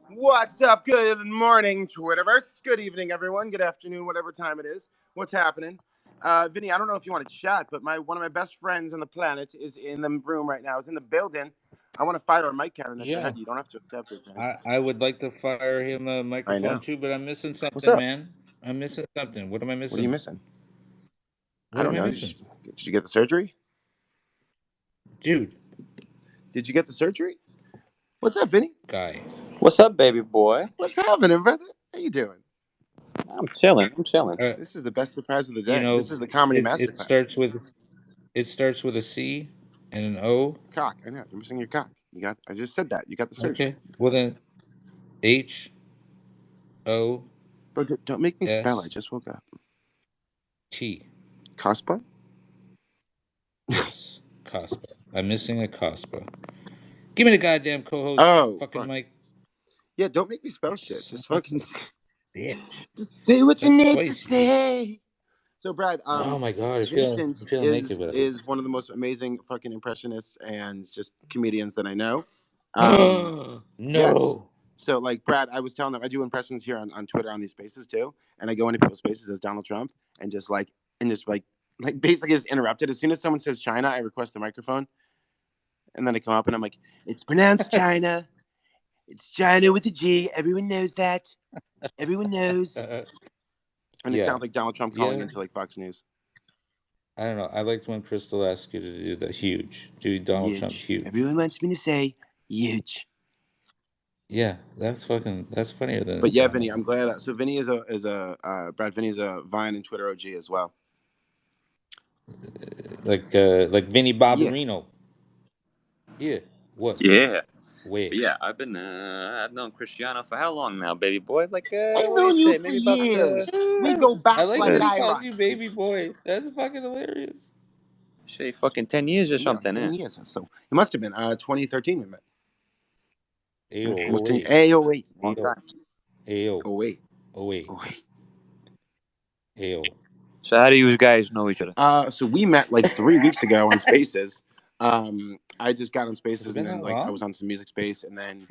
What's up? Good morning, Twitterverse. Good evening, everyone. Good afternoon, whatever time it is. What's happening? Vinny, I don't know if you want to chat, but one of my best friends on the planet is in the room right now. Is in the building. I want to fire a mic cannon at your head. You don't have to accept it. I would like to fire him a microphone too, but I'm missing something, man. I'm missing something. What am I missing? What are you missing? What am I missing? Did you get the surgery? Dude. Did you get the surgery? What's up, Vinny? Guy. What's up, baby boy? What's happening, brother? How you doing? I'm chilling. This is the best surprise of the day. You know, this is the comedy masterclass. It starts with a C and an O. Cock. I know. You're missing your cock. I just said that. You got the surgery. Okay. Well then, H O. Bro, don't make me spell. I just woke up. T. Cospa? Yes, Cospa. I'm missing a Cospa. Give me the goddamn co-host. Fuck. Mike. Yeah, don't make me spell shit. Just fucking bitch. Just say what you need to say. So, Brad, oh my god, Vincent is one of the most amazing fucking impressionists and just comedians that I know. No. Yes. So, like, Brad, I was telling them I do impressions here on Twitter on these spaces too, and I go into people's spaces as Donald Trump and just basically just interrupt it. As soon as someone says China, I request the microphone, and then I come up and I'm like, it's pronounced China. It's China with a G. Everyone knows that. Everyone knows. And it sounds like Donald Trump calling into like Fox News. I don't know. I liked when Crystal asked you to do the huge. Do Donald Trump huge. Everyone wants me to say huge. Yeah, that's funnier than. But yeah, Vinny, I'm glad. So Vinny Brad. Vinny's a Vine and Twitter OG as well. Like Vinny Barbarino. Yeah. What? Yeah. Wait. Yeah, I've known Christiano for how long now, baby boy? Like I've known you for years. We go back. I like that he calls you baby boy. That's fucking hilarious. Shit, fucking 10 years or something. 10 years. So it must have been 2013 we met. Ayo. Ayo. Long time. Ayo. Oh wait. Ayo. So how do you guys know each other? So we met like 3 weeks ago on Spaces. I just got on Spaces and then I was on some music space and then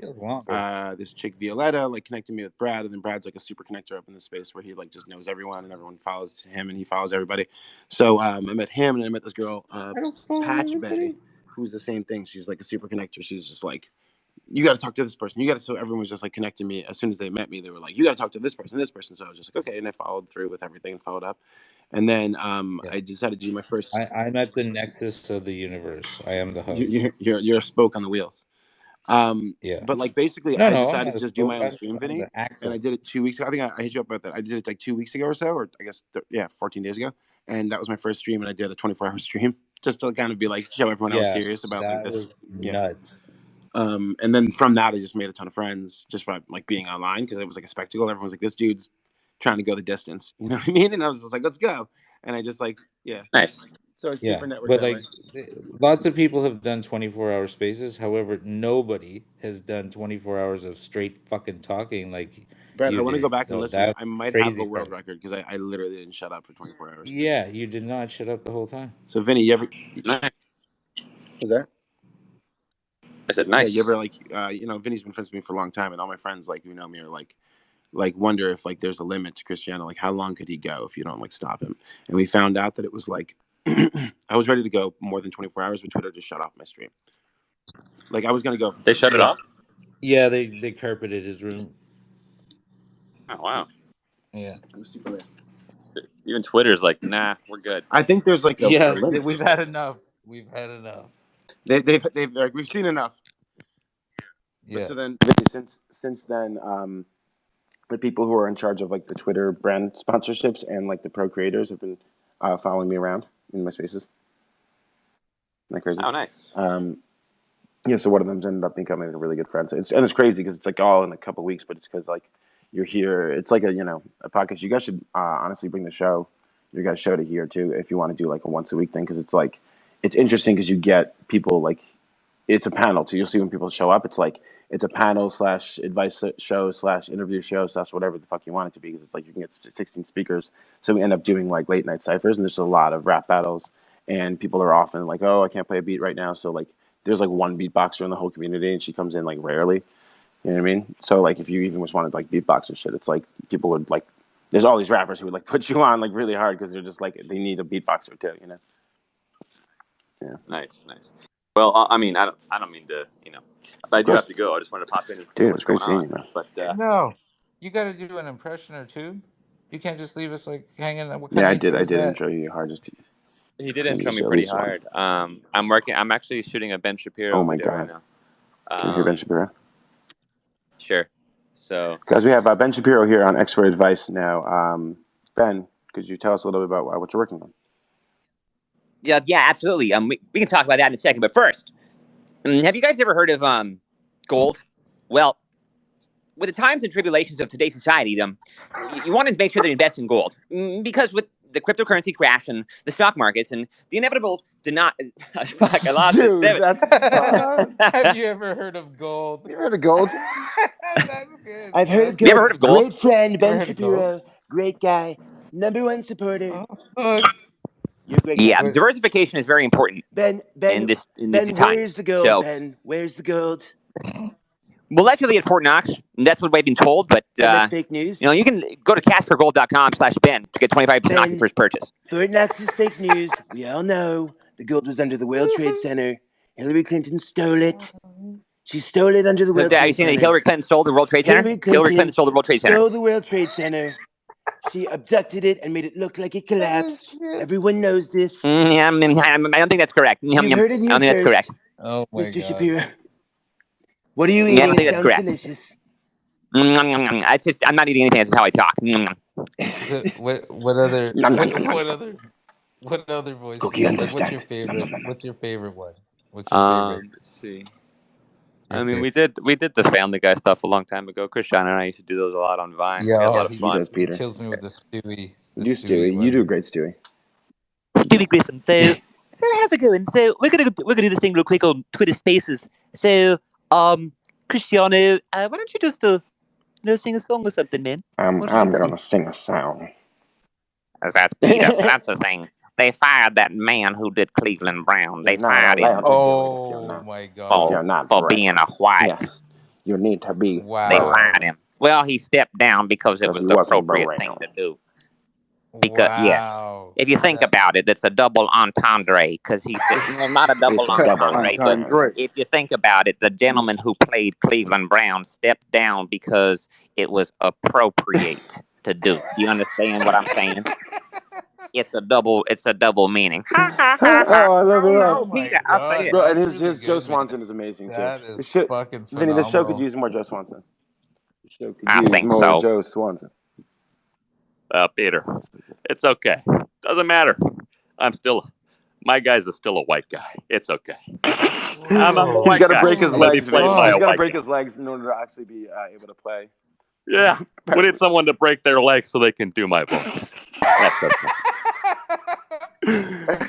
this chick Violetta like connected me with Brad, and then Brad's like a super connector up in the space where he like just knows everyone and everyone follows him and he follows everybody. So I met him and I met this girl Patch Bay, who's the same thing. She's like a super connector. She's just like, you got to talk to this person. So everyone was just like connecting me. As soon as they met me, they were like, you got to talk to this person. So I was just like, okay. And I followed through with everything and followed up. And then I decided to do my first. I'm at the nexus of the universe. I am the hub. You're a spoke on the wheels. Yeah. But like basically, I decided to just do my own stream, Vinny. And I did it 2 weeks ago. I think I hit you up about that. I did it like 2 weeks ago or so, or I guess 14 days ago. And that was my first stream, and I did a 24-hour stream just to kind of be like show everyone I was serious about like this. Was nuts. And then from that, I just made a ton of friends just from like being online because it was like a spectacle. Everyone's like, this dude's trying to go the distance. You know what I mean? And I was just like, let's go. And I just like, nice. So it's super network. But like, lots of people have done 24-hour spaces. However, nobody has done 24 hours of straight fucking talking. Like, Brad, I want to go back and listen. I might have the world record because I literally didn't shut up for 24 hours. Yeah, you did not shut up the whole time. So Vinny, you ever? Nice. Is that? I said nice. Yeah, you ever like Vinny's been friends with me for a long time, and all my friends like who know me are like wonder if like there's a limit to Cristiano. Like, how long could he go if you don't like stop him? And we found out that it was like I was ready to go more than 24 hours, but Twitter just shut off my stream. Like I was gonna go. They shut it off? Yeah, they carpeted his room. Oh wow. Yeah. It was super late. Even Twitter's like, nah, we're good. I think there's like a limit. We've had enough. We've had enough. They've like we've seen enough. Yeah. But so then since then, the people who are in charge of like the Twitter brand sponsorships and like the pro creators have been following me around in my spaces. Isn't that crazy? Oh, nice. Yeah. So one of them's ended up becoming a really good friend. So it's crazy because it's like all in a couple of weeks, but it's because like you're here. It's like a podcast. You guys should honestly bring your guys' show to here too if you want to do like a once a week thing because it's like. It's interesting because you get people like it's a panel too. You'll see when people show up. It's like it's a panel / advice show / interview show / whatever the fuck you want it to be because it's like you can get 16 speakers. So we end up doing like late night ciphers and there's a lot of rap battles and people are often like, oh, I can't play a beat right now. So like there's like one beatboxer in the whole community and she comes in like rarely. You know what I mean? So like, if you even just wanted like beatbox and shit, it's like people would like. There's all these rappers who would like put you on like really hard because they're just like they need a beatboxer too. You know? Yeah. Nice. Well, I mean, I don't mean to, but I do have to go. I just wanted to pop in and see what's going on. You, but no, you got to do an impression or two. You can't just leave us like hanging. What kind of I did intro you hard. He did intro me pretty hard. I'm actually shooting a Ben Shapiro video right now. Can you hear Ben Shapiro? Sure. So, guys, we have Ben Shapiro here on Expert Advice now. Ben, could you tell us a little bit about what you're working on? Yeah, absolutely. We can talk about that in a second. But first, have you guys ever heard of gold? Well, with the times and tribulations of today's society, you want to make sure that you invest in gold because with the cryptocurrency crash and the stock markets and the inevitable Dude, that's have you ever heard of gold? You heard of gold? That's good. I've heard of gold. You ever heard of gold? Great friend, Ben Shapiro. Great guy. #1 supporter. Oh, fuck. You're great. Yeah, diversification is very important. Ben, in this where's the gold, Ben? Where's the gold? Well, actually at Fort Knox. That's what I've been told, but that's fake news. You can go to caspergold.com/Ben to get 25% off your first purchase. Fort Knox is fake news. We all know the gold was under the World Trade Center. Hillary Clinton stole it. She stole it under the World Trade Center. Are you saying that Hillary Clinton stole the World Trade Center? Hillary Clinton stole the World Trade Center. Stole the World Trade Center. She abducted it and made it look like it collapsed. Everyone knows this. I don't think that's correct. You've heard it here I don't think that's correct. Oh my Mr. Shapiro. What are you eating? It sounds delicious. I'm not eating anything. That's how I talk. What other voice? What's your favorite? What's your favorite one? What's your favorite? Let's see. We did the Family Guy stuff a long time ago. Christiano and I used to do those a lot on Vine. Yeah, we had a lot of fun. He kills me with the Stewie. Stewie. You do a great Stewie. Stewie Griffin. So how's it going? So we're gonna do this thing real quick on Twitter Spaces. So Christiano, why don't you just sing a song or something, man? I'm gonna sing a song. That's Peter. That's the thing. They fired that man who did Cleveland Brown. They fired him. Oh my God! For being a white. Yes. You need to be. Wow. They fired him. Well, he stepped down because it was the appropriate thing to do. Because if you think about it, it's a double entendre. Because not a double entendre. But if you think about it, the gentleman who played Cleveland Brown stepped down because it was appropriate to do. Do you understand what I'm saying? It's a double meaning. Oh, I love it. No, Peter, I'll say it. Bro, and his Joe Swanson is amazing too. That is fucking phenomenal. Vinny, the show could use more Joe Swanson. I think so. Joe Swanson. Peter, it's okay. Doesn't matter. My guy's still a white guy. It's okay. I'm a white He's got to guy. break his legs. He's got to break his legs in order to actually be able to play. Yeah, we need someone to break their legs so they can do my voice. That's okay.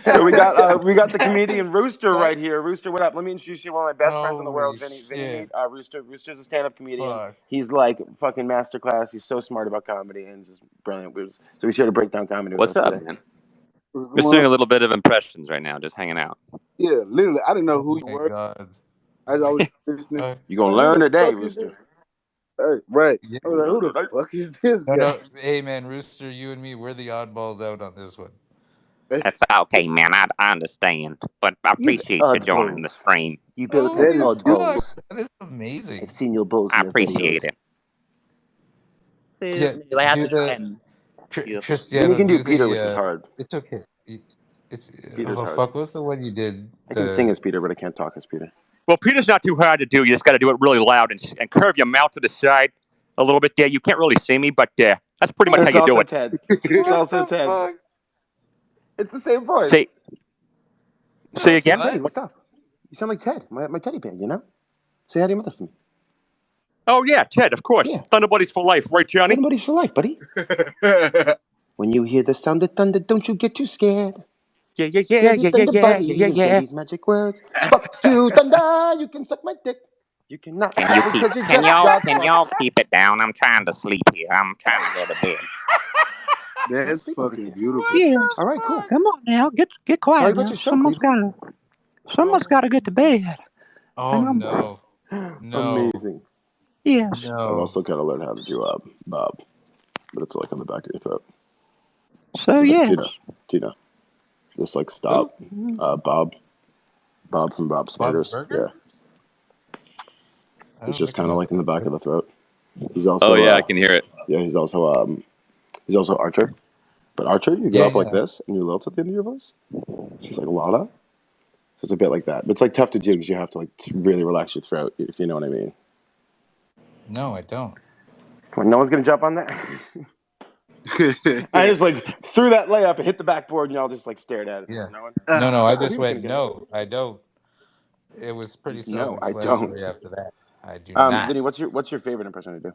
So we got the comedian Rooster right here. Rooster, what up? Let me introduce you to one of my best friends in the world, Vinny. Rooster. Rooster's a stand-up comedian. Fuck. He's like fucking masterclass. He's so smart about comedy and just brilliant. So he's here to break down comedy. What's up, man? Just doing a little bit of impressions right now, just hanging out. Yeah, literally. I didn't know who you were. God. I was listening. You gonna learn today, Rooster? Right. Yeah. I was like, who the fuck is this guy? No. Hey, man, Rooster, you and me, we're the oddballs out on this one. That's okay, man. I understand, but I appreciate you joining the stream. You built odd balls. That is amazing. I've seen your balls. I appreciate it. Christiano, you can do Peter, which is hard. It's okay. Peter's hard. Fuck, what's the one you did? I can sing as Peter, but I can't talk as Peter. Well, Peter's not too hard to do. You just got to do it really loud and curve your mouth to the side a little bit there. You can't really see me, but that's pretty much how you do it. Ted. It's also Ted. Fuck? It's the same voice. Say again? Hey, what's up? You sound like Ted, my teddy bear, you know? Say hi to your mother for me. Oh, yeah, Ted, of course. Yeah. Thunder Buddies for life, right, Johnny? Thunder Buddies for life, buddy. When you hear the sound of thunder, don't you get too scared. Yeah. These magic words. Fuck you, thunder. You can suck my dick. You cannot. Can y'all keep it down? I'm trying to sleep here. I'm trying to go to bed. That's fucking beautiful. Yeah. All right, cool. Come on now, get quiet. Now. Someone's gotta get to bed. Oh no. Amazing. Yes. I've also kind of learned how to do Bob, but it's like on the back of your throat. So yes. Tina, just like stop. Bob from Bob's Burgers. Burgers? It's just kind of like in the back of the throat. He's also. Oh yeah, I can hear it. Yeah, he's also Archer. But Archer, you go up like this, and you lilt at the end of your voice. He's like Lana. So it's a bit like that. But it's like tough to do because you have to like really relax your throat, if you know what I mean. No, I don't. Come on, no one's gonna jump on that. I just like threw that layup and hit the backboard, and y'all just like stared at it. Yeah. No, I just went no. I don't. It was pretty self-explanatory after that. I do not. Vinny, what's your favorite impression to do?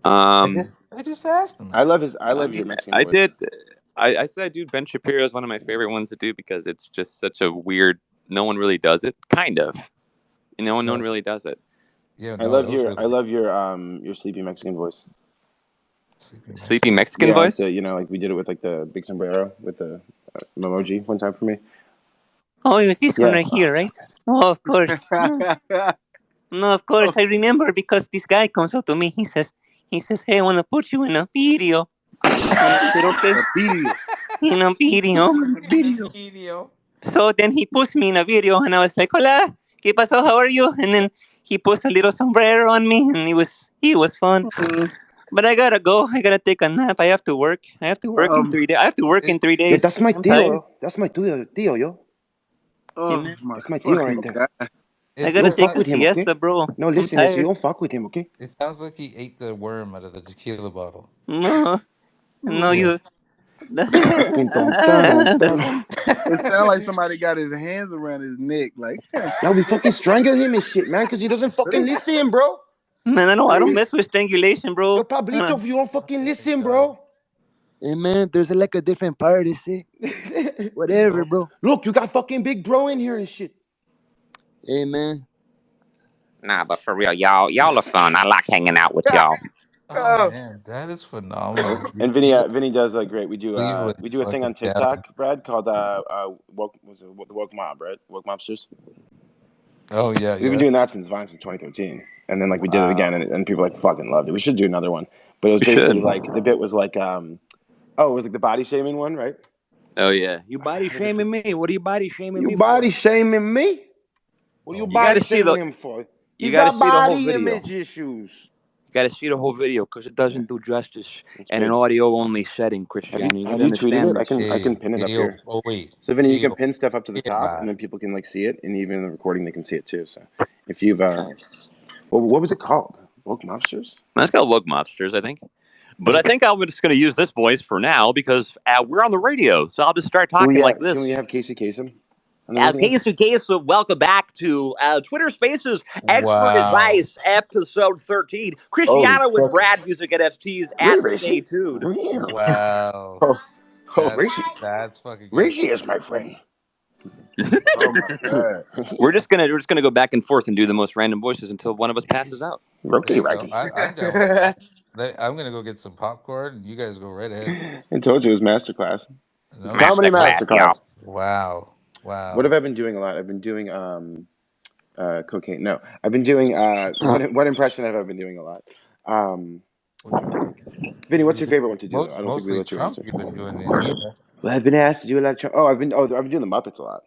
I just asked him. I love your Mexican voice. I did. I said I do Ben Shapiro is one of my favorite ones to do because it's just such a weird. No one really does it. Kind of. No one really does it. Yeah, I love your sleepy Mexican voice. Sleepy Mexican voice. Like we did it with like the big sombrero with the emoji one time for me. Oh, it was this one right here, right? Oh, of course. No, of course I remember because this guy comes up to me. He says, "Hey, I want to put you in a video." In a video. So then he puts me in a video, and I was like, "Hola, ¿qué pasó? How are you?" And then he puts a little sombrero on me, and it was fun. But I gotta go. I gotta take a nap. I have to work. In 3 days. I have to work in 3 days. Yeah, that's my tío. That's my tío, yo. Oh, that's my tío right there. I gotta take a siesta, bro. No, listen, you don't fuck with him, okay? It sounds like he ate the worm out of the tequila bottle. No, you. It sounds like somebody got his hands around his neck, like. Now we fucking strangle him and shit, man, because he doesn't fucking listen, bro. No, I don't mess with strangulation, bro. Yo, Pablito, if you don't fucking listen, bro. Hey, man, there's like a different part of it. Whatever, bro. Look, you got fucking big bro in here and shit. Hey, man. Nah, but for real, y'all are fun. I like hanging out with y'all. Oh man, that is phenomenal. And Vinny does great. We do a thing on TikTok, Brad, called the Woke Mob, right? Woke Mobsters. Oh yeah, we've been doing that since 2013, and then like we did it again, and people like fucking loved it. We should do another one, but it was basically like the bit was like it was like the body shaming one, right? Oh yeah, you body shaming me? What are you body shaming me? You body shaming me? What are you body shaming him for? You got to see the whole video. Image issues. You got to see the whole video because it doesn't do justice in an audio-only setting, Christiano. Have you tweeted it? I can pin it up here. Oh wait. So Vinny, you can pin stuff up to the top, and then people can like see it, and even in the recording they can see it too. So if you've what was it called? Woke Mobsters? That's called Woke Mobsters, I think. But I think I'm just going to use this voice for now because we're on the radio, so I'll just start talking like this. Can we have Casey Kasem? Casey, welcome back to Twitter Spaces Expert Advice, episode 13. Cristiano with Brad Music NFTs at Stay Tuned. Wow. That's fucking good. Rishi is my friend. Oh my God. We're just gonna go back and forth and do the most random voices until one of us passes out. Rocky. I'm gonna go get some popcorn. You guys go right ahead. I told you it was masterclass. It's comedy masterclass. Wow. What have I been doing a lot? I've been doing cocaine. No, I've been doing what impression have I been doing a lot? Vinny, what's your favorite one to do? I don't think we let you answer. You've been doing it. Well, I've been asked to do a lot of Trump. I've been doing the Muppets a lot.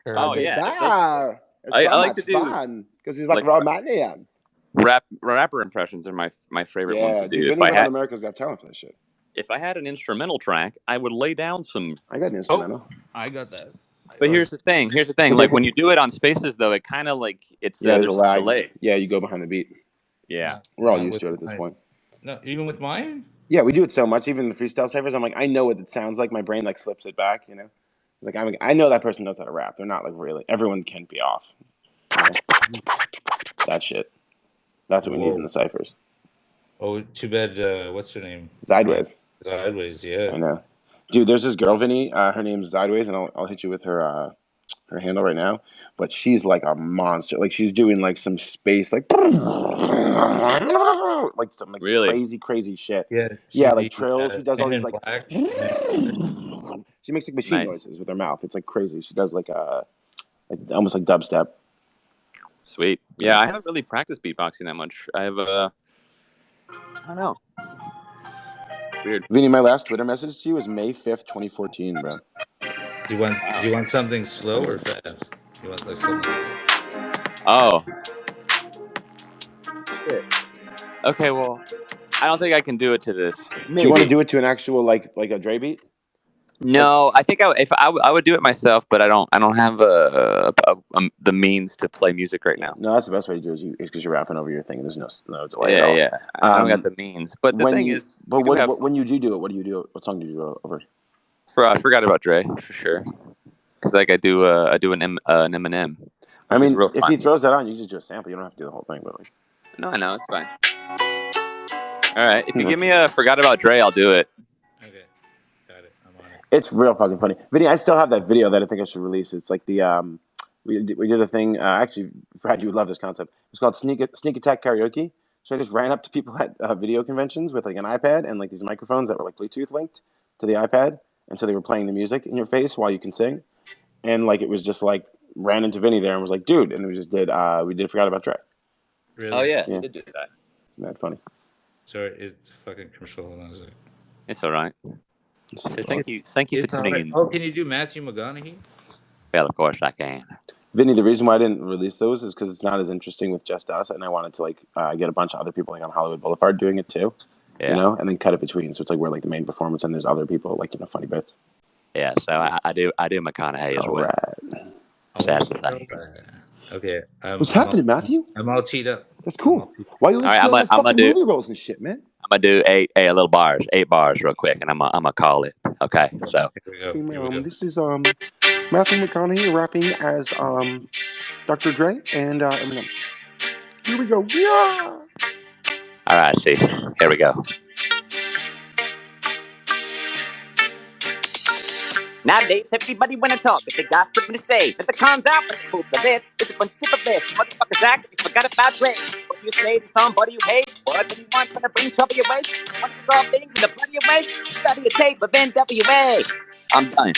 Oh yeah. I like to do because he's like Romanian. Rapper impressions are my favorite ones to do. If I had America's Got Talent for that shit. If I had an instrumental track, I would lay down some. I got an instrumental. I got that. But here's the thing. Like when you do it on Spaces, though, it kind of like there's a delay. Yeah, you go behind the beat. Yeah, we're all used to it at this point. No, even with mine. Yeah, we do it so much. Even the freestyle ciphers, I'm like, I know what it sounds like. My brain like slips it back. You know, it's like I know that person knows how to rap. They're not like really. Everyone can be off. You know? That shit. That's what we need in the ciphers. Oh, too bad. What's her name? Sideways, yeah. I know. Dude, there's this girl, Vinny. Her name's Sideways, and I'll hit you with her handle right now. But she's like a monster. Like she's doing like some space, like some like really crazy shit. Yeah, like trills. She does all these like. Black. She makes like machine noises with her mouth. It's like crazy. She does like almost like dubstep. Sweet. Yeah, I haven't really practiced beatboxing that much. I have I don't know. Weird. Vinny, my last Twitter message to you is May 5th, 2014, bro. Do you want something slow or fast? You want like something? Oh. Shit. Okay, well, I don't think I can do it to this. Maybe. Do you want to do it to an actual like a Dre beat? No, I think I would do it myself, but I don't have the means to play music right now. No, that's the best way to do it is because you're rapping over your thing and there's no delay at all. Yeah. I don't got the means. But the thing is, but when you do it, what do you do? What song do you do over? I forgot about Dre for sure. Because like I do an Eminem. I mean, if he throws that on, you just do a sample. You don't have to do the whole thing, but like. No, I know it's fine. All right, if you give me a forgot about Dre, I'll do it. Okay, got it. I'm on it. It's real fucking funny. Vinny, I still have that video that I think I should release. It's like the we did a thing. Actually, Brad, you would love this concept. It's called Sneak Attack Karaoke. So I just ran up to people at video conventions with like an iPad and like these microphones that were like Bluetooth linked to the iPad, and so they were playing the music in your face while you can sing. And like it was just like ran into Vinny there and was like, dude, and we just did forgot about Dre. Really? Oh yeah, you did do that. It's mad funny. Sorry, it's fucking commercial. Hold on a second. It's all right. So thank you for tuning in. Oh, can you do Matthew McConaughey? Well, of course I can. Vinny, the reason why I didn't release those is because it's not as interesting with just us, and I wanted to like get a bunch of other people like on Hollywood Boulevard doing it too, you know, and then cut it between. So it's like we're like the main performance, and there's other people like funny bits. Yeah, so I do McConaughey as well. Right. So that's the thing. Okay. What's happening, Matthew? I'm all teed up. That's cool. Why you always like fucking movie roles and shit, man? I'm gonna do eight little bars, 8 bars real quick, and I'm gonna call it. Okay, so here we go. This is Matthew McConaughey rapping as Dr. Dre and Eminem. Here we go. Yeah. All right, see. Here we go. Nowadays, everybody wanna talk if they got something to say. If it comes out when they move the lips, it's a bunch of different lips. Motherfuckers act like they forgot about Dre. What do you say to somebody you hate? What do you want trying to bring trouble your way? Want to solve things in a bloody way? Study a tape of NWA. I'm done.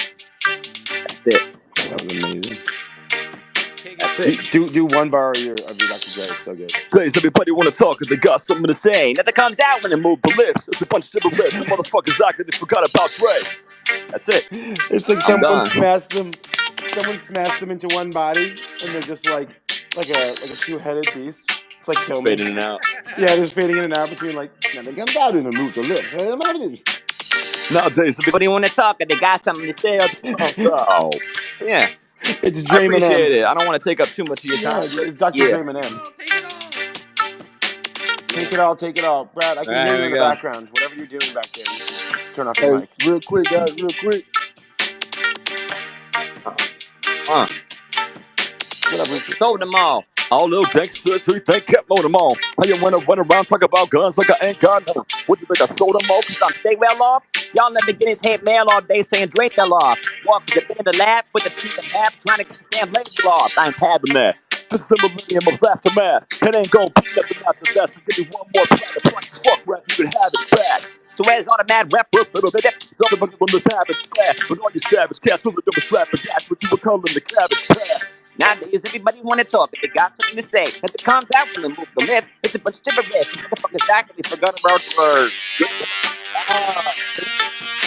That's it. That was amazing. That's it. Do one bar of your Dr. Dre. It's so good. Please, everybody wanna talk if they got something to say. Nothing comes out when they move the lips. It's a bunch of different lips. Motherfuckers act like they forgot about Dre. That's it. It's like someone smashed them into one body, and they're just like a two-headed beast. It's like Kill Me. Fading in and out. Yeah, they're fading in and out between like they come out and move the lips. Nowadays, everybody want to talk and they got something to say. Oh, yeah. It's Dre I appreciate it. I don't want to take up too much of your time. It's Dr. Dre Eminem. Take it all. Brad, I can hear you in the background. Whatever you're doing back there, turn off the mic. Real quick, guys, real quick. What up, Richard? Sold them all. All little gangsters who think kept load them all. How you wanna run around talk about guns like I ain't got none? What you think I sold them all? Cause I'm stay well off. Y'all let me get his head mail all day saying Dre fell off. Walk to the bed in the lab with a piece of half trying to get the damn legs off. I ain't having that. This is a millennium of aftermath. It ain't gon' be nothing after that. So give me one more platter. Fuck rap, you can have it back. So where's all the mad rap? Some of the motherfuckers have it back. But all you savage cats, some of them are strapping gas, what you were calling the cabbage patch. Nowadays, everybody wanna talk if they got something to say. If it comes out when they move the lips, it's a bunch of gibberish. Motherfuckers actually forgot about the words.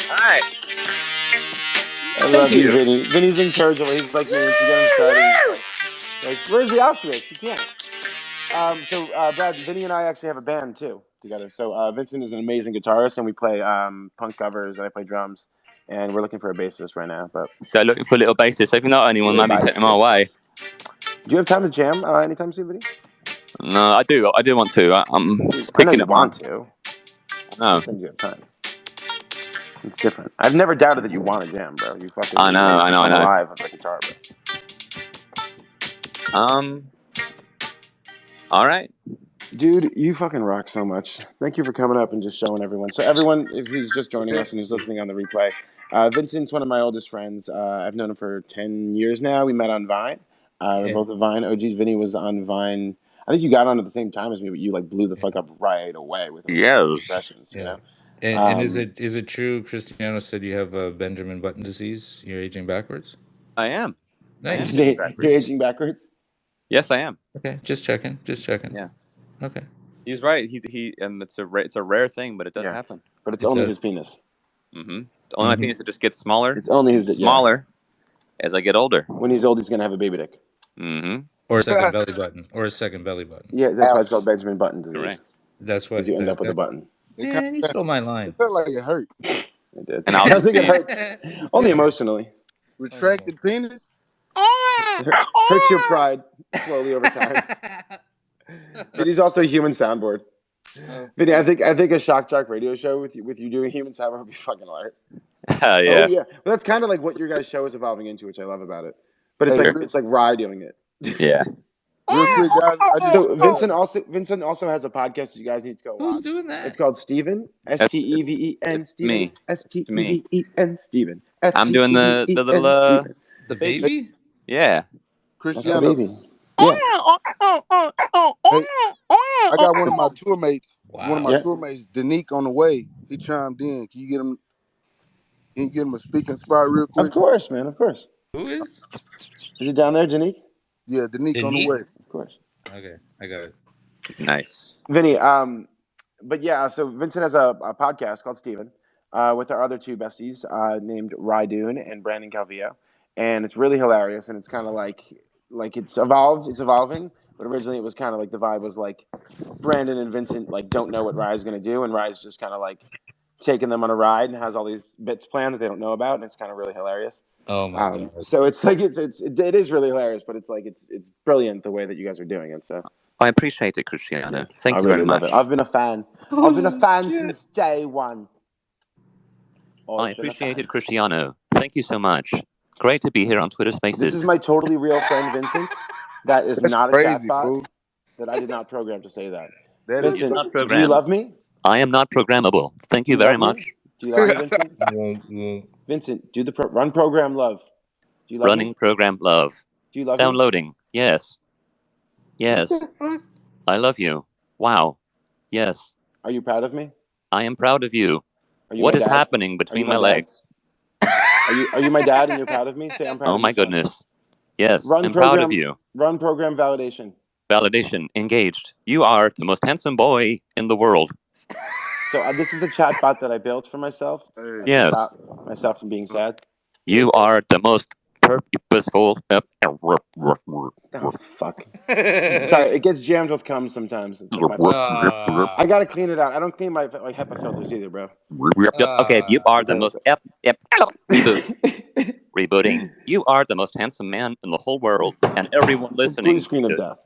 Alright. I love you, Vinny. Vinny's in charge of it. He's like me. Once you get him started, like, where's the asterisk? You can't. So, Brad, Vinny and I actually have a band too together. So, Vincent is an amazing guitarist, and we play punk covers, and I play drums. And we're looking for a bassist right now. So looking for a little bassist. If you're not anyone, maybe take them our way. Do you have time to jam anytime soon, Vinny? No, I do. I do want to. I'm picking up want to. No. You have time. It's different. I've never doubted that you want to jam, bro. You fucking. I know. Live with the guitar, bro. All right. Dude, you fucking rock so much. Thank you for coming up and just showing everyone. So everyone, if he's just joining us and who's listening on the replay, Vincent's one of my oldest friends. I've known him for 10 years now. We met on Vine. We're both at Vine. OG's Vinny was on Vine. I think you got on at the same time as me, but you like blew the fuck up right away with sessions. You know? And is it true, Christiano said you have Benjamin Button disease? You're aging backwards? I am. Nice. You're aging backwards? Yes, I am. Okay, just checking. Yeah. Okay. He's right. He and it's a rare thing, but it does happen. But it's only his penis. Mm-hmm. Only my penis that just gets smaller. It's only his smaller as I get older. When he's old, he's gonna have a baby dick. Mm-hmm. Or a second belly button. Yeah, that's why it's called Benjamin Button disease. Correct. That's what. Because you end up with a button. Man, you stole my line. It felt like it hurt. It did. And I don't think it hurts. Only emotionally. Retracted penis. Hurts your pride slowly over time. But he's also a human soundboard. Vinny, I think a shock jock radio show with you doing human soundboard would be fucking hilarious. Yeah. Oh yeah. Well, that's kind of like what your guys' show is evolving into, which I love about it. But it's like Rye doing it. Yeah. Real quick, guys. So Vincent also has a podcast you guys need to go watch. Who's doing that? It's called Steven. S-T-E-V-E-N. Steven. Me. S-T-E-V-E-N. Steven. I'm doing the little the baby. Yeah. Christiano. That's the baby. Yeah. Hey, I got one of my tour mates. Wow. One of my tour mates, Danique, on the way. He chimed in. Can you get him a speaking spot real quick? Of course, man. Of course. Who is? Is he down there, Janique? Yeah, Danique on the way. Of course. Okay, I got it. Nice. Vinny, but yeah, so Vincent has a podcast called Steven with our other two besties named Rydoon and Brandon Calvillo. And it's really hilarious, and it's kind of like it's evolving, but originally it was kind of like the vibe was like Brandon and Vincent like don't know what Rye's going to do, and Rye's just kind of like taking them on a ride and has all these bits planned that they don't know about, and it's kind of really hilarious. Oh my god! So it's like it is really hilarious, but it's like it's brilliant the way that you guys are doing it. So I appreciate it, Cristiano. Thank you really very much. It. I've been a fan. I've been a fan since day one. I appreciate it, Cristiano. Thank you so much. Great to be here on Twitter Spaces. This is my totally real friend Vincent. That is not a chatbot. That I did not program to say that. Vincent, not do you love me? I am not programmable. Thank you very much. Do you love me, Vincent? Vincent, do the run program love. Do you love Running me? Program love. Do you love Downloading. me? Yes. Yes. I love you. Wow. Yes. Are you proud of me? I am proud of you. What is happening between my legs? Are you my dad and you're proud of me? Say I'm proud of you. Oh my goodness. Yes, I'm proud of you. Run program validation. Validation engaged. You are the most handsome boy in the world. So this is a chat bot that I built for myself. Yes. Stop myself from being sad. You are the most purposeful. Oh fuck! Sorry, it gets jammed with cum sometimes. I gotta clean it out. I don't clean my HEPA filters either, bro. Okay, you are the most. Rebooting. You are the most handsome man in the whole world, and everyone listening. Blue screen of death.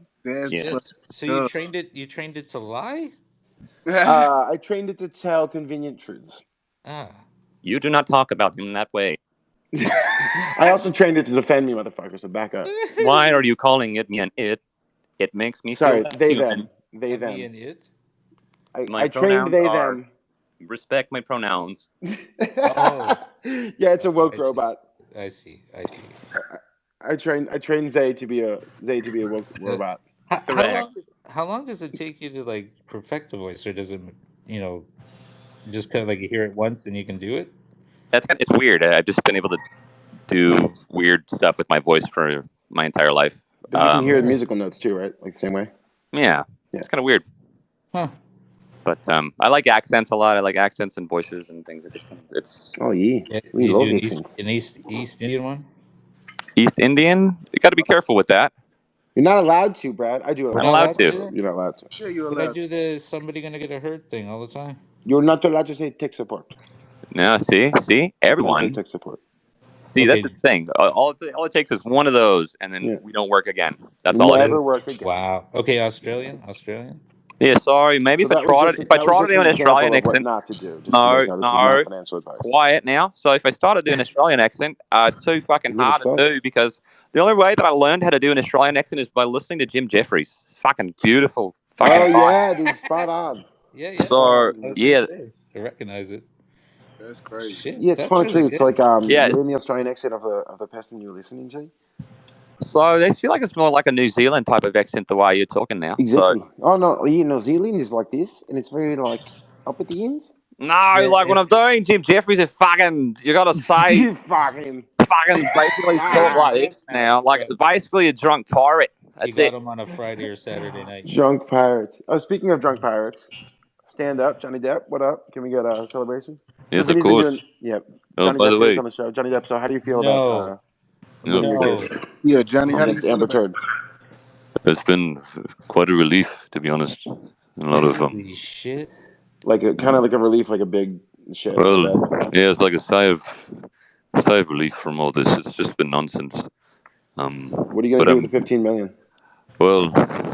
Yes. So you trained it. You trained it to lie. I trained it to tell convenient truths. You do not talk about him that way. I also trained it to defend me, motherfucker. So back up. Why are you calling it me an it? It makes me sorry. Feel They human. them. They them. Me and it. I trained they them. Respect my pronouns. Oh. Yeah, it's a woke robot. I see. I trained Zay to be a woke robot. How long does it take you to like perfect the voice, or does it, just kind of like you hear it once and you can do it? It's weird. I've just been able to do weird stuff with my voice for my entire life. But you can hear the musical notes too, right? Like the same way. Yeah. It's kind of weird. Huh. But I like accents a lot. I like accents and voices and things. It's we love accents. An East Indian one. East Indian. You got to be careful with that. You're not allowed to, Brad. I do it. You're not allowed to. You're not allowed to. Sure, you're allowed. I do the somebody gonna get hurt thing all the time. You're not allowed to say tech support. No, see, everyone. Tech support. See, that's the thing. All it takes is one of those, and then we don't work again. That's all it is. Never work again. Wow. Okay, Australian. Yeah, sorry. Maybe if I started doing Australian accent. What not to do. No. Quiet now. So if I started doing Australian accent, it's too fucking hard to do because the only way that I learned how to do an Australian accent is by listening to Jim Jeffries. It's fucking beautiful. Yeah, dude, spot on. Yeah. So yeah, I recognize it. That's crazy. Shit, yeah, it's fun really too. It's like yeah, you're in the Australian accent of the person you're listening to. So I feel like it's more like a New Zealand type of accent the way you're talking now. Exactly. So, New Zealand is like this, and it's very like up at the ends. No, when I'm doing Jim Jeffries, you gotta say fucking basically talk like this now, like basically a drunk pirate. That's got it. them on a Friday or Saturday night. Drunk pirates. Oh, speaking of drunk pirates, stand up, Johnny Depp. What up? Can we get a celebration? Yes, So of course. Johnny by Depp the here is way, on the show. Johnny Depp. So how do you feel No. about winning your No. case Yeah, Johnny, how do you against feel Amber about Turd? it's been quite a relief, to be honest. A lot of Holy shit. Like kind of like a relief, like a big shit. well, yeah, it's like a sigh of relief from all this. It's just been nonsense. What are you gonna do with the 15 million? Well,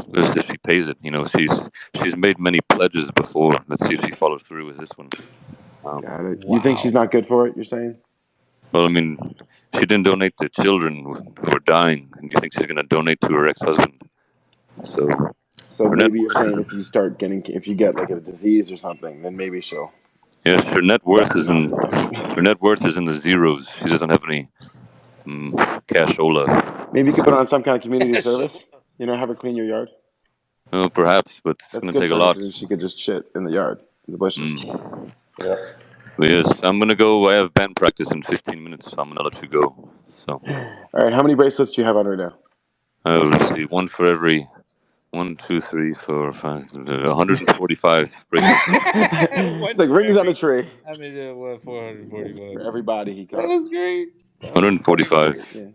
let's see if she pays it. You know, she's made many pledges before. Let's see if she follows through with this one. Got it. You think she's not good for it? You're saying? Well, I mean, she didn't donate to children who were dying, and you think she's going to donate to her ex-husband? So maybe you're saying if you get like a disease or something, then maybe she'll. Yes, her net worth is in the zeros. She doesn't have any cashola. Maybe you could put her on some kind of community service. You know, have her clean your yard. Oh, perhaps, but it's going to take a lot. She could just shit in the yard, in the bushes. Yeah. But yes, I'm going to go. I have band practice in 15 minutes, so I'm going to let you go. So. All right, how many bracelets do you have on right now? Let's see, one for every 1, 2, 3, 4, 5, 145 bracelets. It's like rings on a tree. I mean, 445. For everybody he caught. That was great. 145. Yeah.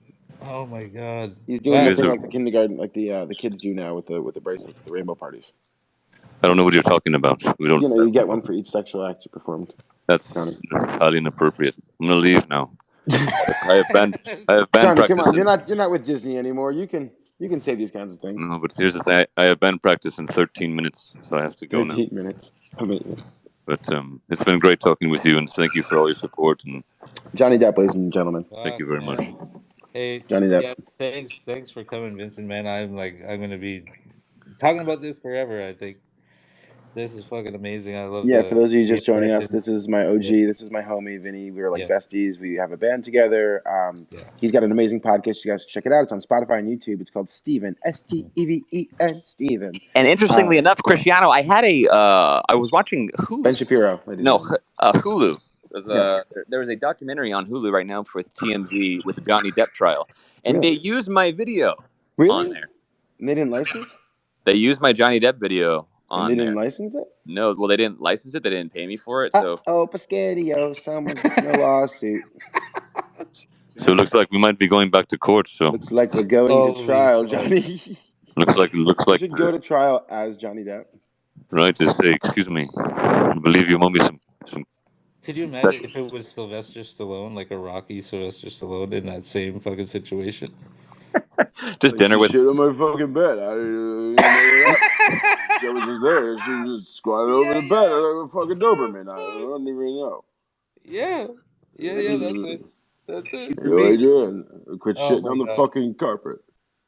Oh my god. He's doing the thing like the kindergarten, like the kids do now with the bracelets, the rainbow parties. I don't know what you're talking about. We don't. You know, you get one for each sexual act you performed. That's highly inappropriate. I'm gonna leave now. I have band Johnny, practice. Come on, you're not with Disney anymore. You can say these kinds of things. No, but here's the thing. I have band practice in 13 minutes, so I have to go now. 13 minutes. Amazing. But it's been great talking with you, and thank you for all your support. And Johnny Depp, ladies and gentlemen. Thank you very much. Hey, Johnny Depp. Yeah, thanks for coming, Vincent. Man, I'm gonna be talking about this forever. I think this is fucking amazing. I love. Yeah, for those of you just joining us, this is my OG. Yeah. This is my homie Vinny. We were like besties. We have a band together. He's got an amazing podcast. You guys should check it out. It's on Spotify and YouTube. It's called Steven, Steven. Steven. And interestingly enough, Cristiano, I had I was watching Hulu. Ben Shapiro. Hulu. There was a documentary on Hulu right now for TMZ with the Johnny Depp trial, and they used my video on there. And they didn't license? They used my Johnny Depp video on and they didn't license it? No, well, they didn't license it. They didn't pay me for it. So Pascadio, someone's in a lawsuit. So it looks like we might be going back to court. So looks like we're going to trial, Johnny. looks like You should go to trial as Johnny Depp. Right, just say, excuse me. I believe you owe me some. Could you imagine if it was Sylvester Stallone, like a Rocky Sylvester Stallone in that same fucking situation? Just dinner with. Shit on my fucking bed. I didn't know that. She was just there. She was just squatted over the bed like a fucking Doberman. I don't even know. Yeah, that's it. Really good. Quit shitting on the fucking carpet.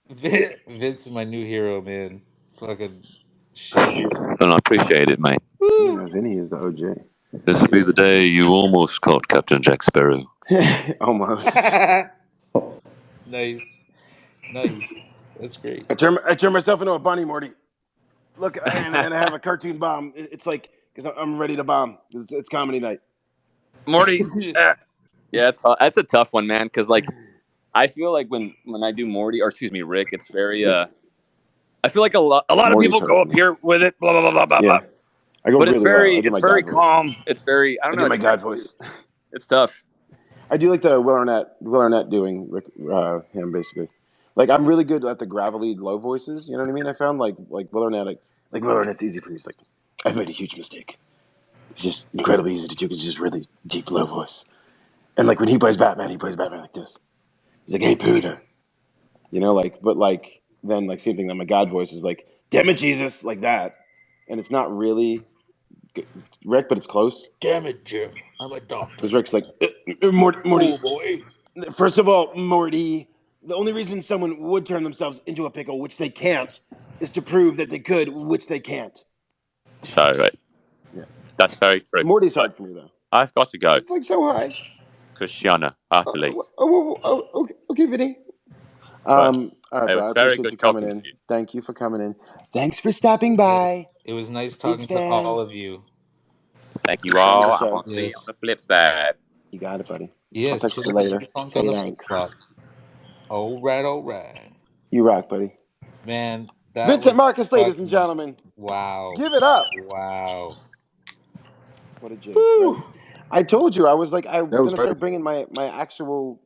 Vince is my new hero, man. Fucking shit. And I appreciate it, mate. Yeah, Vinny is the OJ. This will be the day you almost caught Captain Jack Sparrow. Almost. Nice. That's great. I turn myself into a bunny, Morty. Look, and I have a cartoon bomb. It's like, because I'm ready to bomb. It's comedy night. Morty. Yeah, that's a tough one, man. Because like, I feel like when I do Morty, or excuse me, Rick, it's very. I feel like a lot of people go up here with it, blah blah blah blah blah. I go but really it's very calm. It's very. I don't know. My God voice. It's tough. I do like the Will Arnett doing him basically. Like I'm really good at the gravelly low voices. You know what I mean? I found like Will Arnett. Like Will Arnett's easy for me. He's like, I've made a huge mistake. It's just incredibly easy to do. It's just really deep low voice. And like when he plays Batman like this. He's like, hey Pooter. You know, then same thing. Then my God voice is like, damn it, Jesus, like that. And it's not really Rick, but it's close. Damn it, Jim. I'm a doctor. Because Rick's like, Morty. Oh, boy. First of all, Morty, the only reason someone would turn themselves into a pickle, which they can't, is to prove that they could, which they can't. Sorry, right. Yeah. That's very correct. Morty's hard for me, though. I've got to go. It's like so high. Cristiano, Artley. Okay, Vinny. All right, bro, I appreciate you coming in. Thank you for coming in. Thanks for stopping by. It was nice talking to all of you. Thank you all. I want to see you on the flip side. You got it, buddy. Yes. I'll text you later. All right. You rock, buddy. Man, that Vincent was Marcus, ladies and fucking gentlemen. wow. Give it up. Wow. What a G, right? I told you I was like I was gonna crazy. start bringing my actual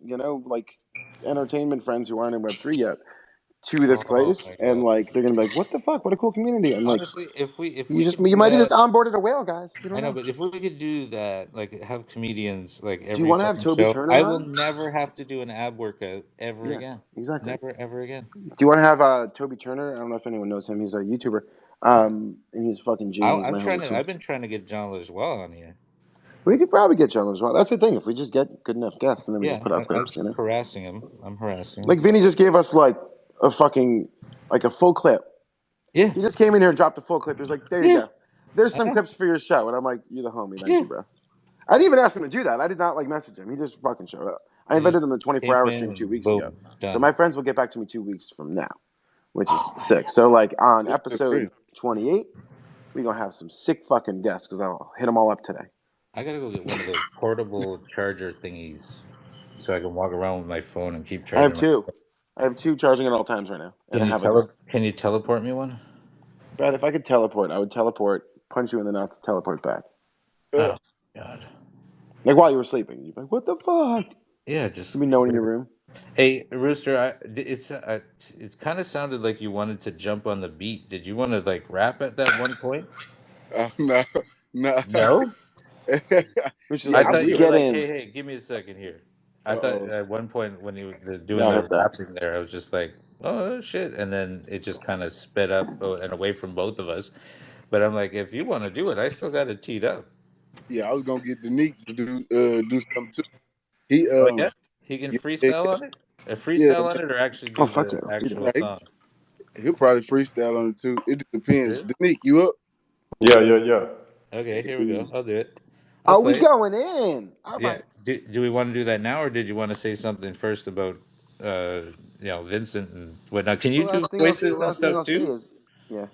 like entertainment friends who aren't in Web3 yet to this place, and like they're gonna be like, "What the fuck? What a cool community!" And like, honestly, if we you might have just onboarded a whale, guys. You don't I know, know. but if we could do that, like have comedians like Do you every want to have fucking Toby show, Turner I will on? never have to do an ab workout ever again. Exactly. Never ever again. Do you want to have Toby Turner? I don't know if anyone knows him. He's a YouTuber, and he's fucking G. He's my homie too. I've been trying to get John Lajoie on here. We could probably get John as well. That's the thing. If we just get good enough guests, and then we just put out clips, I'm harassing him. I'm harassing him. Like Vinny just gave us like a fucking a full clip. Yeah. He just came in here and dropped a full clip. He was like, "There you go. There's some clips for your show." And I'm like, "You're the homie. Thank you, bro." I didn't even ask him to do that. I did not message him. He just fucking showed up. I invited him to the 24-hour stream 2 weeks ago. Done. So my friends will get back to me 2 weeks from now, which is sick. So like on episode 28, we're gonna have some sick fucking guests because I'll hit them all up today. I gotta go get one of those portable charger thingies so I can walk around with my phone and keep charging. I have two. I have two charging at all times right now. And can you teleport me one? Brad, if I could teleport, I would teleport, punch you in the nuts, teleport back. Oh, God. Like while you were sleeping. You'd be like, what the fuck? Yeah, just... You'd be no one in your room. Hey, Rooster, it kind of sounded like you wanted to jump on the beat. Did you want to, like, rap at that one point? No. No? Which is I thought you were like, in. hey, give me a second here. I thought at one point when you were doing the rapping there, I was just like, oh, shit. And then it just kind of sped up and away from both of us. But I'm like, if you want to do it, I still got it teed up. Yeah, I was going to get Danique to do something too. He can freestyle on it? A freestyle on it or actually do the actual song? He'll probably freestyle on it too. It depends. Danique, you up? Yeah. Okay, here we go. I'll do it. Are we going in? All right. Do we want to do that now, or did you want to say something first about Vincent and whatnot? Can you do voices and stuff too? Yeah.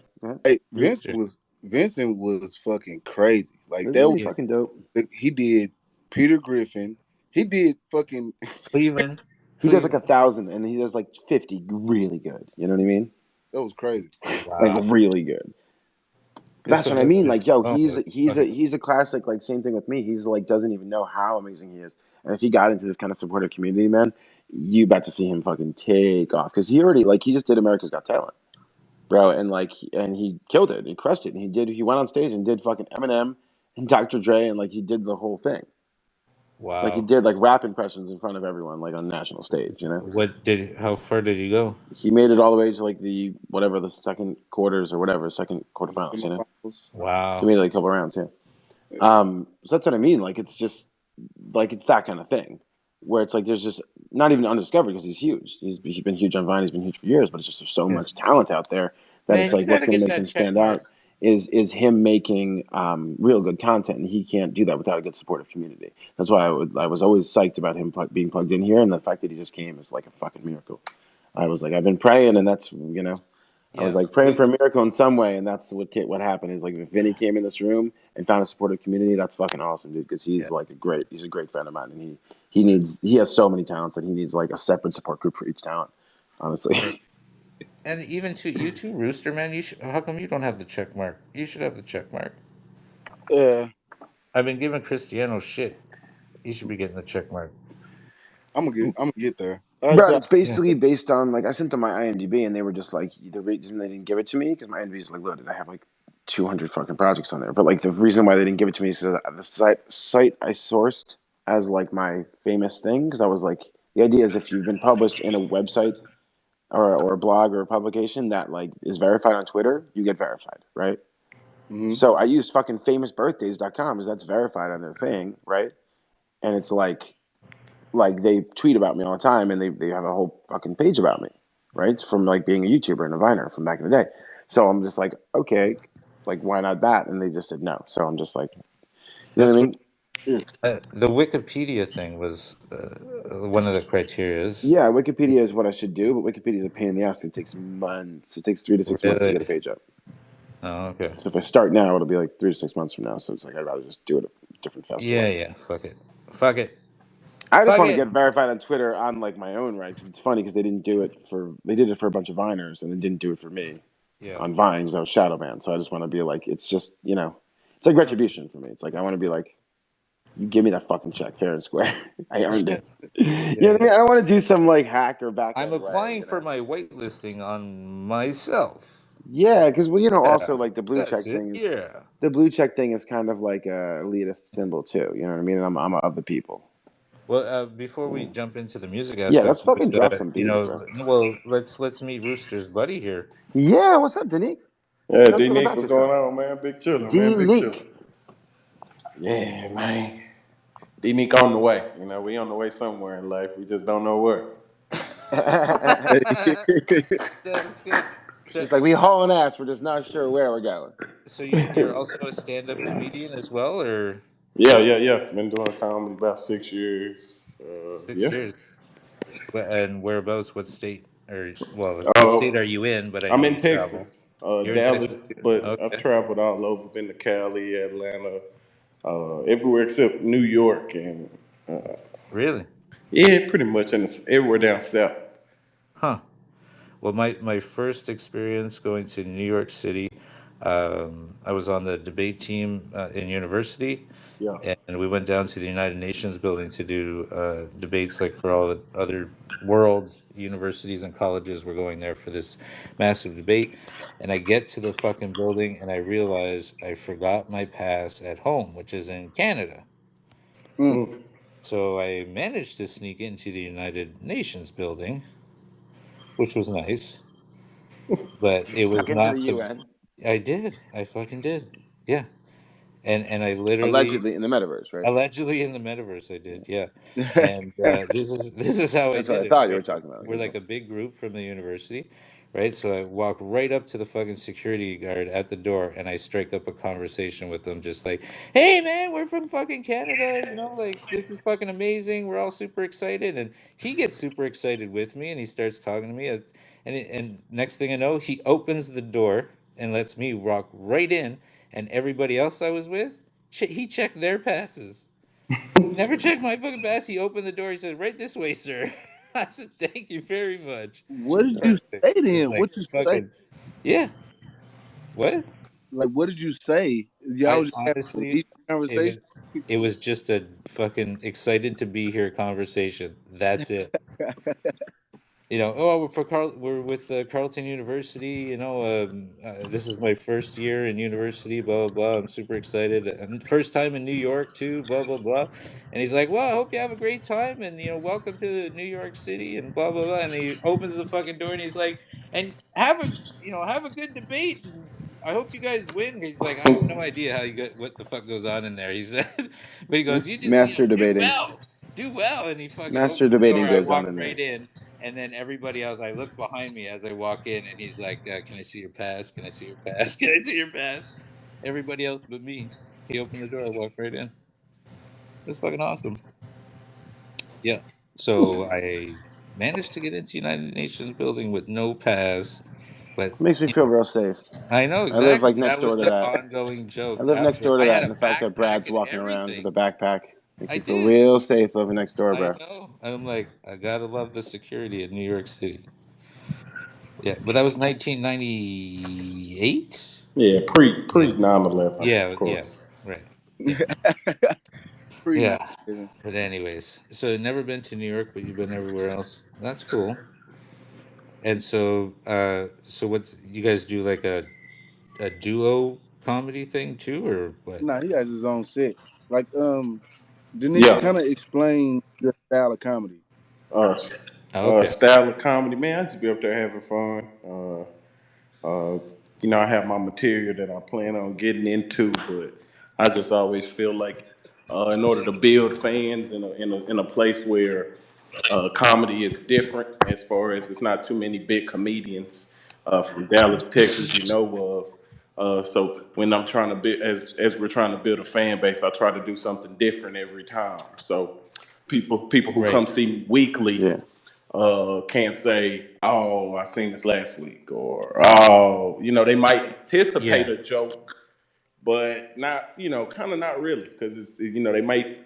Hey, Vincent was fucking crazy. Like that was fucking dope. He did Peter Griffin. He did fucking Cleveland. He does like 1,000, and he does like 50 really good. You know what I mean? That was crazy. Wow. Like really good. That's what I mean. Like, yo, he's a classic. Like, same thing with me. He's like doesn't even know how amazing he is. And if he got into this kind of supportive community, man, you about to see him fucking take off because he just did America's Got Talent, bro, and he killed it. He crushed it. And he went on stage and did fucking Eminem and Dr. Dre and like he did the whole thing. Wow. Like he did like rap impressions in front of everyone, like on national stage, you know? How far did he go? He made it all the way to like the second quarters or whatever, second quarterfinals, you know? Wow. He made like a couple rounds, yeah. So that's what I mean. Like it's just like it's that kind of thing. Where it's like there's just not even undiscovered because he's huge. He's been huge on Vine, he's been huge for years, but it's just there's so much talent out there that it's like what's gonna make him stand out is him making real good content, and he can't do that without a good supportive community. That's why I was always psyched about him being plugged in here, and the fact that he just came is like a fucking miracle. I was like, I've been praying, and that's I was like praying for a miracle in some way, and that's what happened. Is like if Vinny came in this room and found a supportive community, that's fucking awesome, dude. Because he's he's a great friend of mine, and he has so many talents that he needs like a separate support group for each talent, honestly. And even you too, Rooster, man. How come you don't have the check mark? You should have the check mark. Yeah. I've been giving Cristiano shit. You should be getting the check mark. I'm gonna get there. Bro, it's basically based on like I sent them my IMDb, and they were just like the reason they didn't give it to me because my IMDb is like loaded. I have like 200 fucking projects on there, but like the reason why they didn't give it to me is the site I sourced as like my famous thing because I was like the idea is if you've been published in a website or a blog or a publication that like is verified on Twitter, you get verified, right? Mm-hmm. So I used fucking famousbirthdays.com because that's verified on their thing, right? And it's like they tweet about me all the time, and they have a whole fucking page about me, right? It's from like being a YouTuber and a Viner from back in the day. So I'm just like, okay, like why not that? And they just said no. So I'm just like, you know what I mean? The Wikipedia thing was one of the criteria. Yeah, Wikipedia is what I should do, but Wikipedia is a pain in the ass. It takes months. It takes 3 to 6 months to get a page up. Oh, okay. So if I start now, it'll be like 3 to 6 months from now. So it's like I'd rather just do it at a different festival. Yeah. Fuck it. I just Fuck want to it. get verified on Twitter on like my own right because it's funny because they did it for a bunch of Viners and they didn't do it for me on Vine because I was shadow banned. So I just want to be like, it's just it's like retribution for me. It's like I want to be like, you give me that fucking check fair and square. I earned it. You know what I mean? I don't want to do some like hack or back I'm end applying way. for my whitelisting on myself. Yeah, because also like the blue That's check it. thing is Yeah. the blue check thing is kind of like a elitist symbol too. You know what I mean? And I'm of the people. Well, before we jump into the music Yeah, aspect, let's fucking drop some beats, bro. well, let's meet Rooster's buddy here. Yeah, what's up, Danique? Yeah, Tell us a little D-Nick, about what's yourself. going on, man? Big chillin', man. Big chillin'. D-Nick. Yeah, man. D-Nick on the way. We on the way somewhere in life. We just don't know where. That's good. So, It's like we hauling ass. We're just not sure where we're going. So you're also a stand-up comedian as well, or? Yeah. Been doing comedy about 6 years. 6 years. And whereabouts? What state? What state are you in? But I know I'm in you travel. Texas, You're in Dallas, Texas too. but I've Okay. traveled all over. Been to Cali, Atlanta, everywhere except New York, and Really? yeah, pretty much everywhere down south. Huh. Well, my first experience going to New York City, I was on the debate team in university, Yeah. and we went down to the United Nations building to do debates like for all the other world universities and colleges were going there for this massive debate. And I get to the fucking building and I realize I forgot my pass at home, which is in Canada. Mm. So I managed to sneak into the United Nations building, which was nice. But it was Snuck into not the UN. I did. I fucking did. Yeah. And I literally Allegedly in the metaverse, right? allegedly in the metaverse I did. Yeah. And this is how I That's what did I it, thought you were right? talking about. We're like a big group from the university, right? So I walk right up to the fucking security guard at the door and I strike up a conversation with them just like, "Hey man, we're from fucking Canada, like this is fucking amazing. We're all super excited." And he gets super excited with me and he starts talking to me and next thing I know, he opens the door and lets me walk right in and everybody else I was with, he checked their passes. He never checked my fucking pass. He opened the door. He said, "Right this way, sir." I said, "Thank you very much." What did you say to him? Like What you say? fucking yeah. What? Like, what did you say? Y'all I was just having a honestly, leisure conversation. it was just a fucking excited to be here conversation. That's it. We're with Carleton University. This is my first year in university. Blah blah blah. I'm super excited. And first time in New York too. Blah blah blah. And he's like, "Well, I hope you have a great time, and welcome to New York City." And blah blah blah. And he opens the fucking door, and he's like, "And have a good debate. And I hope you guys win." He's like, "I have no idea what the fuck goes on in there." He said, but he goes, "You just Master do debating. well, do well." And he fucking Master opens the door. debating I goes on walk in there. right in. And then everybody else, I look behind me as I walk in, and he's like, "Can I see your pass? Can I see your pass? Can I see your pass?" Everybody else but me. He opened the door, I walked right in. It's fucking awesome. Yeah. So I managed to get into United Nations building with no pass, but Makes me feel real safe. I know I live exactly. like next That was door to the that. ongoing joke. I live next door to I that, had and a the fact that backpack Brad's and walking around with a everything. backpack makes I me feel did. real safe living next door, I bro. know. And I'm like, I gotta love the security in New York City. Yeah, but that was 1998. Yeah, pre Yeah. 9/11, Yeah. of Yeah. course. Right. Yeah. Pretty Yeah. nice. But anyways, so never been to New York, but you've been everywhere else. That's cool. And so what's you guys do like a duo comedy thing too, or what? Nah, he has his own set. Like, Danique, Yeah. kind of explain your style of comedy. Uh, Okay. Style of comedy, man. I just be up there having fun. Uh, I have my material that I plan on getting into, but I just always feel like, in order to build fans in a place where comedy is different, as far as it's not too many big comedians from Dallas, Texas, of. So when I'm trying to build, as we're trying to build a fan base, I try to do something different every time. So people who Right. come see me weekly Yeah. can't say, "Oh, I seen this last week," or "Oh," they might anticipate Yeah. a joke, but not, kind of not really, because it's, they might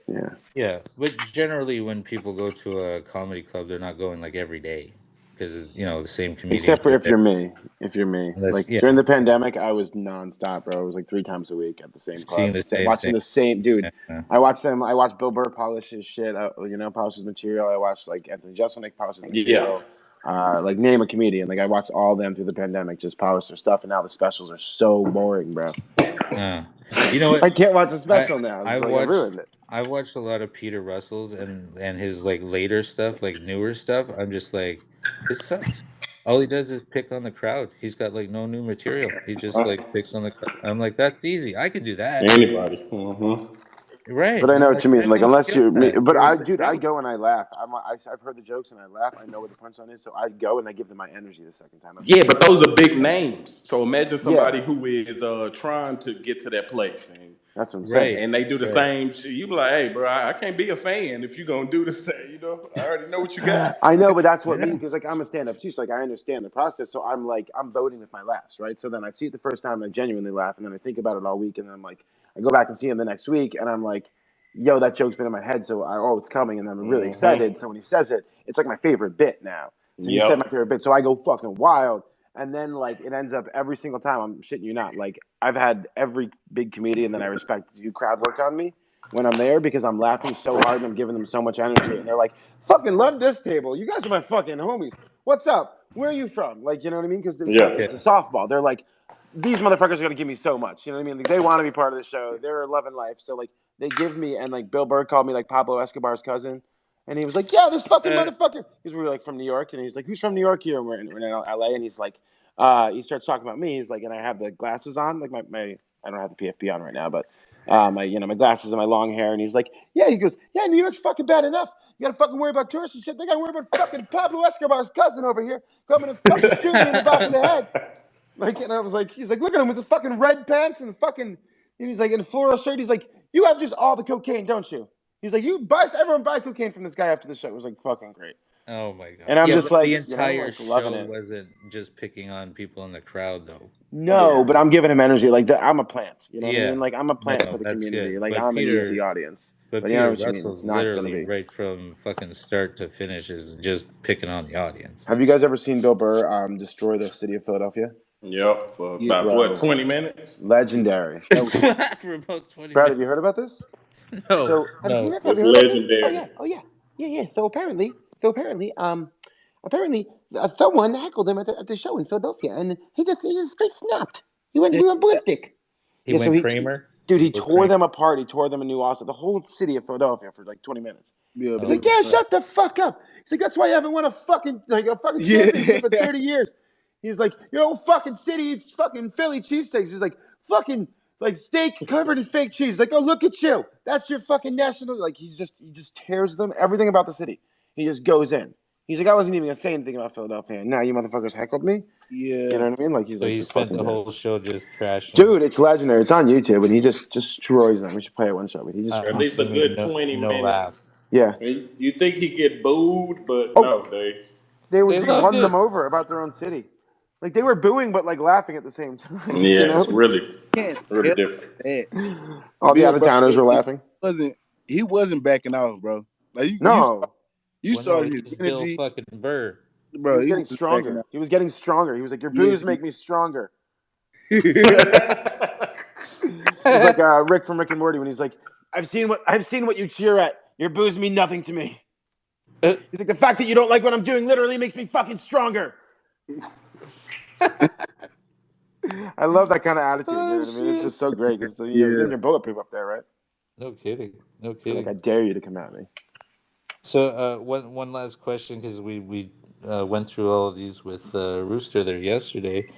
Yeah. Yeah, but generally, when people go to a comedy club, they're not going like every day because the same comedians Except for are if there. you're me. If you're me. Unless, Like during the pandemic, I was nonstop, bro. It was like 3 times a week at the same seeing club, the same watching thing. the same dude. Yeah. I watched them. I watched Bill Burr polish his shit. Polish his material. I watched like Anthony Jeselnik polish his material. Like name a comedian. Like I watched all of them through the pandemic, just polish their stuff, and now the specials are so boring, bro. You know what? I can't watch a special now. It's like I ruined it. I've watched a lot of Peter Russell's and his like later stuff, like newer stuff. I'm just like, this sucks. All he does is pick on the crowd. He's got like no new material. He just like picks on the crowd. I'm like, that's easy. I could do that. Anybody. Right. But I know I'm what like, you mean. there's Like no unless skill you're in me, that. but I go and I laugh. I've heard the jokes and I laugh. I know what the punchline is, so I go and I give them my energy the second time. Yeah, but those are big names. So imagine somebody who is trying to get to that place, and that's what I'm saying. And they do the same shit. You be like, hey, bro, I can't be a fan if you're gonna do the same. I already know what you got. I know, but that's what me, because like I'm a stand-up too, so like I understand the process. So I'm like, I'm voting with my laughs, right? So then I see it the first time, and I genuinely laugh, and then I think about it all week, and then I'm like, I go back and see him the next week, and I'm like, yo, that joke's been in my head, so it's coming, and I'm really excited. So when he says it, it's like my favorite bit now. So he said my favorite bit, so I go fucking wild, and then like it ends up every single time. I'm shitting you not. Like I've had every big comedian that I respect do crowd work on me when I'm there because I'm laughing so hard and I'm giving them so much energy, and they're like, fucking love this table. You guys are my fucking homies. What's up? Where are you from? Like, you know what I mean? Because it's like it's a softball. They're like, these motherfuckers are gonna give me so much. You know what I mean? Like, they want to be part of the show. They're loving life. So like they give me, and like Bill Burr called me like Pablo Escobar's cousin. And he was like, yeah, this fucking motherfucker. Because we were like from New York, and he's like, who's from New York here? And we're in LA, and he's like, he starts talking about me. He's like, and I have the glasses on, like my I don't have the PFP on right now, but my glasses and my long hair, and he's like, yeah, he goes, yeah, New York's fucking bad enough. You gotta fucking worry about tourists and shit. They gotta worry about fucking Pablo Escobar's cousin over here coming and fucking shooting me in the back of the head. Like, and I was like, he's like, look at him with the fucking red pants and the fucking, and he's like in a floral shirt. He's like, you have just all the cocaine, don't you? He's like, everyone buy cocaine from this guy after the show. It was like fucking great. Oh my god! And I'm just like, the entire loving show it. wasn't just picking on people in the crowd, though. No, but I'm giving him energy. Like I'm a plant. You know what I mean? Like I'm a plant for the that's community. Good. Like But I'm an easy audience. But you know Peter what you mean? Russell's It's not gonna literally be right from fucking start to finish is just picking on the audience. Have you guys ever seen Bill Burr destroy the city of Philadelphia? Yep, for about 20 minutes. Legendary. For about 20 Brad, minutes. have you heard about this? No. So no. It's legendary. Oh yeah. So apparently, someone heckled him at the show in Philadelphia, and he just straight snapped. He went ballistic. He went Kramer. Dude, he tore them apart. He tore them a new Austin, the whole city of Philadelphia for like 20 minutes. Yeah, he's like, yeah, shut the fuck up. He's like, that's why I haven't won a fucking championship in 30 years. He's like, your whole fucking city eats fucking Philly cheesesteaks. He's like, fucking like steak covered in fake cheese. Like, oh, look at you. That's your fucking national. Like, he just tears them. Everything about the city. He just goes in. He's like, I wasn't even gonna say anything about Philadelphia. Now you motherfuckers heckled me. Yeah, you know what I mean. Like he spent the whole show just trashing. Dude, it's legendary. It's on YouTube, and he just destroys them. We should play it one show, but he just at least a good 20 minutes. Laughs. Yeah, you think he get booed, but no, they won them over about their own city. Like they were booing, but like laughing at the same time. Yeah, it's really different. All the out-of-towners were laughing. He wasn't backing off, bro. Like you saw his energy. Bill fucking Burr. Bro, he was getting stronger. He was getting stronger. He was like, your boos make me stronger. It's like Rick from Rick and Morty when he's like, I've seen what you cheer at. Your boos mean nothing to me. He's like, the fact that you don't like what I'm doing literally makes me fucking stronger. I love that kind of attitude. You know what I mean? It's just so great because you're bulletproof up there, right? No kidding. Like, I dare you to come at me. So one last question, because we went through all of these with Rooster there yesterday,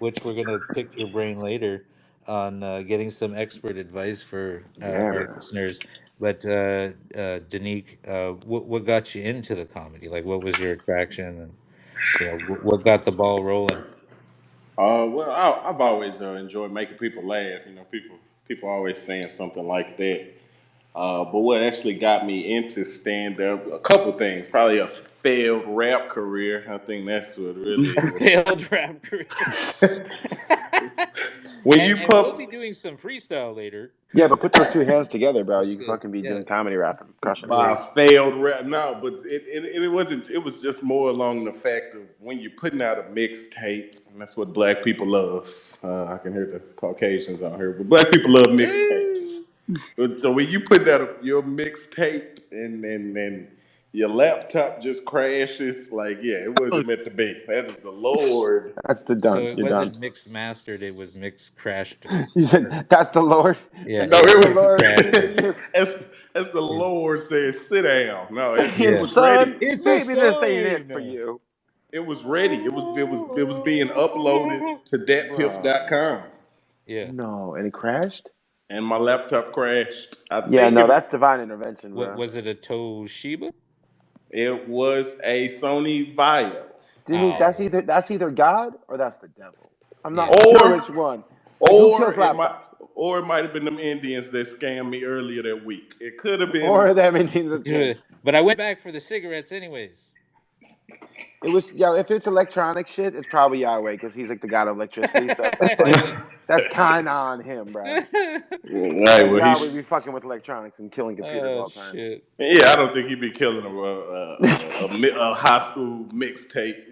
which we're gonna pick your brain later on getting some expert advice for our listeners. But Danique, what got you into the comedy? Like, what was your attraction, and what got the ball rolling? Well, I've always enjoyed making people laugh. People always saying something like that. But what actually got me into stand-up, a couple things. Probably a failed rap career. I think that's what really failed rap career. And we'll be doing some freestyle later. Yeah, but put those two hands together, bro. You can fucking be doing comedy rap and crushing. My failed rap. No, but it wasn't. It was just more along the fact of when you're putting out a mixtape, and that's what black people love. I can hear the Caucasians out here, but black people love mixtapes. So when you put out your mixtape and your laptop just crashes, like, yeah, it wasn't meant to be. That is the Lord. That's the done. So it wasn't mixed mastered, it was mixed crashed. You said that's the Lord? Yeah. No, it was Lord. as the Lord says, sit down. No, it was son, ready. It's maybe this ain't it for you. It was ready. It was being uploaded to datpiff.com. Yeah. No, and it crashed? And my laptop crashed. That's divine intervention, bro. Was it a Toshiba? It was a Sony Vaio. That's either God or that's the devil. I'm not sure which one. Who kills laptops? Or it might have been them Indians that scammed me earlier that week. It could have been. Or them Indians. But I went back for the cigarettes anyways. It was if it's electronic shit, it's probably Yahweh because he's like the god of electricity. So that's kind of on him, bro. Right, Yahweh be fucking with electronics and killing computers all the time. Shit. Yeah, I don't think he'd be killing a high school mixtape.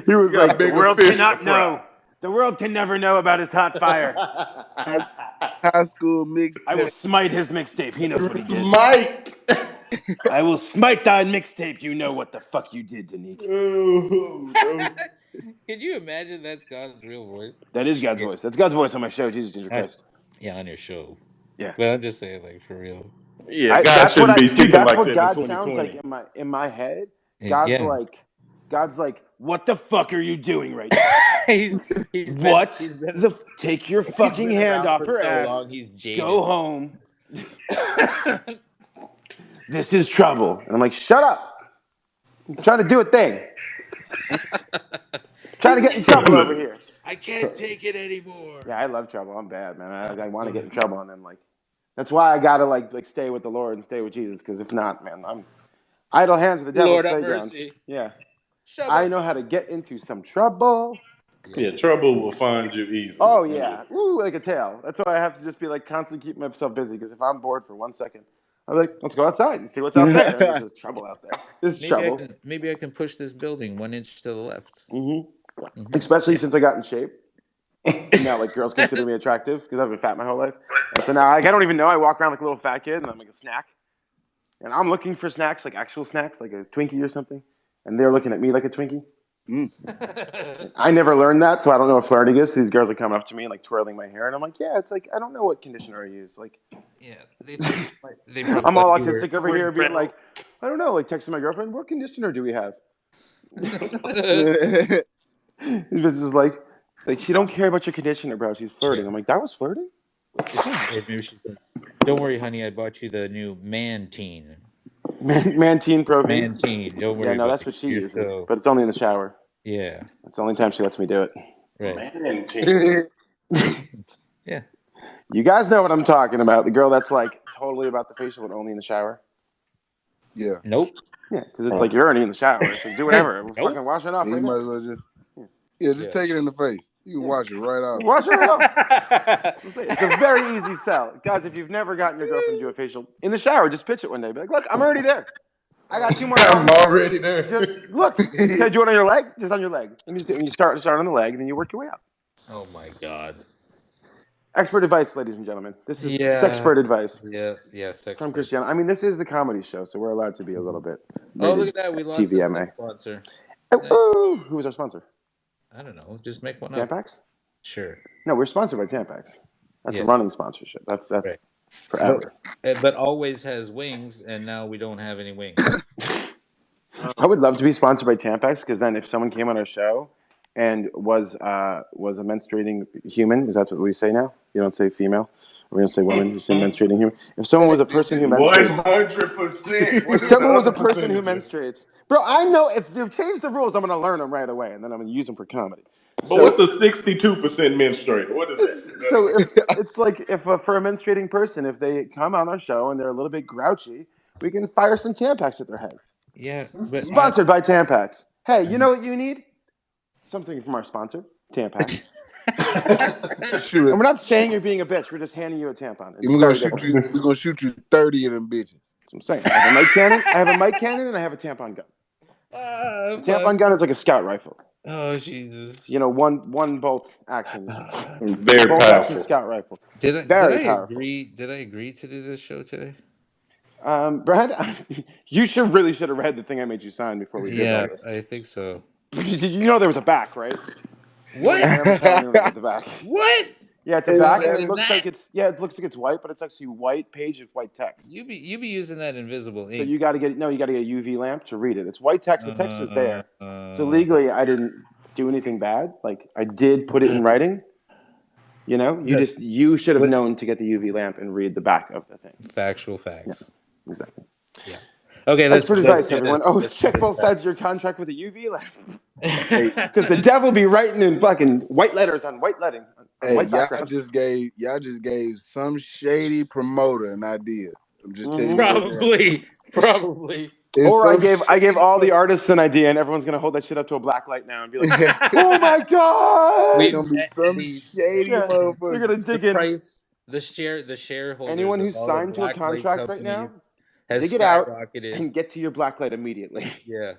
He was like, the world cannot know. The world can never know about his hot fire. High school mixtape. I will smite his mixtape. He knows what he did. Smite. I will smite thy mixtape. You know what the fuck you did, Danique. Can you imagine that's God's real voice? That is God's voice. That's God's voice on my show, Jesus Ginger Christ. Yeah, on your show. Yeah. But I'm just saying, like, for real. Yeah, God shouldn't be speaking like that in 2020. That's what God sounds like in my head. God's like, what the fuck are you doing right now? Take your fucking hand off her ass. Go home. This is trouble. And I'm like, shut up. I'm trying to do a thing. Trying to get in trouble over here. I can't take it anymore. Yeah, I love trouble. I'm bad, man. I want to get in trouble, and then that's why I gotta like stay with the Lord and stay with Jesus. Because if not, man, I'm idle hands of the devil's Lord have playground. mercy. Yeah, I know how to get into some trouble. Yeah, trouble will find you easily. Oh yeah, ooh, like a tail. That's why I have to just be like constantly keep myself busy. Because if I'm bored for 1 second, I'm like, let's go outside and see what's out there. There's just trouble out there. There's trouble. Maybe I can push this building 1 inch to the left. Especially since I got in shape. Now, like, girls consider me attractive because I've been fat my whole life. And so now I don't even know. I walk around like a little fat kid and I'm like a snack. And I'm looking for snacks, like actual snacks, like a Twinkie or something. And they're looking at me like a Twinkie. I never learned that, so I don't know what flirting is. These girls are coming up to me and like twirling my hair. And I'm like, yeah, it's like, I don't know what conditioner I use. Like, yeah, I'm all autistic over here being like, I don't know, like texting my girlfriend, what conditioner do we have? This is like, she don't care about your conditioner, bro. She's flirting. I'm like, that was flirting? Don't worry, honey. I bought you the new Man-Teen. Man-Teen Pro V? Man-Teen. Don't worry. Yeah, no, that's what she uses. But it's only in the shower. Yeah. That's the only time she lets me do it. Right. Man-Teen. Yeah. You guys know what I'm talking about. The girl that's like totally about the facial but only in the shower. Yeah. Nope. Yeah, because it's like you're already in the shower. So do whatever. We're fucking washing it off. You might as well just take it in the face. You can wash it right off. Wash it right off. It's a very easy sell. Guys, if you've never gotten your girlfriend to do a facial in the shower, just pitch it one day. Be like, look, I'm already there. I got 2 more I'm already there. Just look. Can I do it on your leg? Just on your leg. And you start on the leg, and then you work your way up. Oh, my God. Expert advice, ladies and gentlemen. This is sexpert advice. Yeah, sexpert. From Christiano. I mean, this is the comedy show, so we're allowed to be a little bit. Oh, look at that. We lost TVMA. the sponsor. Oh, who was our sponsor? I don't know. Just make one up. Tampax? Sure. No, we're sponsored by Tampax. That's a running sponsorship. That's right. Forever. But always has wings, and now we don't have any wings. I would love to be sponsored by Tampax because then if someone came on our show and was a menstruating human, is that what we say now? You don't say female. We don't say woman. You say menstruating human. If someone was a person who menstruates, 100%. If someone was a person who menstruates, bro, I know if they've changed the rules, I'm gonna learn them right away, and then I'm gonna use them for comedy. But what's a 62% menstruator? What is that? So it's like if for a menstruating person, if they come on our show and they're a little bit grouchy, we can fire some Tampax at their head. Yeah, but sponsored by Tampax. Hey, you know what you need? Something from our sponsor. tampon. Shoot. And we're not saying you're being a bitch. We're just handing you a tampon. It's we're very gonna different. We're gonna shoot you 30 of them bitches. That's what I'm saying. I have a mic cannon, and I have a tampon gun. The tampon gun is like a scout rifle. Oh Jesus! You know, one bolt action. Very bolt powerful. action scout rifle. Did I agree to do this show today? Brad, you really should have read the thing I made you sign before we did all this. Yeah, I think so. Did you know there was a back, right? What? The back. What? Yeah, it's a back, and it looks like it's white, but it's actually white page of white text. You be using that invisible ink. So you got to get a UV lamp to read it. It's white text. The text is there. So legally, I didn't do anything bad. Like I did put it in writing. You know, you should have known to get the UV lamp and read the back of the thing. Factual facts. Yeah, exactly. Yeah. Okay, let's put advice, everyone. Let's check both sides of your contract with a UV lamp. Because the devil be writing in fucking white letters on white ledding. Y'all just gave some shady promoter an idea. I'm just telling you. Probably. Or I gave all the artists an idea, and everyone's gonna hold that shit up to a black light now and be like, "Oh my god!" It's gonna be some shady motherfucker. You're gonna dig in. The shareholders. Anyone who's signed to a contract right now, dig it out and get to your blacklight immediately. Yeah.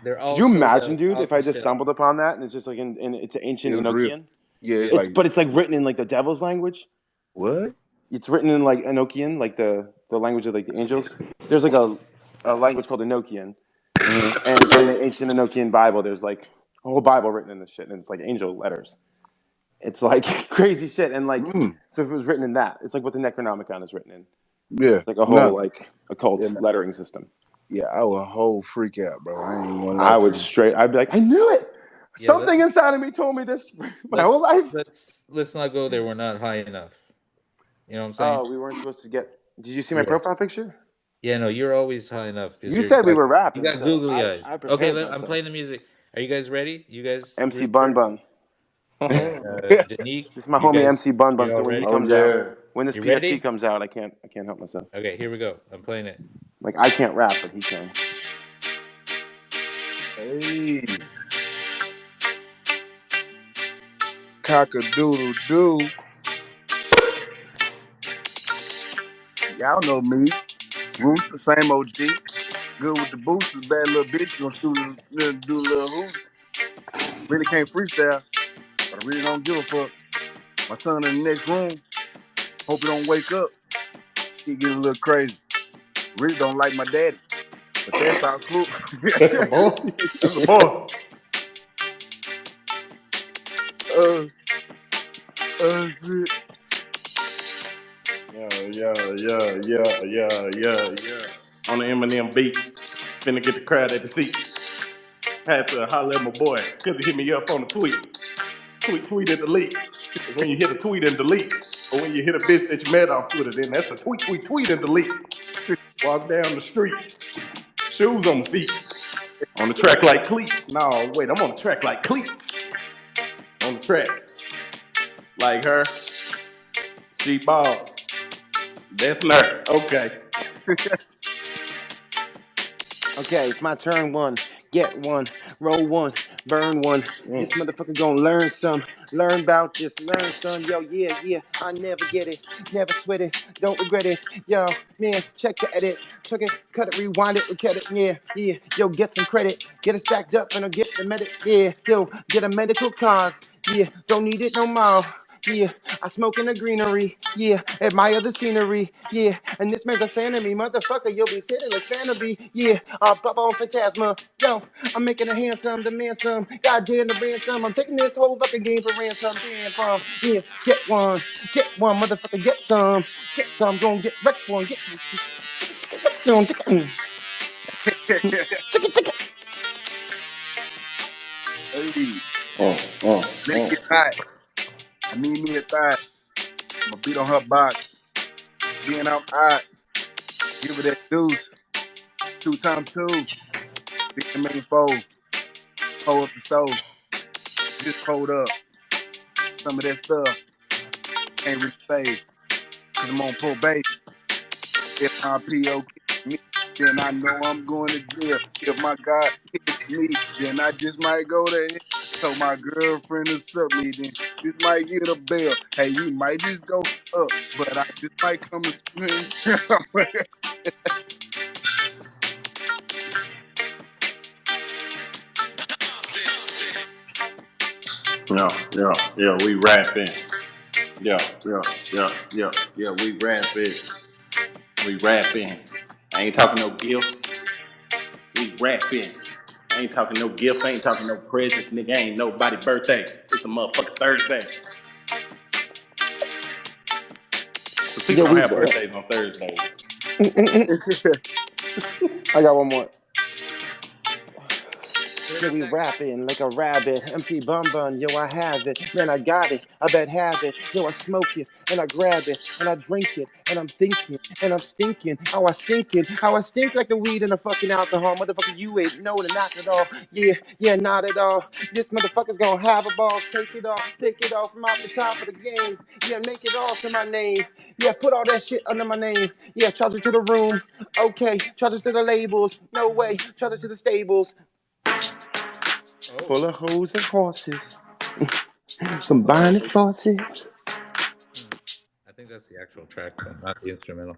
They're all. Could you imagine, dude, if I just stumbled upon that and it's just like it's ancient Enochian? Yeah, but it's like written in like the devil's language. What? It's written in like Enochian, like the language of like the angels. There's like a language called Enochian, and in the ancient Enochian Bible, there's like a whole Bible written in this shit, and it's like angel letters. It's like crazy shit, and like so if it was written in that, it's like what the Necronomicon is written in. Yeah, it's like a whole like occult lettering system. Yeah, I would whole freak out, bro. I ain't want. I'd be like, I knew it. Yeah, something inside of me told me this my whole life. Let's not go there. We're not high enough. You know what I'm saying? Oh, we weren't supposed to get. Did you see my profile picture? Yeah, no, you're always high enough. You said we were rapping. You got googly eyes. Okay, I'm playing the music. Are you guys ready? You guys. MC Bun Bun. Janique, this is my homie MC Bun Bun. So when he comes out, when this PFP comes out, I can't help myself. Okay, here we go. I'm playing it. Like I can't rap, but he can. Hey. Cock-a-doodle-doo. Y'all know me. Roots, the same OG. Good with the boosters, bad little bitch. Gonna do a little hoop. Really can't freestyle, but I really don't give a fuck. My son in the next room. Hope he don't wake up. He get a little crazy. Really don't like my daddy. But that's our cool. That's a boy. That's a boy. Shit. Yeah. On the Eminem beat. Finna get the crowd at the seat. Had to holler at my boy, cause he hit me up on the tweet. Tweet and delete. When you hit a tweet and delete. Or when you hit a bitch that you met on Twitter, then that's a tweet and delete. Walk down the street. Shoes on my feet. On the track like cleats. No, wait, I'm on the track like cleats. On the track. Like her. She ball. That's nerd. Okay. Okay, it's my turn. One. Get one. Roll one. Burn one. This motherfucker gonna learn some. Learn about this. Learn some. Yo, yeah. I never get it. Never sweat it. Don't regret it. Yo, man, check the edit. Check it. Cut it. Rewind it. Look at it. Yeah. Yo, get some credit. Get it stacked up and I'll get the medic. Yeah. Yo, get a medical card. Yeah. Don't need it no more. Yeah, I smoke in the greenery. Yeah, admire the scenery. Yeah, and this man's a fan of me, motherfucker. You'll be sitting like Fantasy. Yeah, pop on Phantasma. Yo, I'm making a handsome, demand some. Goddamn the ransom. I'm taking this whole fucking game for ransom. Damn, from yeah, get one, motherfucker, get some, gonna get wrecked one, get some, Let's get hot. I need me a thigh. I'ma beat on her box. Then I'm hot. Give her that deuce. 2 times 2. Big the main fold. Hold up the stove. Just hold up. Some of that stuff. Can't really say. Cause I'm on probation. If my PO kick me, then I know I'm going to jail. If my God kick me. Then I just might go there. Told my girlfriend to suck me. Then just might get a bell. Hey, we might just go up, but I just might come and swing. Yeah, we rapping. Yeah, we rapping. We rapping. I ain't talking no gifts. We rapping. I ain't talking no gifts. I ain't talking no presents. Nigga, ain't nobody's birthday. It's a motherfucking Thursday. So people don't have birthdays on Thursdays. I got one more. Yeah, we rapping like a rabbit. MC Bun Bun, yo, I have it. Man, I got it. I bet have it. Yo, I smoke it and I grab it and I drink it and I'm thinking and I'm stinking. How I stinking. How I stink like the weed and the fucking alcohol. Motherfucker, you ain't know to knock it off. Yeah, not at all. This motherfucker's gonna have a ball. Take it off from off the top of the game. Yeah, make it all to my name. Yeah, put all that shit under my name. Yeah, charge it to the room. Okay, charge it to the labels. No way, charge it to the stables. Full of hoes and horses. Combining forces. I think that's the actual track, though, not the instrumental.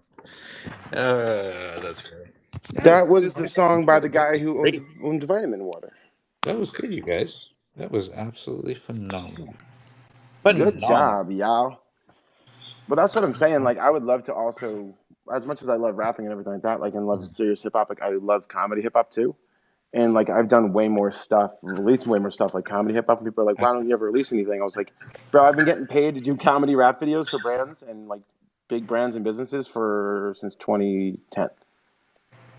That's fair. That was the song by the guy who owned vitamin water. That was good, you guys. That was absolutely phenomenal. Good job, y'all. But that's what I'm saying. Like, I would love to also, as much as I love rapping and everything like that, like, and love serious hip hop, like, I love comedy hip hop too. And like, I've done way more stuff, released way more stuff like comedy hip hop. And people are like, why don't you ever release anything? I was like, bro, I've been getting paid to do comedy rap videos for brands and like big brands and businesses since 2010.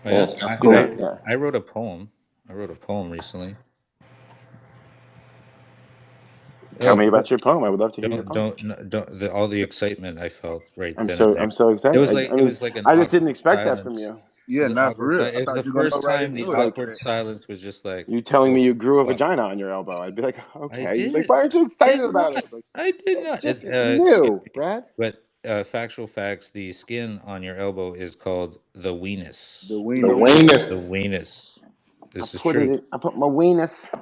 Oh, yeah. That's cool. I wrote a poem. I wrote a poem recently. Tell me about your poem. I would love to hear your poem. Don't all the excitement I felt right I'm then. I'm so excited. It was like I just didn't expect that from you. Yeah, not for real. It's the first time the awkward silence was just like you telling me you grew a vagina on your elbow. I'd be like, okay. I did. Like, why aren't you excited about it? Like, I did not. It's new, Brad. But factual facts: the skin on your elbow is called the weenus. The weenus. The weenus. This is true. I put my weenus.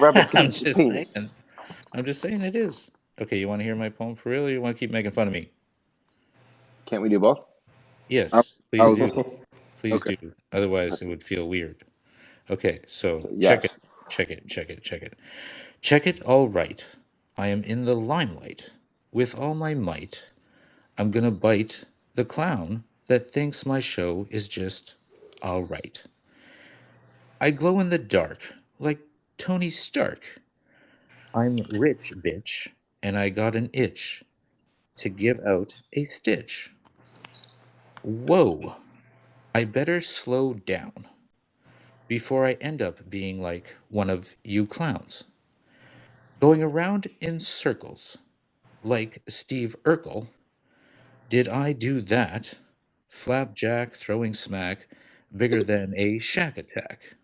Rub it against your penis. I'm just saying it is. Okay, you want to hear my poem for real, or you want to keep making fun of me? Can't we do both? Yes, please do. Please do. Otherwise, it would feel weird. Okay, so check it. Check it all right. I am in the limelight. With all my might, I'm gonna bite the clown that thinks my show is just all right. I glow in the dark like Tony Stark. I'm rich, bitch, and I got an itch to give out a stitch. Whoa, I better slow down before I end up being like one of you clowns. Going around in circles like Steve Urkel. Did I do that? Flapjack throwing smack bigger than a shack attack.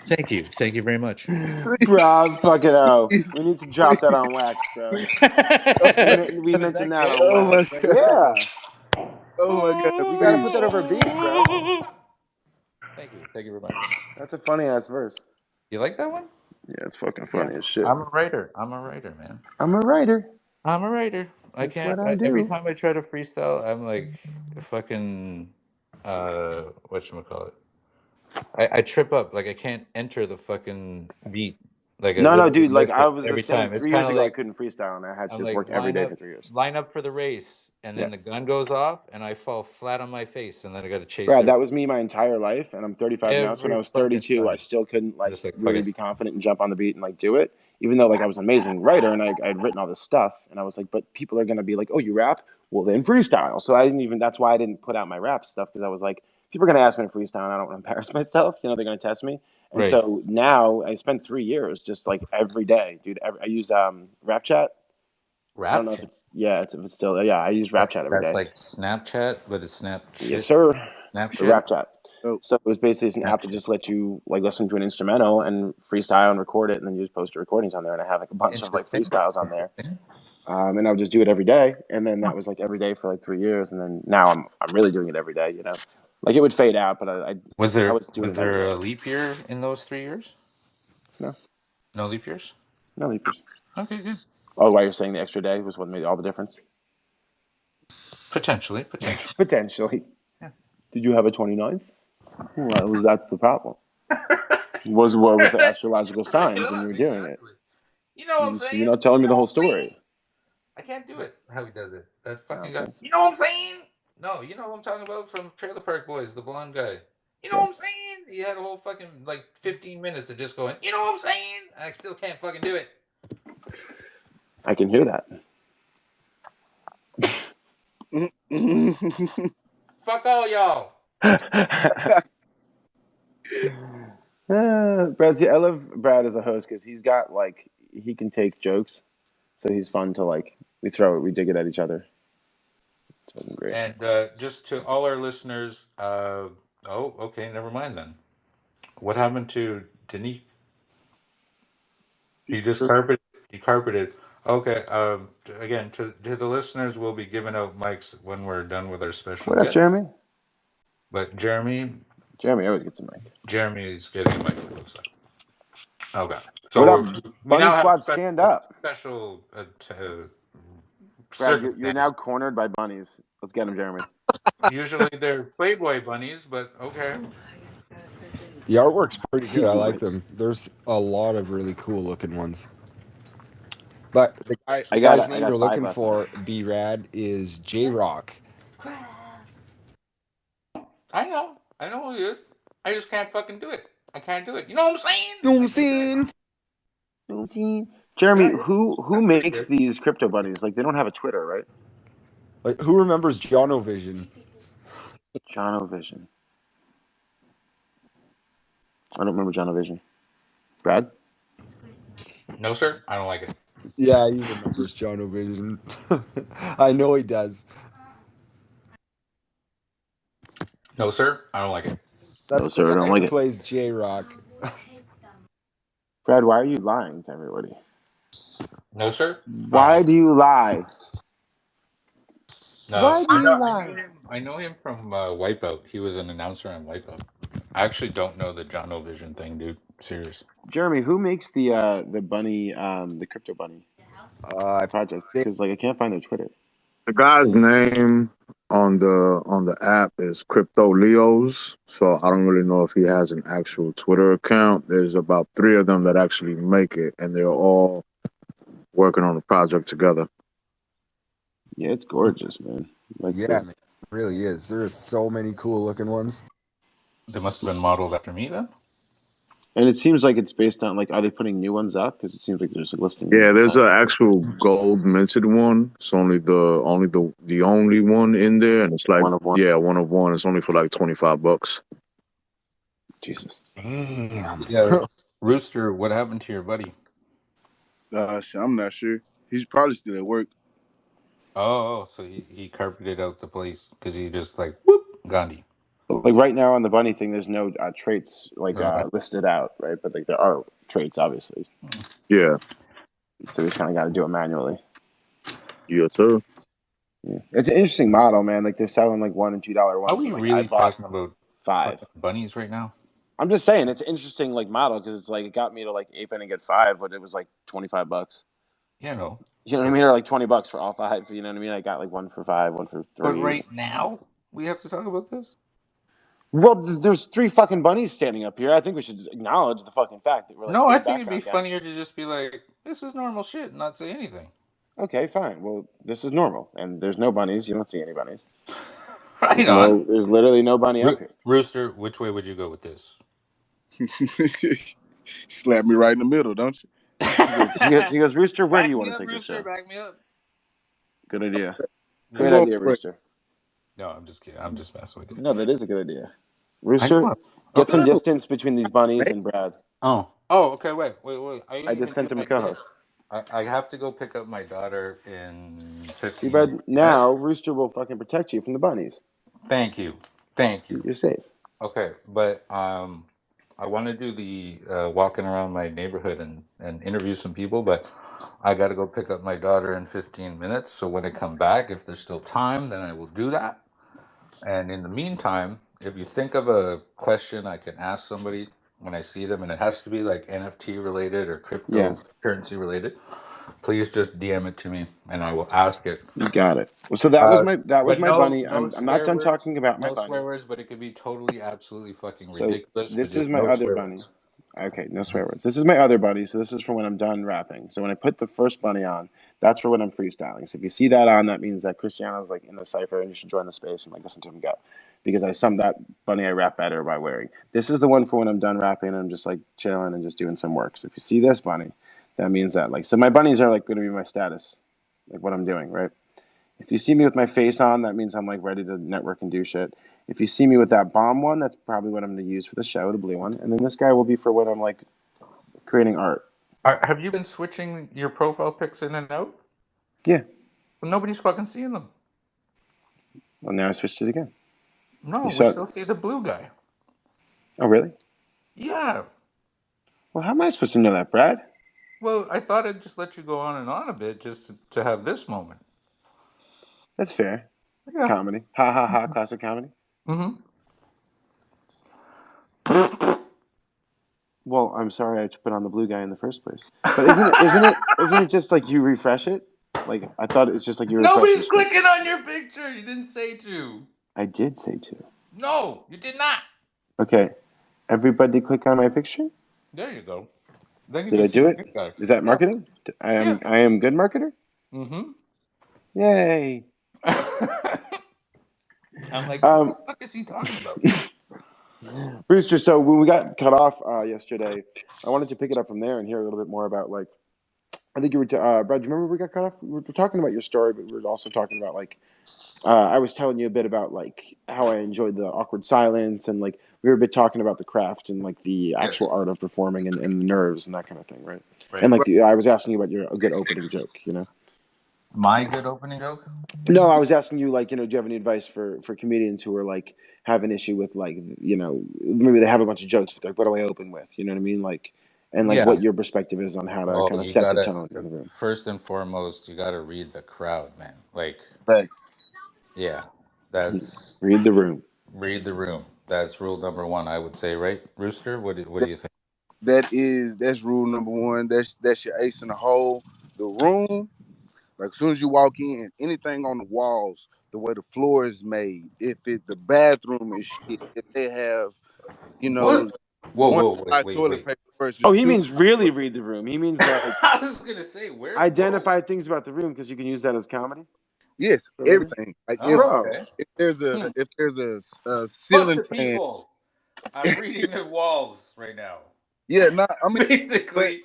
Thank you. Thank you very much. Bro, fucking we need to drop that on wax, bro. We mentioned that on wax. Yeah. Oh my god. We gotta put that over a beat, bro. Thank you. Thank you very much. That's a funny ass verse. You like that one? Yeah, it's fucking funny as shit. I'm a writer, man. I'm a writer. I can't. Every time I try to freestyle, I'm like fucking whatchamacallit. I trip up. Like I can't enter the fucking beat. Like no, dude. Like I was every time. 3 years ago, I couldn't freestyle, and I had to just work every day for 3 years. Line up for the race, and then the gun goes off, and I fall flat on my face, and then I got to chase. Brad, that was me my entire life, and I'm 35 now. So when I was 32, I still couldn't really be confident and jump on the beat and like do it, even though like I was an amazing writer and I'd written all this stuff, and I was like, but people are gonna be like, oh, you rap? Well, then freestyle. So I didn't even. That's why I didn't put out my rap stuff, because I was like, people are gonna ask me to freestyle, and I don't want to embarrass myself. You know, they're gonna test me. And so now I spent 3 years just like every day, dude. I use Rap Chat. I don't know if it's if it's still I use Rap Chat every day. That's like Snapchat, but it's Snapchat. Yes, sir. Snapchat. Rap Chat. Oh. So it was basically an app that just let you like listen to an instrumental and freestyle and record it, and then you just post your recordings on there. And I have like a bunch of like freestyles on there. And I would just do it every day, and then that was like every day for like 3 years, and then now I'm really doing it every day, you know. Like it would fade out, but I was there a a leap year in those 3 years? No. No leap years? No leap years. Okay, good. Oh, why you're saying the extra day was what made all the difference? Potentially. Potentially. Yeah. Did you have a 29th? Well, that's the problem. Was what with the astrological signs when you were doing it? You know what I'm saying? You're not telling me the whole story. I can't do it how he does it. That fucking guy. You know what I'm saying? No, you know what I'm talking about from Trailer Park Boys, the blonde guy. You know what I'm saying? He had a whole fucking 15 minutes of just going, you know what I'm saying? I still can't fucking do it. I can hear that. Fuck all y'all. Brad, see, I love Brad as a host because he's got he can take jokes, so he's fun to we dig it at each other. It's fucking great. And just to all our listeners, okay, never mind then. What happened to Denis? He just carpeted. Okay. Again, to the listeners, we'll be giving out mics when we're done with our special. What up, Jeremy? But Jeremy always gets a mic. Jeremy is getting a mic. It looks like. Okay. So what up, Bunny Squad? Stand up. Special. Brad, you're now cornered by bunnies. Let's get him, Jeremy. Usually they're Playboy bunnies, but okay. The artwork's pretty good. I like them. There's a lot of really cool looking ones. But the guy's name you're looking for, B-Rad, is J-Rock. I know who he is. I just can't fucking do it. I can't do it. You know what I'm saying? You know what I'm saying? Jeremy, who makes these crypto bunnies? They don't have a Twitter, right? Who remembers Jono-Vision? Jono-Vision. I don't remember Jono-Vision. Brad? No, sir. I don't like it. Yeah, he remembers Jono-Vision. I know he does. No, sir. I don't like it. No, sir. I don't like it. Plays J-Rock. Brad, why are you lying to everybody? No, sir. Why do you lie? No, why do you lie? I know him from Wipeout. He was an announcer on Wipeout. I actually don't know the Jono-Vision thing, dude. Serious. Jeremy, who makes the bunny, the crypto bunny project? Because I can't find their Twitter. The guy's name on the app is Crypto Leos, so I don't really know if he has an actual Twitter account. There's about 3 of them that actually make it, and they're all working on the project together. Yeah, it's gorgeous, man. Man, it really is. There's so many cool looking ones. They must have been modeled after me then. And it seems like it's based on are they putting new ones up? Because it seems like there's a listing. Yeah, there's an actual gold minted one. It's only the only one in there, and it's one of one. Yeah, one of one. It's only for $25. Jesus. Damn. Yeah, Rooster, what happened to your buddy? I'm not sure. He's probably still at work. Oh, so he carpeted out the place because he just whoop, Gandhi. Right now on the bunny thing, there's no traits listed out, right? But there are traits, obviously. Yeah. So we kind of got to do it manually. Yeah, sir. Yeah. It's an interesting model, man. They're selling $1 and $2 ones. Are we really talking about 5 bunnies right now? I'm just saying it's an interesting model because it's it got me to ape and get 5, but it was $25. Yeah, no. You know what I mean? Or $20 for all 5. You know what I mean? I got 1 for 5, 1 for 3. But right now we have to talk about this. Well, there's 3 fucking bunnies standing up here. I think we should acknowledge the fucking fact that we're no, I think it'd be funnier to just be this is normal shit and not say anything. Okay, fine. Well, this is normal. And there's no bunnies. You don't see any bunnies. Right on. There's literally no bunny up here. Rooster, which way would you go with this? Slap me right in the middle, don't you? He goes, Rooster, where do you want to take this show? Back me up. Good idea. Great idea, Rooster. No, I'm just kidding. I'm just messing with you. No, that is a good idea. Rooster, get some distance between these bunnies and Brad. Oh, okay. Wait. I just sent him a co-host. I have to go pick up my daughter in 15 See, Brad, now Rooster will fucking protect you from the bunnies. Thank you. You're safe. Okay, but I want to do the walking around my neighborhood and interview some people, but I got to go pick up my daughter in 15 minutes. So when I come back, if there's still time, then I will do that. And in the meantime, if you think of a question I can ask somebody when I see them, and it has to be like NFT related or cryptocurrency related, please just DM it to me, and I will ask it. You got it. Well, so that was my bunny. No I'm not done talking about my bunny. No swear words, but it could be totally, absolutely fucking So ridiculous. this is my other bunny. Okay, no swear words. This is my other bunny. So this is for when I'm done rapping. So when I put the first bunny on, that's for when I'm freestyling. So if you see that on, that means that Cristiano's like in the cipher, and you should join the space and like listen to him go, because that bunny I rap better by wearing. This is the one for when I'm done rapping and I'm just like chilling and just doing some work. So if you see this bunny, that means that like, so my bunnies are like going to be my status, like what I'm doing, right? If you see me with my face on, that means I'm like ready to network and do shit. If you see me with that bomb one, that's probably what I'm going to use for the show, the blue one. And then this guy will be for when I'm like creating art. Have you been switching your profile pics in and out? Yeah. But nobody's fucking seeing them. Well, now I switched it again. No, we still see the blue guy. Oh, really? Yeah. Well, how am I supposed to know that, Brad? Well, I thought I'd just let you go on and on a bit just to have this moment. That's fair. Yeah. Comedy. Ha ha ha, classic comedy. Mm-hmm. Well, I'm sorry I put on the blue guy in the first place. But isn't it just like you refresh it? Like I thought it's just like you refresh. Nobody's clicking on your picture. You didn't say to. I did say to. No, you did not. Okay. Everybody click on my picture? There you go. Then you did I do it? Is that marketing? Yeah. I am good marketer? Mm-hmm. Yay. I'm like, what the fuck is he talking about? Brewster, so when we got cut off yesterday, I wanted to pick it up from there and hear a little bit more about, like, I think you were, Brad, do you remember we got cut off? We were talking about your story, but we were also talking about, like, I was telling you a bit about, like, how I enjoyed the awkward silence, and, like, we were a bit talking about the craft and, like, the actual art of performing and the nerves and that kind of thing, right? And, like, I was asking you about a good opening joke, you know? My good opening joke? No, I was asking you, like, you know, do you have any advice for comedians who are, like, have an issue with, like, you know, maybe they have a bunch of jokes, but like, what do I open with? You know what I mean? Like, and like what your perspective is on how to kind of set the tone in the room. First and foremost, you got to read the crowd, man. Like, thanks. Yeah, that's read the room. Read the room. That's rule number one, I would say, right, Rooster? What do you think? That's rule number one. That's your ace in the hole. The room, like as soon as you walk in, anything on the walls, the way the floor is made, if the bathroom is shit, if they have, you know, wait. paper versus he means really read the room. He means like I was gonna say identify things about the room because you can use that as comedy. Yes, everything. Like if there's a ceiling Fuck the people. I'm reading the walls right now. Yeah, I mean basically.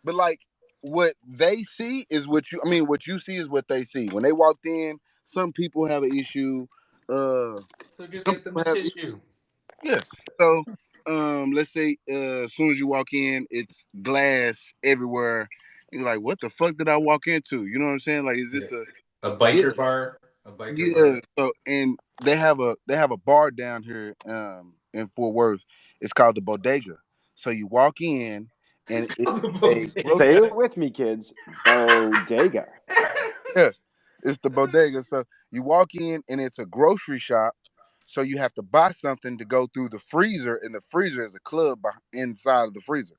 But like what they see is what you see is what they see. When they walked in, some people have an issue. So just get them a tissue. Yeah. So let's say as soon as you walk in, it's glass everywhere. You're like, what the fuck did I walk into? You know what I'm saying? Like, is this a biker bar? A biker bar. So and they have a bar down here in Fort Worth. It's called the Bodega. So you walk in and say it with me, kids. Bodega. Yeah, it's the Bodega. So you walk in and it's a grocery shop. So you have to buy something to go through the freezer, and the freezer is a club inside of the freezer.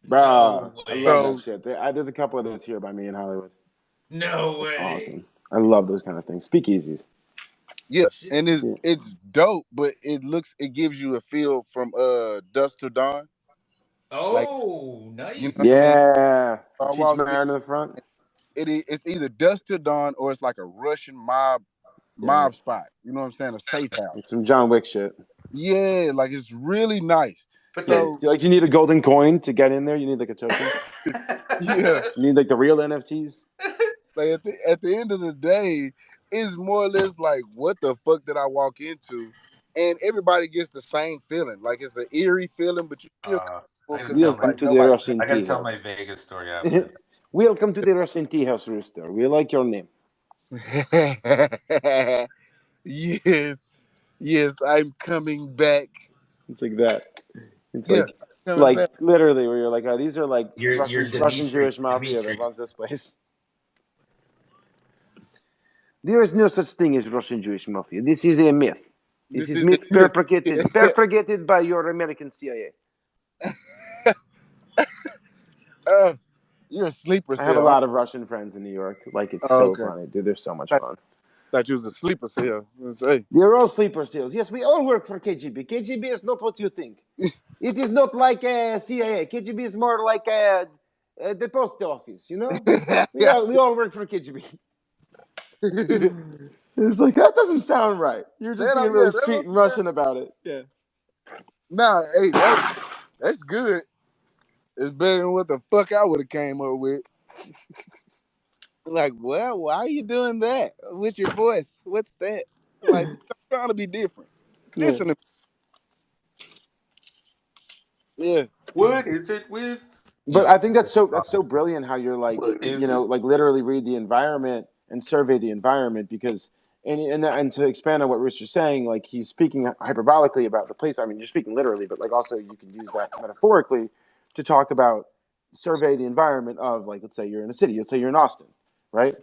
Bro, I love that shit. There's a couple of those here by me in Hollywood. No way. Awesome. I love those kind of things. Speakeasies. Yeah, and it's dope, but it gives you a feel from dusk to dawn. Oh, nice. You know, yeah. Cheech Marin in the front. It's either dusk to dawn or it's like a Russian mob spot. You know what I'm saying? A safe house. Like some John Wick shit. Yeah, like it's really nice. But so like you need a golden coin to get in there. You need like a token. Yeah. You need like the real NFTs. Like at the end of the day, it's more or less like, what the fuck did I walk into? And everybody gets the same feeling. Like it's an eerie feeling, but you still welcome to the Russian tea house. I gotta tell my Vegas story after. Welcome to the Russian tea house, Rooster. We like your name. Yes, I'm coming back. It's like that. It's like back. Literally, where you're like, oh, these are like Russian Jewish mafia that runs this place. There is no such thing as Russian Jewish mafia. This is a myth. This is myth perpetrated by your American CIA. You're a sleeper cell. I have a lot of Russian friends in New York. Like, it's so funny. Dude, they're so much fun. Thought you was a sleeper cell. They're all sleeper cells. Yes, we all work for KGB. KGB is not what you think. It is not like CIA. KGB is more like the post office, you know? We all work for KGB. It's like, that doesn't sound right. You're just being really sweet and Russian about it. Yeah. Nah, hey, that's good. It's better than what the fuck I would have came up with. Like, well, why are you doing that with your voice? What's that? Like, I'm trying to be different. Listen to me. Yeah. What is it with? But I think that's so brilliant how you're like, like literally read the environment and survey the environment, because and to expand on what Rooster's saying, like, he's speaking hyperbolically about the place. I mean, you're speaking literally, but like also you can use that metaphorically to talk about survey the environment of, like, let's say you're in a city, let's say you're in Austin, right?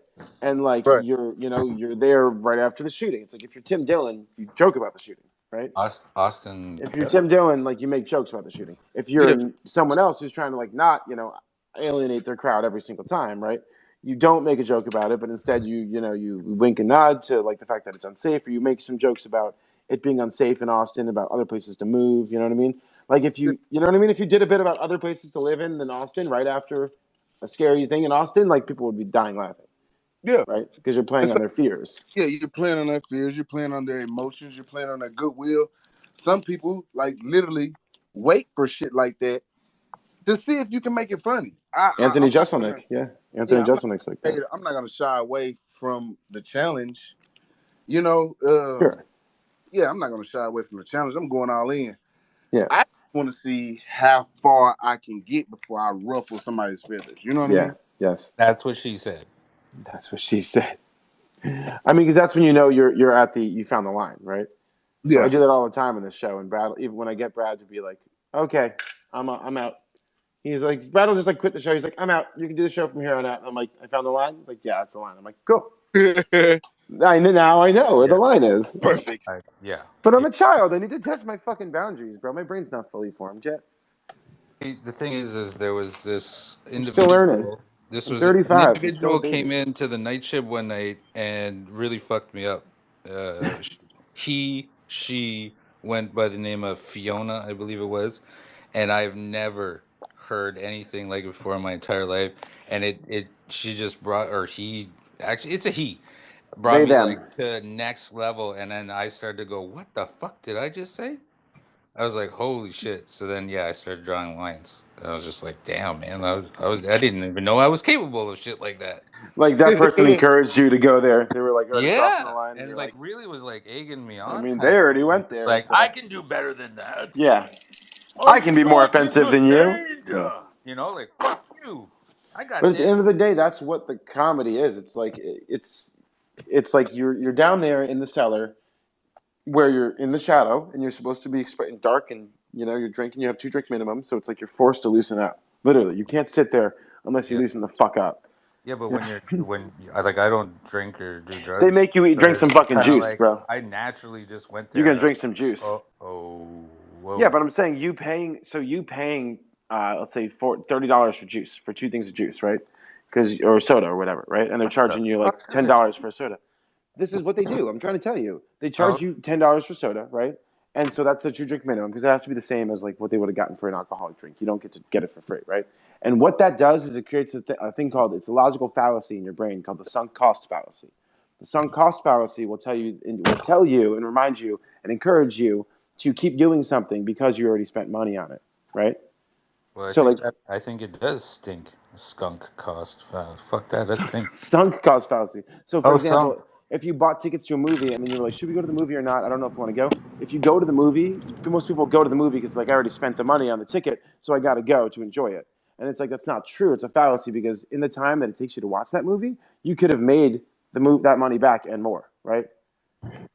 And like you're there right after the shooting. It's like, if you're Tim Dillon, you joke about the shooting, right? Austin. If you're Tim Dillon, like, you make jokes about the shooting. If you're someone else who's trying to, like, not, alienate their crowd every single time, right? You don't make a joke about it, but instead you wink and nod to, like, the fact that it's unsafe, or you make some jokes about it being unsafe in Austin, about other places to move. You know what I mean? Like, if you know what I mean? If you did a bit about other places to live in than Austin right after a scary thing in Austin, like, people would be dying laughing. Yeah. Right? Because you're playing on their fears. Yeah, you're playing on their fears. You're playing on their emotions. You're playing on their goodwill. Some people, like, literally wait for shit like that to see if you can make it funny. Anthony Jeselnik. Anthony Jeselnik's like that. I'm not going to shy away from the challenge. Sure. Yeah, I'm not going to shy away from the challenge. I'm going all in. Yeah. I want to see how far I can get before I ruffle somebody's feathers. You know what I mean? Yes. That's what she said. That's what she said. I mean, because that's when you're at you found the line, right? Yeah. So I do that all the time in the show, and Brad, even when I get Brad to be like, "Okay, I'm out," he's like, Brad will just like quit the show. He's like, "I'm out. You can do the show from here on out." I'm like, "I found the line." He's like, "Yeah, that's the line." I'm like, "Cool." Now I know where the line is. Perfect. But I'm a child. I need to test my fucking boundaries, bro. My brain's not fully formed yet. The thing is there was this individual. I'm still learning. This I'm was 35. an individual came into the night shift one night and really fucked me up. She went by the name of Fiona, I believe it was, and I've never heard anything like it before in my entire life. And she just brought, or he, actually, it's a he, brought me like to next level. And then I started to go, what the fuck did I just say? I was like, holy shit. So then, I started drawing lines. I was just like, damn, man. I didn't even know I was capable of shit like that. Like, that person encouraged you to go there. They were like already crossing the line. And like really was like egging me on. I mean, they already went there. Like, so. I can do better than that. Yeah. I can be more offensive than you. You know, like, fuck you. I got But at the end of the day, that's what the comedy is. It's like like you're down there in the cellar where you're in the shadow and you're supposed to be dark, and you're drinking. You have 2 drink minimum, so it's like you're forced to loosen up. Literally, you can't sit there unless you loosen the fuck up. Yeah, but when I don't drink or do drugs. They make you drink some fucking juice, bro. I naturally just went there. You're gonna drink some juice. Whoa. Yeah, but I'm saying you paying, let's say $30 for juice, for 2 things of juice, right? Or soda or whatever, right? And they're charging you like $10 for a soda. This is what they do. I'm trying to tell you. They charge you $10 for soda, right? And so that's the 2 drink minimum, because it has to be the same as like what they would have gotten for an alcoholic drink. You don't get to get it for free, right? And what that does is it creates a thing called, it's a logical fallacy in your brain called the sunk cost fallacy. The sunk cost fallacy will tell you and remind you and encourage you to keep doing something because you already spent money on it, right? Well, I think it does stink. Skunk cost fallacy. Fuck that. That stinks. Sunk cost fallacy. So, for example, if you bought tickets to a movie and then you're like, should we go to the movie or not? I don't know if I want to go. If you go to the movie, most people go to the movie because like, I already spent the money on the ticket, so I got to go to enjoy it. And it's like, that's not true. It's a fallacy, because in the time that it takes you to watch that movie, you could have made that money back and more, right?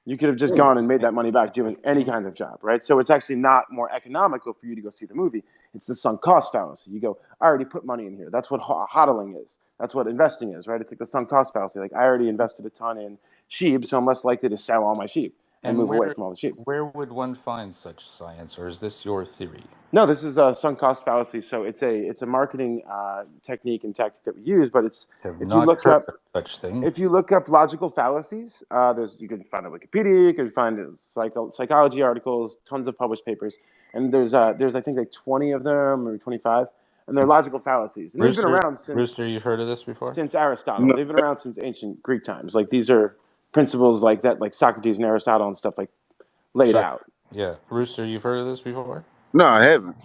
You could have just gone and made that money back doing any kind of job, right? So it's actually not more economical for you to go see the movie. It's the sunk cost fallacy. You go, I already put money in here. That's what hodling is. That's what investing is, right? It's like the sunk cost fallacy. Like, I already invested a ton in sheep, so I'm less likely to sell all my sheep. and move away from all the sheep. Where would one find such science, or is this your theory? No, this is a sunk cost fallacy. So it's a marketing technique and tactic that we use, but if you look up such thing. If you look up logical fallacies, you can find it on Wikipedia, you can find it psychology articles, tons of published papers, and there's I think like 20 of them or 25, and they're logical fallacies, and they've been around since. Rooster, you heard of this before? Since Aristotle, they've been around since ancient Greek times. Like these are principles like that, like Socrates and Aristotle and stuff like laid out. Yeah, Rooster, you've heard of this before? No, I haven't.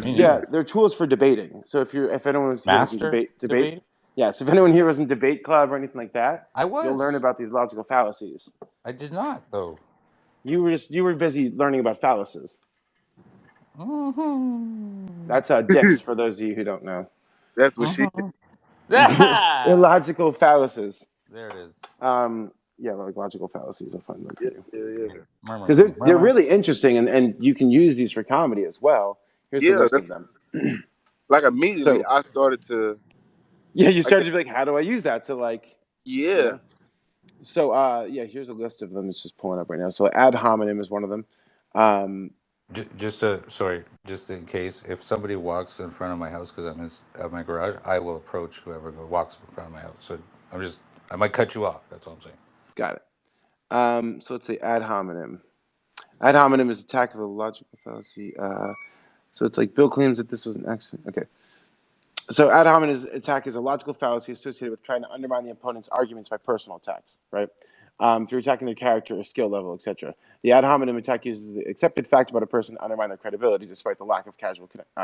Yeah, they're tools for debating. So if anyone was here to debate. Yeah, so if anyone here was in debate club or anything like that, you'll learn about these logical fallacies. I did not, though. You were busy learning about fallacies. Mm-hmm. That's dicks for those of you who don't know. That's what she. Illogical fallacies. There it is. Yeah, like logical fallacies. I'll find them. Yeah. Because they're really interesting, and you can use these for comedy as well. Here's the list of them. Like immediately, I started to. Yeah, you started to be like, how do I use that to like? Yeah. You know? So here's a list of them. It's just pulling up right now. So ad hominem is one of them. Just in case, if somebody walks in front of my house because I'm at my garage, I will approach whoever walks in front of my house. So I might cut you off. That's all I'm saying. Got it. So let's say ad hominem. Ad hominem is attack of a logical fallacy. So it's like Bill claims that this was an accident. Okay. So ad hominem attack is a logical fallacy associated with trying to undermine the opponent's arguments by personal attacks, right? Through attacking their character or skill level, etc. The ad hominem attack uses the accepted fact about a person to undermine their credibility despite the lack of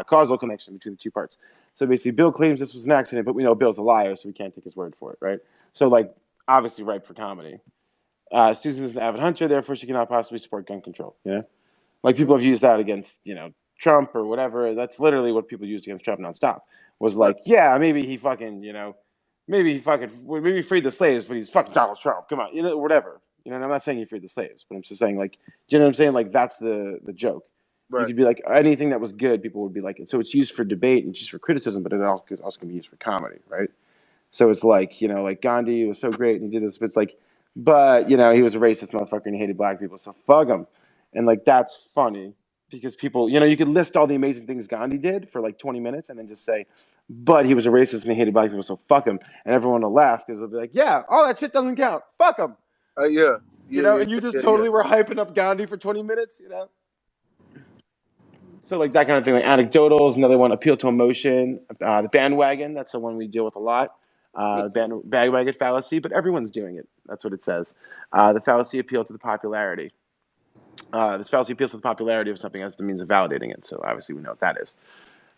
causal connection between the two parts. So basically, Bill claims this was an accident, but we know Bill's a liar, so we can't take his word for it, right? So like, obviously ripe for comedy. Susan is an avid hunter, therefore she cannot possibly support gun control, you know? Like people have used that against, Trump or whatever. That's literally what people used against Trump nonstop. Was like, yeah, maybe he fucking, maybe he freed the slaves, but he's fucking Donald Trump. Come on, whatever. And I'm not saying he freed the slaves, but I'm just saying, like, do you know what I'm saying? Like, that's the joke. Right. You could be like, anything that was good, people would be like, so it's used for debate and just for criticism, but it also can be used for comedy, right? So it's like, like Gandhi was so great and he did this, but it's like, but, he was a racist motherfucker and he hated black people, so fuck him. And like, that's funny. Because people, you could list all the amazing things Gandhi did for like 20 minutes and then just say, but he was a racist and he hated black people, so fuck him. And everyone will laugh because they'll be like, yeah, all that shit doesn't count. Fuck him. And you just totally were hyping up Gandhi for 20 minutes, So like that kind of thing, like anecdotals, another one, appeal to emotion, the bandwagon, that's the one we deal with a lot. Bandwagon fallacy, but everyone's doing it. That's what it says. The fallacy appeal to the popularity. This fallacy appeals to the popularity of something as the means of validating it. So obviously we know what that is.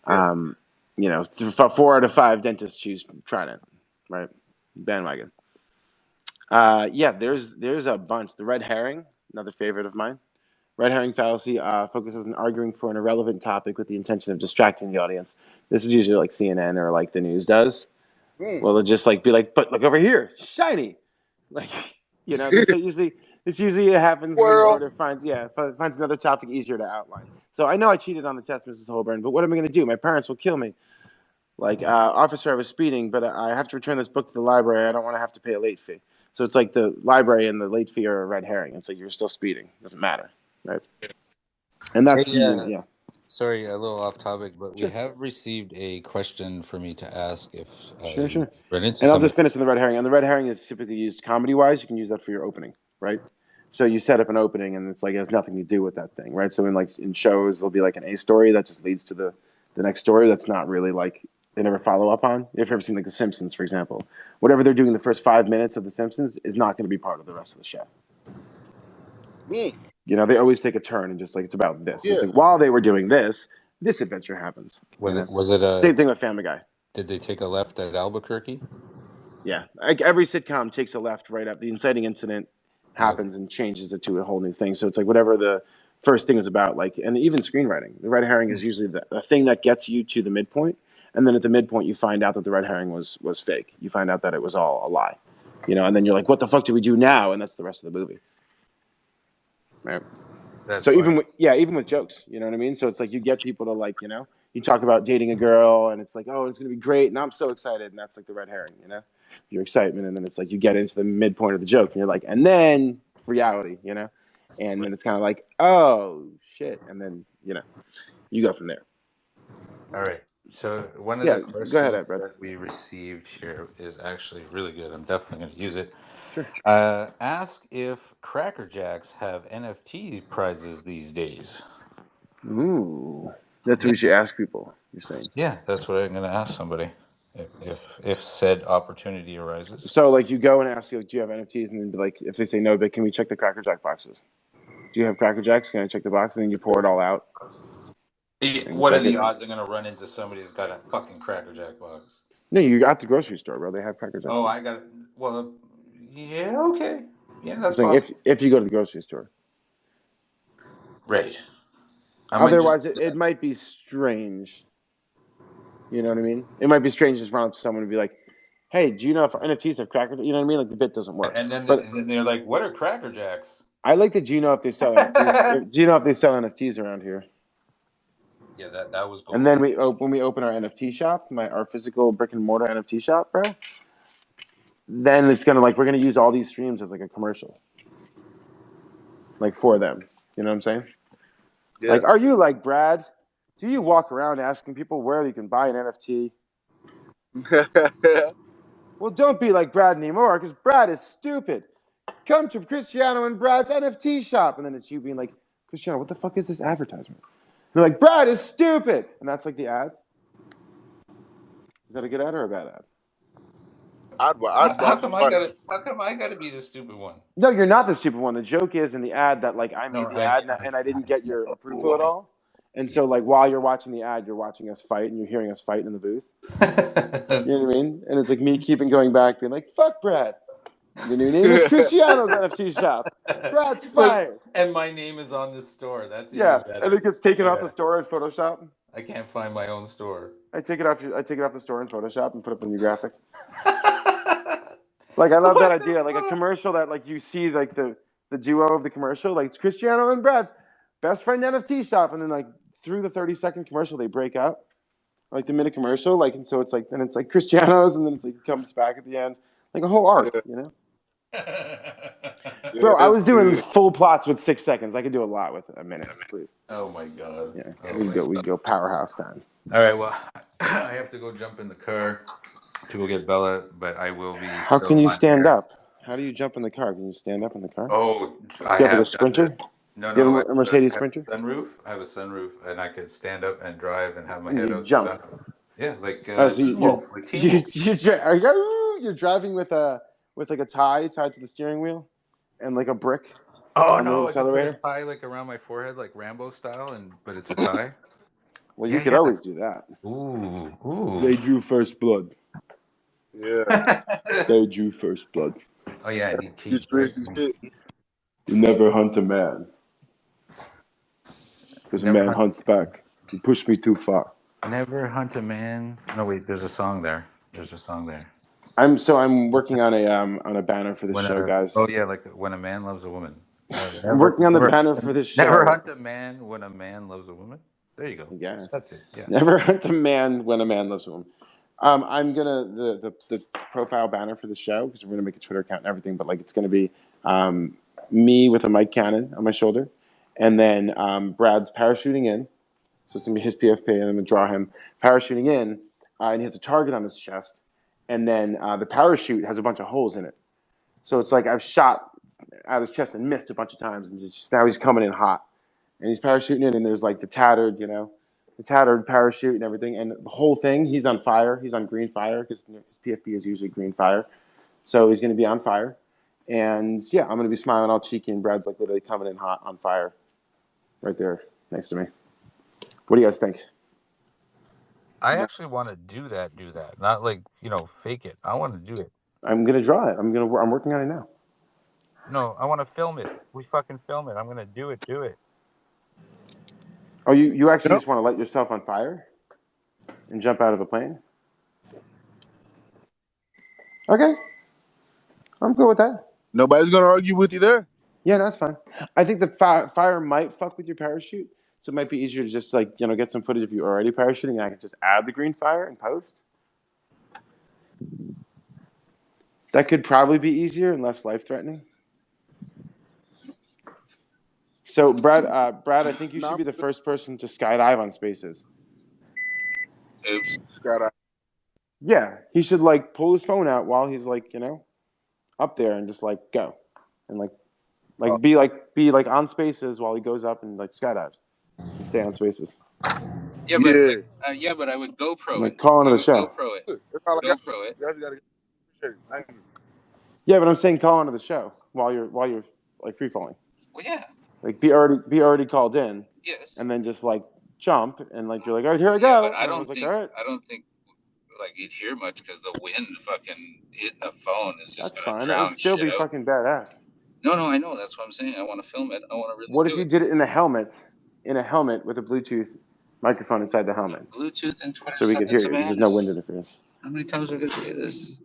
4 out of 5 dentists choose Trident, right? Bandwagon. There's a bunch. The red herring, another favorite of mine. Red herring fallacy focuses on arguing for an irrelevant topic with the intention of distracting the audience. This is usually like CNN or like the news does. Well, they'll just like be like, but look over here, shiny. Like, this usually happens when the order finds another topic easier to outline. So I know I cheated on the test, Mrs. Holborn, but what am I going to do? My parents will kill me. Like, officer, I was speeding, but I have to return this book to the library. I don't want to have to pay a late fee. So it's like the library and the late fee are a red herring. It's like you're still speeding. It doesn't matter, right? And that's Sorry, a little off topic, but we have received a question for me to ask if sure. And I'll just finish on the red herring. And the red herring is typically used comedy-wise. You can use that for your opening, right? So you set up an opening, and it's like it has nothing to do with that thing, right? So in shows, there'll be like an A story that just leads to the next story. That's not really like they never follow up on. If you've ever seen like The Simpsons, for example, whatever they're doing the first 5 minutes of The Simpsons is not going to be part of the rest of the show. They always take a turn and just like it's about this. Yeah. It's like, while they were doing this adventure happens. Was it a same thing with Family Guy? Did they take a left at Albuquerque? Yeah, like every sitcom takes a left right up. The inciting incident happens and changes it to a whole new thing. So it's like whatever the first thing is about, like, and even screenwriting. The red herring is usually the thing that gets you to the midpoint, and then at the midpoint you find out that the red herring was fake. You find out that it was all a lie, and then you're like, what the fuck do we do now? And that's the rest of the movie. Right. That's so fine. Even with jokes, you know what I mean? So it's like you get people to like, you talk about dating a girl and it's like, oh, it's going to be great. And I'm so excited. And that's like the red herring, your excitement. And then it's like you get into the midpoint of the joke and you're like, and then reality, and then it's kind of like, oh shit, and then you go from there. All right. So one of the questions go ahead, Brad. that we received here is actually really good. I'm definitely going to use it. Sure. Ask if Cracker Jacks have NFT prizes these days. Ooh, that's what we should ask people. You're saying? Yeah, that's what I'm going to ask somebody if said opportunity arises. So like you go and ask, do you have NFTs, and then be like, if they say no, but can we check the Cracker Jack boxes? Do you have Cracker Jacks? Can I check the box? And then you pour it all out. What are the odds I'm going to run into somebody who's got a fucking Cracker Jack box? No, you got the grocery store, bro. They have Cracker Jacks. Oh, I got it. Well, yeah, okay. Yeah, that's possible. If you go to the grocery store. Right. Otherwise, it might be strange. You know what I mean? It might be strange to just run up to someone and be like, hey, do you know if NFTs have Cracker Jacks? You know what I mean? Like the bit doesn't work. And then they're like, what are Cracker Jacks? I like the do you know if they sell NFTs? Do you know if they sell NFTs around here? Yeah, that was cool. And then when we open our NFT shop, our physical brick and mortar NFT shop, bro, then it's gonna we're gonna use all these streams as like a commercial. Like for them. You know what I'm saying? Yeah. Like, are you like Brad? Do you walk around asking people where you can buy an NFT? Well, don't be like Brad anymore, because Brad is stupid. Come to Christiano and Brad's NFT shop. And then it's you being like, Christiano, what the fuck is this advertisement? And they're like, Brad is stupid. And that's like the ad. Is that a good ad or a bad ad? How come I gotta be the stupid one? No, you're not the stupid one. The joke is in the ad that like I made the ad and I didn't get your approval at all. And so like while you're watching the ad, you're watching us fight and you're hearing us fight in the booth. You know what I mean? And it's like me keeping going back, being like, fuck Brad. The new name is Christiano's NFT shop. Brad's fired. And my name is on this store. That's even better. And it gets taken off the store in Photoshop. I can't find my own store. I take it off the store in Photoshop and put up a new graphic. Like I love that idea. Like a commercial that like you see like the duo of the commercial, like it's Christiano and Brad's best friend NFT shop, and then like through the 30-second commercial they break up. Like the minute commercial, like and so it's like then it's like Christiano's and then it's like it comes back at the end. Like a whole arc, you know? Bro, I was doing full plots with 6 seconds. I could do a lot with a minute, please. Oh my god. Yeah, we go powerhouse time. All right, well, I have to go jump in the car to go get Bella, but I will be. How can you stand up? How do you jump in the car? Can you stand up in the car? Oh, I have a Sprinter. No, you have a Mercedes Sprinter. Sunroof. I have a sunroof, and I could stand up and drive and have my head out jump. the sunroof. Yeah, like you're driving with like a tie tied to the steering wheel, and like a brick. Oh no! Accelerator. I tie like around my forehead, like Rambo style, but it's a tie. Well, you could always do that. Ooh. They drew first blood. Yeah. They drew first blood. Oh yeah, you never hunt a man, because a man hunts back. You push me too far. Never hunt a man. No wait, there's a song there. I'm working on a banner for the show, guys. Oh yeah, like when a man loves a woman. I'm working on the banner for this show. Never hunt a man when a man loves a woman. There you go. Yes. That's it. Yeah. Never hunt a man when a man loves a woman. I'm gonna the profile banner for the show, because we're gonna make a Twitter account and everything, but like it's gonna be me with a mic cannon on my shoulder, and then Brad's parachuting in. So it's gonna be his PFP, and I'm gonna draw him parachuting in, and he has a target on his chest, and then the parachute has a bunch of holes in it. So it's like I've shot out of his chest and missed a bunch of times, and now he's coming in hot, and he's parachuting in, and there's like the tattered parachute and everything, and the whole thing, he's on fire. He's on green fire, because his PFP is usually green fire, so he's gonna be on fire, and yeah, I'm gonna be smiling all cheeky, and Brad's like literally coming in hot on fire, right there next to me. What do you guys think? I actually want to do that. Not like, fake it. I want to do it. I'm going to draw it. I'm working on it now. No, I want to film it. We fucking film it. I'm going to do it. Oh, you actually just want to light yourself on fire and jump out of a plane? Okay. I'm good with that. Nobody's going to argue with you there. Yeah, that's fine. I think the fire might fuck with your parachute. So it might be easier to just get some footage of you already parachuting, and I can just add the green fire in post. That could probably be easier and less life-threatening. So, Brad, I think you should be the first person to skydive on Spaces. Oops. Skydive. Yeah, he should like pull his phone out while he's like, up there and just like go, and be on Spaces while he goes up and like skydives, and stay on Spaces. Yeah, but but I would GoPro it. Call into the show. GoPro it. That's all I got. GoPro it. Appreciate it. Thank you. Yeah, but I'm saying call into the show while you're like free falling. Well, yeah. Like be already called in. Yes. And then just like jump and like you're like, all right, here I go. But I don't think like you'd hear much because the wind fucking hitting the phone is just gonna drown. That would still be fucking badass. No, I know. That's what I'm saying. I want to film it. I want to really. What if you did it in a helmet with a Bluetooth microphone inside the helmet? Bluetooth and Twitter. So we could hear you because there's no wind interference. How many times are we gonna say this?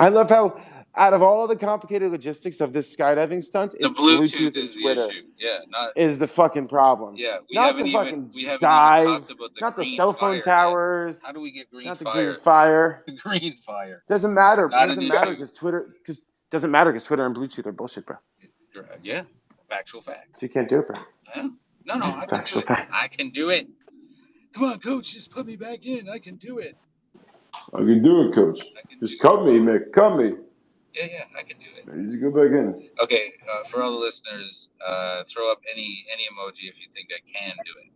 I love how, out of all the complicated logistics of this skydiving stunt, it's Bluetooth is the issue. Yeah, is the fucking problem. Yeah, we haven't even talked about the green cell phone towers. How do we get green not fire? The green fire. Green fire. Doesn't matter. Doesn't matter because Twitter and Bluetooth are bullshit, bro. Yeah, factual facts. So you can't do it, bro. Yeah. No, I can do it. Facts. I can do it. Come on, coach, just put me back in. I can do it. I can do it, coach. Just cut me, Mick. Cut me. Yeah, I can do it. I need to go back in. Okay, for all the listeners, throw up any emoji if you think I can do it.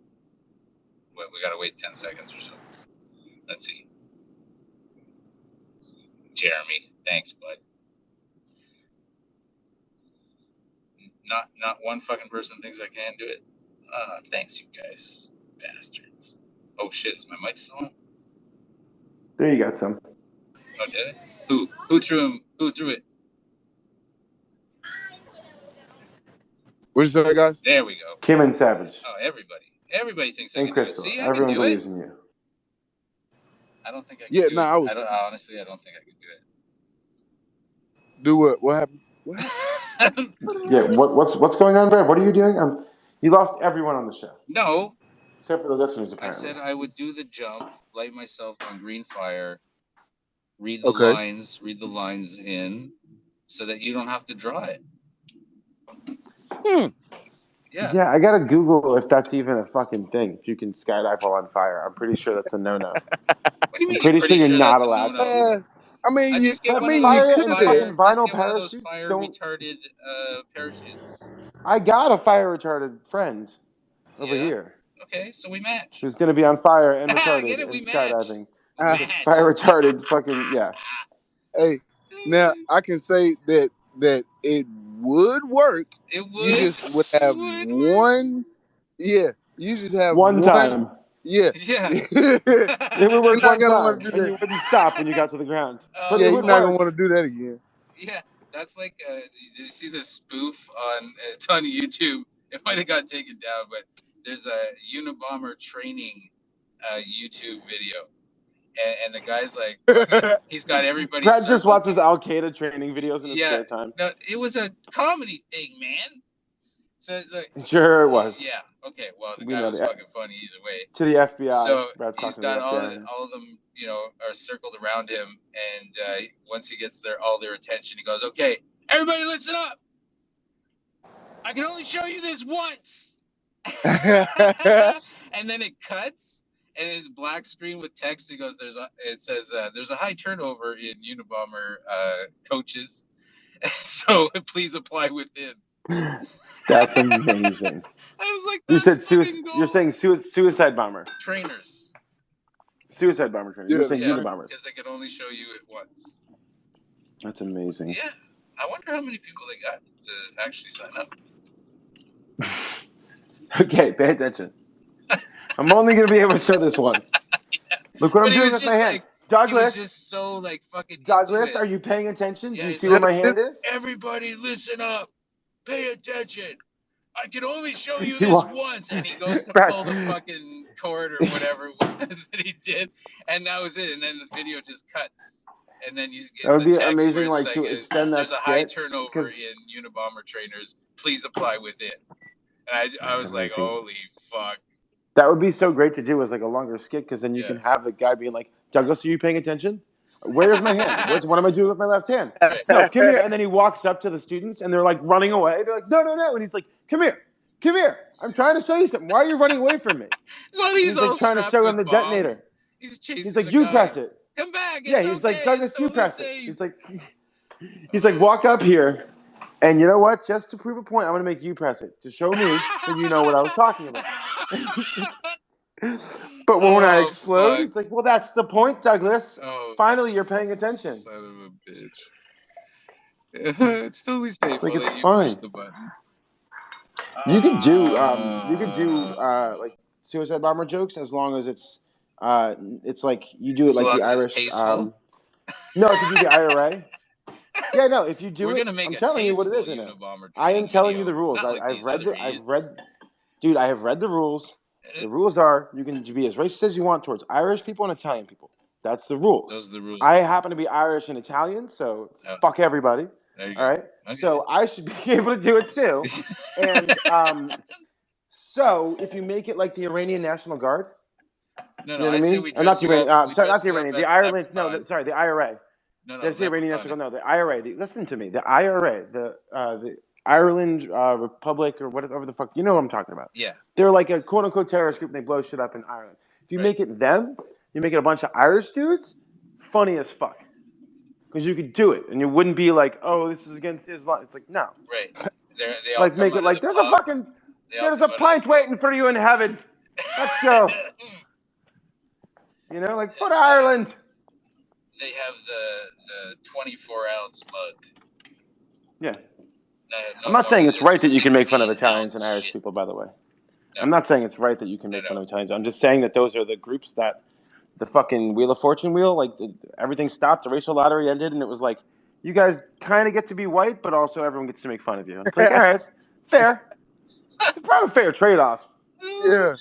Well, we gotta wait 10 seconds or so. Let's see. Jeremy, thanks, bud. Not one fucking person thinks I can do it. Thanks, you guys, bastards. Oh shit, is my mic still on? There you got some. Oh, did it? Who threw him? Who threw it? What'd you say, guys? There we go. Kim and Savage. Oh, everybody thinks I can Crystal. do it. See, everyone I can do believes in you. I don't think I can do it. Honestly, I don't think I can do it. Do what? What happened? What happened? Yeah, what's going on, Brad? What are you doing? You lost everyone on the show. No. Except for the listeners, apparently. I said I would do the jump, light myself on green fire, read the lines in, so that you don't have to draw it. Yeah, I gotta Google if that's even a fucking thing. If you can skydive while on fire, I'm pretty sure that's a no-no. What do you mean? I'm pretty sure you're not allowed to. I mean, you could fucking vinyl parachutes. Retarded parachutes. I got a fire retarded friend over here. Okay, so we match. Who's gonna be on fire and retarded and skydiving? Fire retarded, fucking yeah. Hey, now I can say that it would work. It would. You just would have one. Yeah, you just have one time. Yeah. It would work one time, and you wouldn't stop when you got to the ground. But you're not gonna want to do that again. Yeah, that's like. Did you see the spoof on? It's on YouTube. It might have got taken down, but there's a Unabomber training YouTube video. And the guy's like, he's got everybody. Brad just watches Al Qaeda training videos in his spare time. No, it was a comedy thing, man. So like, sure it was. Yeah. Okay. Well, the guy was fucking funny either way. To the FBI. So Brad's he's got all of them, are circled around him, and once he gets all their attention, he goes, "Okay, everybody, listen up. I can only show you this once." And then it cuts. And it's black screen with text. It says there's a high turnover in Unabomber coaches, so please apply within. That's amazing. I was like, you're saying suicide bomber trainers. Suicide bomber trainers. You're saying Unabombers because they can only show you it once. That's amazing. Yeah, I wonder how many people they got to actually sign up. Okay, pay attention. I'm only going to be able to show this once. Look what I'm doing with my hand. Douglas. He was just so fucking. Douglas, are you paying attention? Do you see where my hand is? Everybody, listen up. Pay attention. I can only show you this once. And he goes to pull the fucking cord or whatever it was that he did. And that was it. And then the video just cuts. And then you get that would be amazing, to extend that there's a high turnover in Unabomber trainers. Please apply within. And I was like, holy fuck. That would be so great to do as a longer skit, because then you can have the guy being like, Douglas, are you paying attention? Where's my hand? What am I doing with my left hand? No, come here. And then he walks up to the students, and they're running away. They're like, no. And he's like, come here. Come here. I'm trying to show you something. Why are you running away from me? Well, he's like trying to show him the bombs. detonator. He's chasing. He's like, you press it. Come back. Yeah, he's like, Douglas, you press it. He's like, walk up here, and you know what? Just to prove a point, I'm gonna make you press it to show me that you know what I was talking about. But when I explode, he's like, well, that's the point, Douglas. Finally, you're paying attention. Son of a bitch. It's totally safe. It's like, it's fine. Push the button. You could do like suicide bomber jokes as long as it's like you do it like the Irish. No, if you do the IRA. Yeah, no, if you do it, I'm telling you what it is in it. I am telling you the rules. I've read, dude, I have read the rules. The rules are you can be as racist as you want towards Irish people and Italian people. That's the rules. Those are the rules. I happen to be Irish and Italian, so fuck everybody. All right, okay. So I should be able to do it too. And so if you make it like the Iranian National Guard, no, you know what I mean? Or not the Iranian. Sorry, not the Iranian. The Ireland. No, sorry, the IRA. No, that's the Iranian National Guard. No, the IRA. Listen to me. The IRA. The Ireland Republic or whatever the fuck. You know what I'm talking about. Yeah. They're like a quote unquote terrorist group and they blow shit up in Ireland. If you make it them, you make it a bunch of Irish dudes, funny as fuck. Because you could do it and you wouldn't be like, oh, this is against Islam. It's like, no. Right. They all like make it like there's a pint waiting for you in heaven. Let's go. You know, like for Ireland. They have the 24-ounce mug. Yeah. I'm not saying it's right that you can make fun of Italians and Irish people, by the way. No. I'm not saying it's right that you can make fun of Italians. I'm just saying that those are the groups that the fucking Wheel of Fortune wheel, like everything stopped, the racial lottery ended, and it was like, you guys kind of get to be white, but also everyone gets to make fun of you. It's like, all right, fair. It's probably a fair trade-off. Yeah.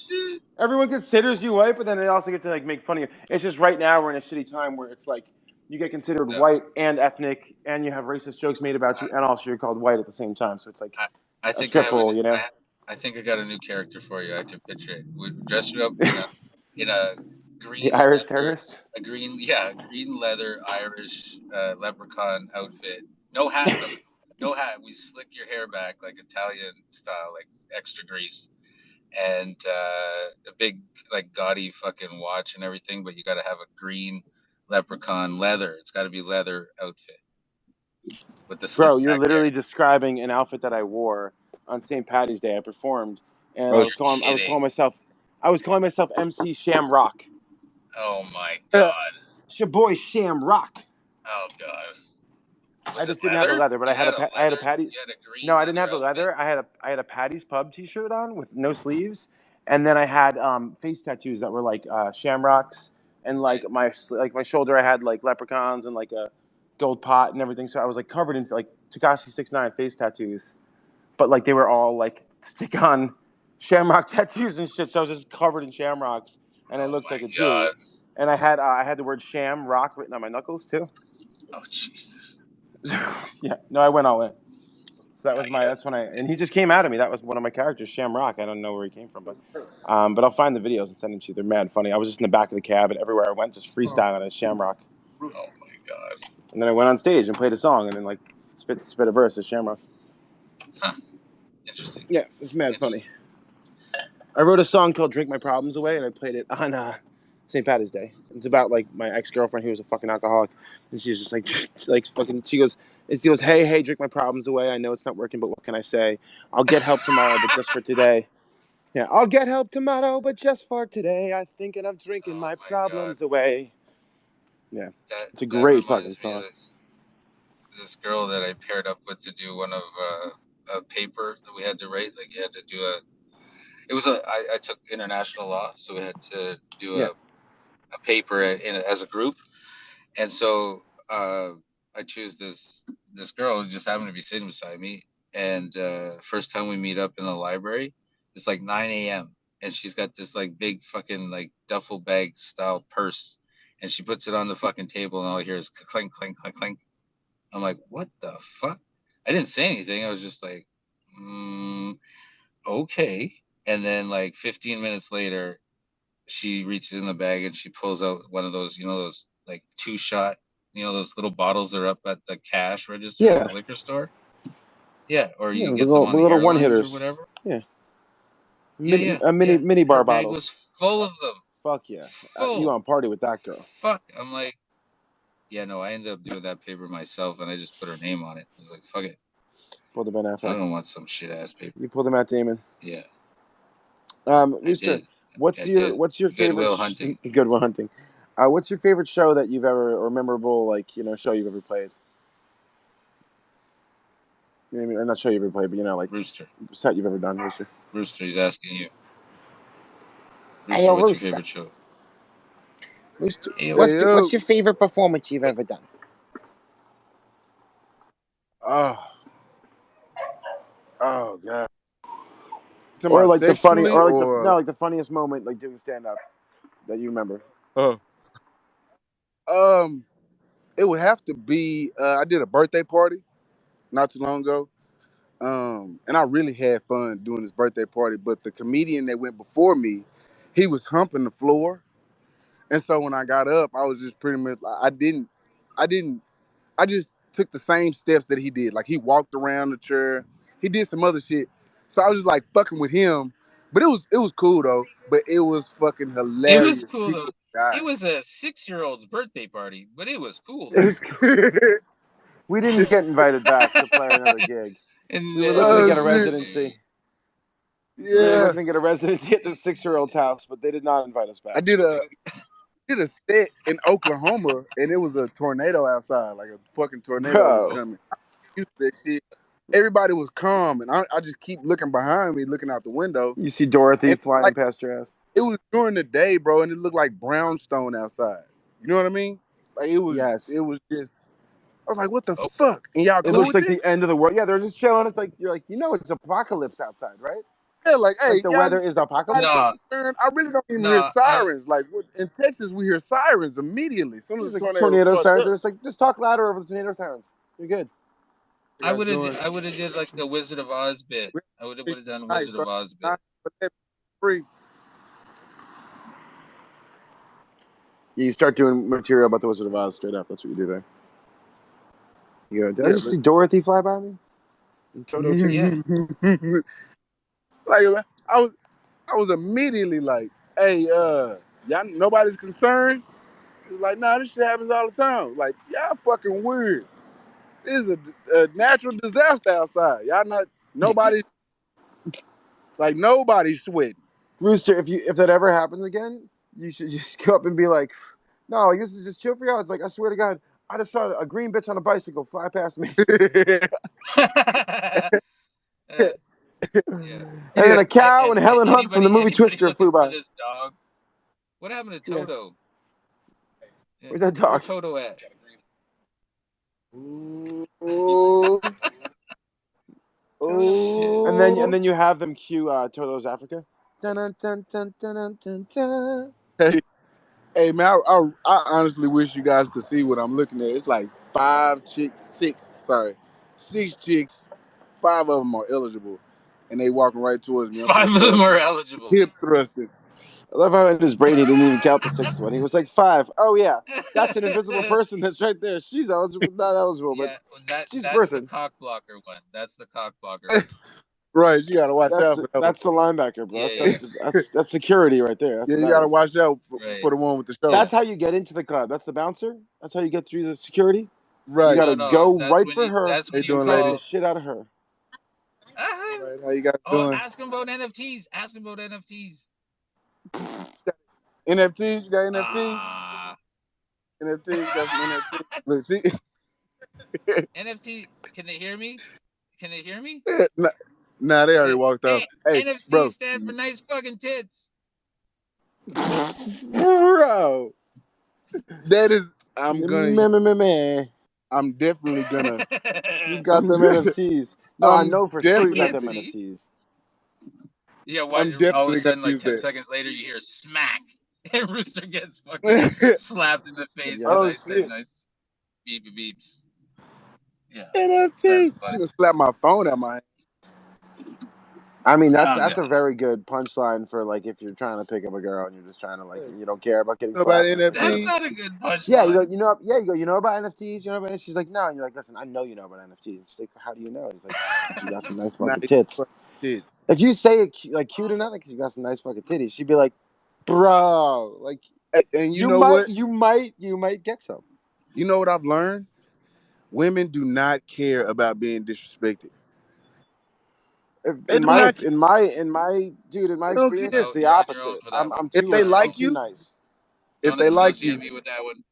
Everyone considers you white, but then they also get to like make fun of you. It's just right now we're in a shitty time where it's like you get considered white and ethnic, and you have racist jokes made about you, and also you're called white at the same time. So it's like I think triple, you know. I think I got a new character for you. I can picture it. We dress you up in a green. The Irish terrorist. A green leather Irish leprechaun outfit. No hat. No hat. We slick your hair back like Italian style, like extra grease. And a big, like, gaudy fucking watch and everything, but you got to have a green leprechaun leather. It's got to be leather outfit. With the bro, you're literally describing an outfit that I wore on St. Patty's Day. I performed, and I was calling myself MC Shamrock. Oh my god! It's your boy Shamrock. Oh god. I just didn't have the leather, but I had a Patty. No, I didn't have the leather. I had a Patty's Pub T-shirt on with no sleeves, and then I had face tattoos that were like shamrocks, and like my shoulder I had like leprechauns and like a gold pot and everything. So I was like covered in like Tekashi 6ix9ine face tattoos, but like they were all like stick on shamrock tattoos and shit. So I was just covered in shamrocks, and I looked like a Jew. And I had the word Shamrock written on my knuckles too. Oh Jesus. Yeah, no, I went all in. So that was and he just came out of me. That was one of my characters, Shamrock. I don't know where he came from, but I'll find the videos and send them to you. They're mad funny. I was just in the back of the cab, and everywhere I went, just freestyling as Shamrock. Oh my god! And then I went on stage and played a song, and then like spit a verse as Shamrock. Huh? Interesting. Yeah, it's mad funny. I wrote a song called "Drink My Problems Away," and I played it on St. Patty's Day. It's about like my ex-girlfriend who was a fucking alcoholic, and she's just like fucking. She goes, hey, drink my problems away. I know it's not working, but what can I say? I'll get help tomorrow, but just for today. Yeah, I'll get help tomorrow, but just for today. I'm thinking of drinking my problems away. Yeah, it's a great fucking song. This girl that I paired up with to do one of a paper that we had to write. Like you had to do I took international law, so we had to do a paper as a group, and so I choose this girl who just happened to be sitting beside me, and first time we meet up in the library, it's like 9 a.m. and she's got this like big fucking like duffel bag style purse, and she puts it on the fucking table, and all I hear is clink clink clink clink. I'm like, what the fuck? I didn't say anything. I was just like, okay. And then like 15 minutes later, she reaches in the bag and she pulls out one of those, those like 2-shot, those little bottles that are up at the cash register at the liquor store. Yeah, or you get them on the little one-hitters or whatever. Yeah. mini bar Her bag bottles. was full of them. Fuck yeah. Full. You on party with that girl. Fuck. I'm like, yeah, no, I ended up doing that paper myself, and I just put her name on it. I was like, fuck it. Pull the Ben Affleck. I don't want some shit ass paper. You pull the Matt Damon. Yeah. Rooster, what's your favorite Goodwill Hunting? Goodwill Hunting. What's your favorite show that you've ever, or memorable, like, show you've ever played? I'm not sure you've ever played, but like Rooster. Set you've ever done, Rooster. Rooster, he's asking you. Rooster, Hey, what's Rooster. your favorite show? Rooster, Hey, what's your favorite performance you've ever done? Oh God. Or like the funny, or like like the funniest moment, like doing stand up that you remember. It would have to be. I did a birthday party not too long ago, and I really had fun doing this birthday party. But the comedian that went before me, he was humping the floor, and so when I got up, I was just pretty much. I just took the same steps that he did. Like he walked around the chair. He did some other shit. So I was just like fucking with him. But it was cool though. But it was fucking hilarious. It was cool though. It was a 6-year-old's birthday party, but it was cool. It was cool. We didn't get invited back to play another gig. We were looking to get a residency. Yeah. We were looking to get a residency at the 6-year-old's house, but they did not invite us back. I did a set in Oklahoma, and it was a tornado outside. Like a fucking tornado was coming. I used to that shit. Everybody was calm, and I just keep looking behind me, looking out the window. You see Dorothy flying past your ass. It was during the day, bro, and it looked like brownstone outside. You know what I mean? Like it was. Yes. It was just. I was like, "What the fuck?" And y'all. It looks like the end of the world. Yeah, they're just chilling. It's like you're like, it's apocalypse outside, right? Yeah, like, hey, the weather is apocalypse. I really don't even hear sirens. Like in Texas, we hear sirens immediately. As soon as the tornado sirens, it's like just talk louder over the tornado sirens. You're good. I would have did like the Wizard of Oz bit. I would have done a Wizard of Oz bit. Free. You start doing material about the Wizard of Oz straight up. That's what you do there. You go, did I just see Dorothy fly by me? Like I was immediately like, "Hey, y'all, nobody's concerned." He was like, "Nah, this shit happens all the time. Like, y'all fucking weird. This is a natural disaster outside. Y'all nobody's sweating." Rooster, if that ever happens again, you should just go up and be like, "No, like, this is just chill for y'all." It's like, I swear to God, I just saw a green bitch on a bicycle fly past me. And then a cow and Helen Hunt from the movie Twister flew by. This dog. What happened to Toto? Yeah. Where's that dog? Where's Toto at? Oh. And then you have them cue Toto's Africa. Dun, dun, dun, dun, dun, dun, dun. Hey man, I honestly wish you guys could see what I'm looking at. It's like 6 chicks. 5 of them are eligible, and they walking right towards me. 5 of them are eligible. Hip thrusting. I love how in his brain he didn't even count the 6th one. He was like 5. Oh yeah, that's an invisible person that's right there. She's eligible, not eligible, but she's that's person. The cock blocker one. That's the cock blocker one. Right, you gotta watch out for that. That's the linebacker, bro. That's security right there. You gotta watch out for the one with the show. That's how you get into the club. That's the bouncer. That's how you get through the security. Right. You gotta go right for her. That's when you call the shit out of her. Right, how you guys doing? Ask him about NFTs. NFTs? You got NFTs? NFTs? You got some NFTs? Look, see? NFT, can they hear me? Nah, they already walked off. Hey, NFT bro. stand for nice fucking tits. Bro. That is, I'm definitely gonna. You got them NFTs. No, I know for sure you got them NFTs. Yeah, all of a sudden, like 10 seconds later, you hear smack, and Rooster gets fucking slapped in the face because I said nice beeps. Yeah. NFTs. She's gonna slap my phone at my hand. I mean, that's a very good punchline for like if you're trying to pick up a girl and you're just trying to like you don't care about getting slapped. That's not a good punchline. Yeah, you know about NFTs? You know about it? She's like, no, and you're like, listen, I know you know about NFTs. She's like, how do you know? He's like, you got some nice fucking tits. tits. If you say it like cute enough, because you got some nice fucking titties, she'd be like, bro, like, and you know what? You might get some. You know what I've learned? Women do not care about being disrespected. In my experience, it's the opposite. I'm if they like you, nice. If they like you, me with that one.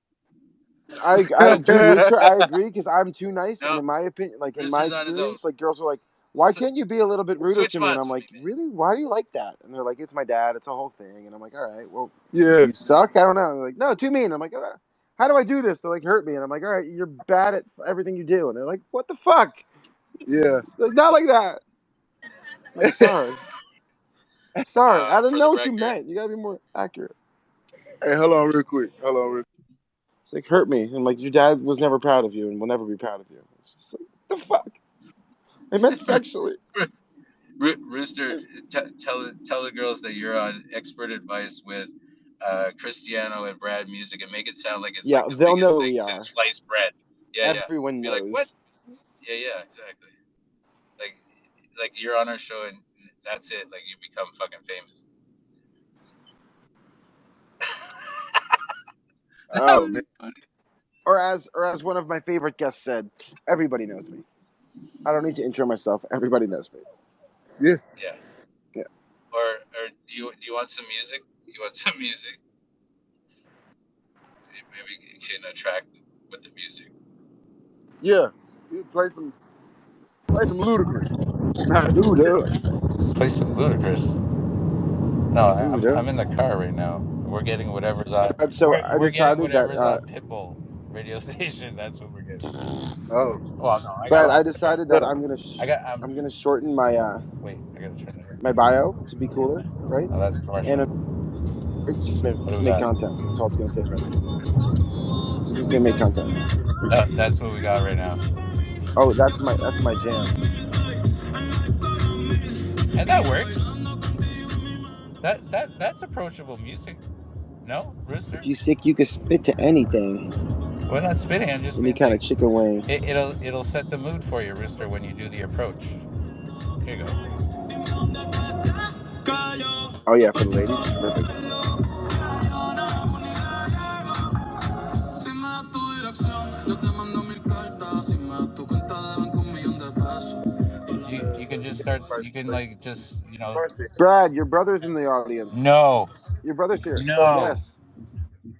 I Rooster, I agree because I'm too nice, and in my opinion, like in my experience, like girls are like, "Why can't you be a little bit ruder to me?" And I'm like, "Really? Why do you like that?" And they're like, "It's my dad. It's a whole thing." And I'm like, "All right, well, you suck. I don't know." And they're like, "No, too mean." I'm like, "How do I do this to like hurt me?" And I'm like, "All right, you're bad at everything you do." And they're like, "What the fuck?" Yeah, like not like that. I'm like, sorry. Sorry, I didn't know what you meant. You gotta be more accurate. Hey, hold on real quick. It's like, hurt me. And like, your dad was never proud of you and will never be proud of you. It's just like, the fuck? I meant sexually. Rooster, tell the girls that you're on expert advice with Christiano and Brad music and make it sound like it's like the they'll biggest know who thing we since are. sliced bread. Yeah, Everyone Be knows. like, what? Yeah, exactly. Like you're on our show and that's it. Like you become fucking famous. Oh man. Or as one of my favorite guests said, everybody knows me. I don't need to intro myself. Everybody knows me. Yeah. Or do you want some music? You want some music? Maybe you can attract with the music. Yeah. You play some Ludacris. Play some Ludacris. No, I'm in the car right now. We're getting whatever's on. So I we're getting decided whatever's that on Pitbull radio station. That's what we're getting. Oh. Well, no, I got. Brad, I decided that I'm gonna shorten my Wait, I gotta turn it. my bio to be cooler, right? Oh, that's commercial. And just make content. That's all it's gonna say, Brad. It's just gonna say make content. That's what we got right now. Oh, that's my jam. And that works. That's approachable music. No, Rooster. If you sick, you can spit to anything. We're not spitting. I'm just any kind of chicken wing. It'll set the mood for you, Rooster, when you do the approach. Here you go. Oh yeah, for the ladies, perfect. You can just start. You can like just Brad, your brother's in the audience. No. Your brother's here. No. Yes.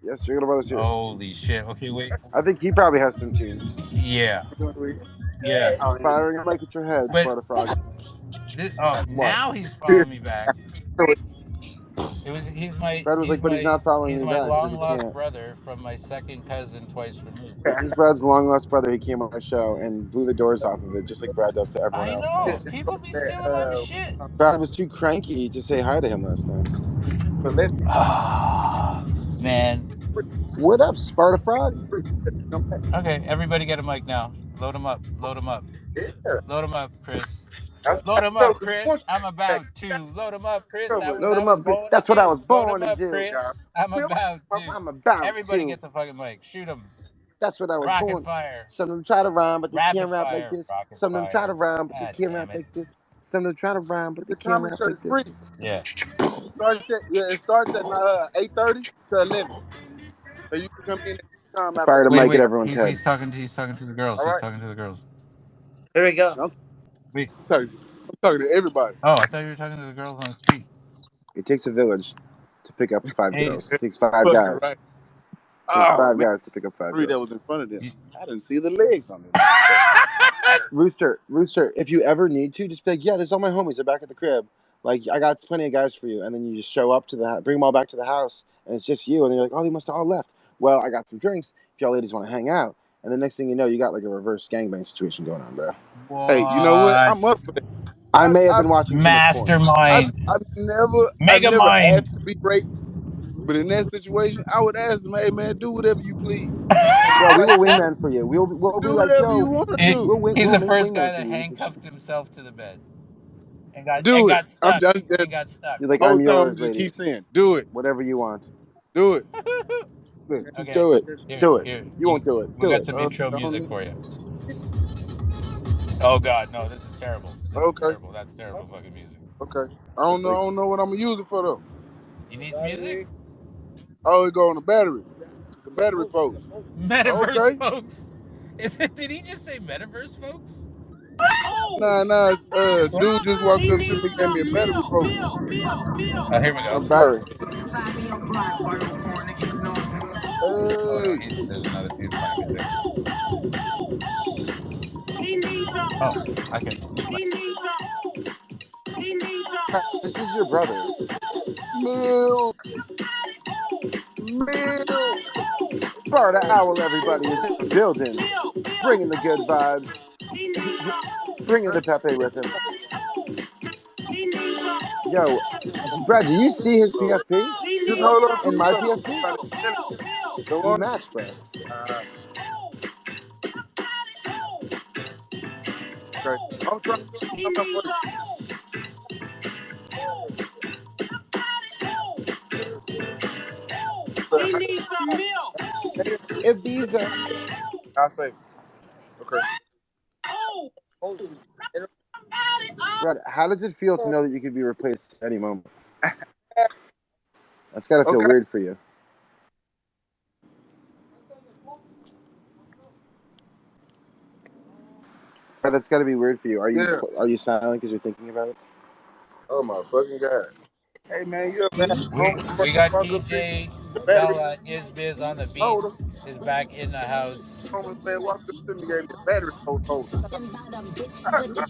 Yes, your brother's here. Holy shit. Okay, wait. I think he probably has some tunes. Yeah. Yeah. Firing a mic at your head, Sparta Frog. Now he's following me back. He's my. Brad was like, but he's not following me back. He's my long lost brother from my second cousin twice removed. This is Brad's long lost brother. He came on our show and blew the doors off of it, just like Brad does to everyone else. I know. People be stealing my shit. Brad was too cranky to say hi to him last time. Man. What up, Sparta Frog? Okay, everybody get a mic now. Load him up. Load him up. Load him up, Chris. Load him up, Chris. I'm about to. Load him up, Chris. Load him up. That's what I was born to do. Chris. I'm about to. I'm about Everybody to. gets a fucking mic. Shoot him. That's what I was Rocket born. Fire. Some of them try to rhyme, but they Rapid can't rap fire. like this. Rocket Some of them try to rhyme, but God they can't rap like this. Some of them try to rhyme, but they can't rap like this. Yeah. It starts at 8:30 to 11. So you can come in time after. Fire the mic at everyone's head. He's talking to the girls. All He's right. talking to the girls. Here we go. Wait. I'm talking to everybody. Oh, I thought you were talking to the girls on the street. It takes a village to pick up 5 girls. It takes 5 guys. Right. It takes 5 guys to pick up 5 girls. That was in front of them. I didn't see the legs on them. Rooster, if you ever need to, just be like, yeah, there's all my homies. They're back at the crib. Like, I got plenty of guys for you. And then you just show up to bring them all back to the house, and it's just you. And they're like, oh, they must have all left. Well, I got some drinks if y'all ladies want to hang out. And the next thing you know, you got like a reverse gangbang situation going on, bro. What? Hey, you know what? I'm up for that. I may have been watching Mastermind. I never asked to be raped, but in that situation, I would ask them, "Hey, man, do whatever you please." Yeah, we will wingman for you. We'll be do like, whatever yo, you want to do. He's the first guy that handcuffed himself to the bed and got stuck. And got stuck. You're like, I'm yours, just lady. keep saying, do it. Whatever you want. Do it. Okay. Do it. Here, do it. Here. You won't do it. We got some intro music for you. Oh God, no! This is terrible. This is Okay. terrible. That's terrible fucking music. Okay. I don't know what I'm gonna use it for though. He needs music. Oh, it go on the battery. It's a battery post. Metaverse, Okay. folks. Did he just say metaverse, folks? Nah. Dude just walked up to me and gave me a battery post. Oh, here we go. Battery. Oh no, Hey. there's another dude playing music. Oh, I can. This is your brother. Milk. Florida Owl, everybody, is in the building. Bringing the good vibes. Bringing the Pepe with him. Yo, Brad, do you see his PFP? Just hold on to And it. my Look. PFP? Go We on. match, bro. Okay. I'm trying to come up for you. Ibiza. I'll save it. Okay. Brad, how does it feel to know that you could be replaced at any moment? That's got to feel Okay. weird for you. Brad, that's got to be weird for you. Are you silent because you're thinking about it? Oh my fucking God. Hey man, you're a bad We got motherfucker. DJ The battery Fella Biz on the holder. beats is back in the house. Homeless man walked up to me and gave me a battery post holder.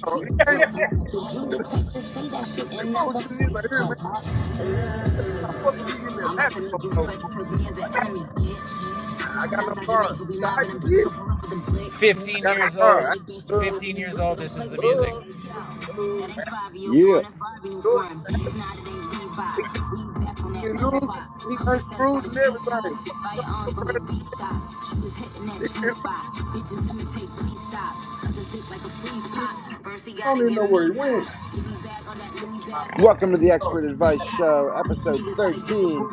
No, he ain't I was sitting here like, here, man. How the fuck you give me a battery post holder? I got no car. How you get it? I 15 got no years car. old. 15 years old. This is the music. Yeah. He lose. He unscrews and everything. I don't even know where he went. Welcome to the Expert Advice Show, episode 13.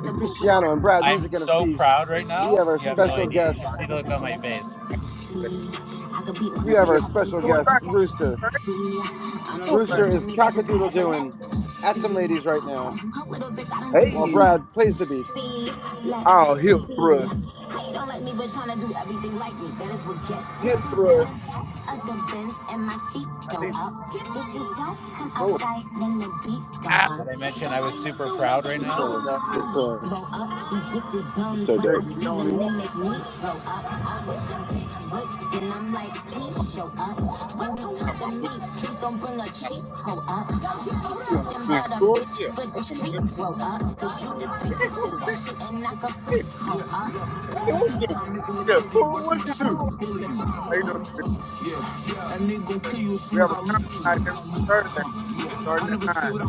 With Cristiano and Brad I'm Music and a so Feast. proud right We now. have our You have no special idea. You guest. should see the look on my face. We have our special guest, Rooster. Rooster is cockadoodle doing at some ladies right now, while Hey. Brad plays the beat. Oh, hip thrust. Hip thrust. I need more. Did I mention I was super proud right now? It's so dope. You only want. Yeah. Hey, what you do? Yeah, what you do? How you doing? We have a concert night every Thursday, starting at 9.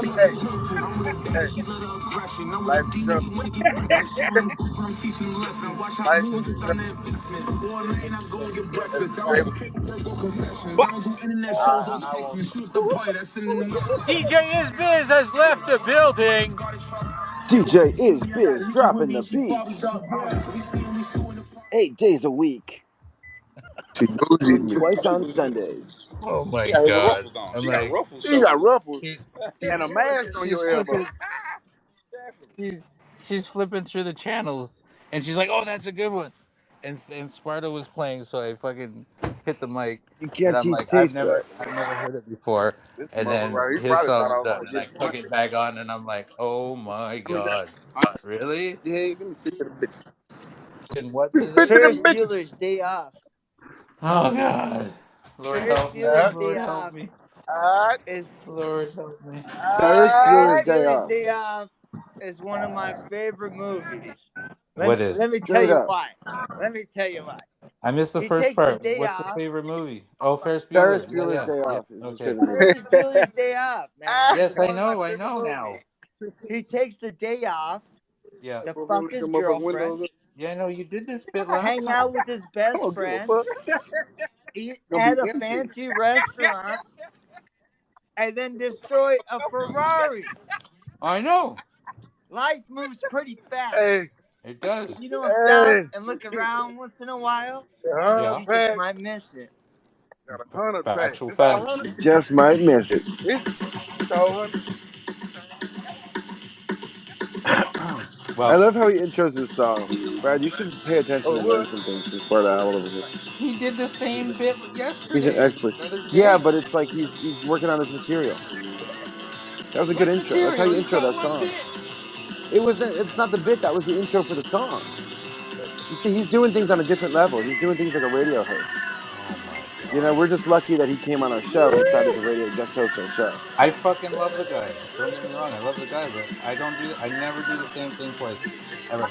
Hey, hey, life is good. Life is good. Every I won't. DJ Is Biz has left the building. DJ Is Biz dropping the beats 8 days a week, She bougie me. twice on Sundays. Oh my She got her God. ruffles on. I'm She got like, ruffles You got showing. ruffles she, and a mask on she's your elbow. flipping. She's flipping through the channels, and she's like, "Oh, that's a good one." And Sparta was playing, so I fucking hit the mic, You and can't I'm teach like, "I've taste that. never heard it before." This And motherfucker then right here, he his probably thought I song's was done, gonna and I get some click money. it back on, and I'm like, "Oh my Let me grab. God, really?" Yeah, let me see the bitch. And what is Bitch it? to them Ferris bitches. Bueller's Day Off. Oh God, Lord Ferris help me, Bueller's Day Lord help Off me, Alright, is Lord help me. Ferris Ferris Bueller's alright. Day Bueller's Off. Day Off is one of my favorite movies. What Let is? me tell Straight you up. why. Let me tell you why. I missed the He first takes the part. day What's the off. favorite movie? Oh, Ferris Ferris Bueller. Bueller's Day Yeah. Off is his Okay. favorite movie. Ferris Bueller's Day Off, man. It's Yes, I one of my know. I favorite know now. movies. He takes the day off Yeah. to fuck his girlfriend, Yeah, I know. You did this bit last hang time. out with his I best don't give a friend, fuck. eat Gonna at be a empty. fancy restaurant, and then destroy a Ferrari. I know. Life moves pretty fast. Hey, It does. You don't stop Hey, and look around once in a while, got 100 you just pack. might miss it. Got 100 pack. Factual It's all facts. 100. Just might miss it. It's all 100. I Well, love how he intros his song. Brad, you should pay attention Oh, and learn what? some things from Sparta Owl over here. he did the same bit He's an yesterday, expert. the other Yeah, day. but it's like he's working on his material. That was a good What intro. That's how material? you He's intro got that one song. bit. It's not the bit. That was the intro for the song. You see, he's doing things on a different level. He's doing things like a radio host. Oh my You know, god. we're just lucky that he came on our show and decided to radio guest host our show. I fucking love the guy. Don't get me wrong. I love the guy, but I don't do. I never do the same thing twice, ever.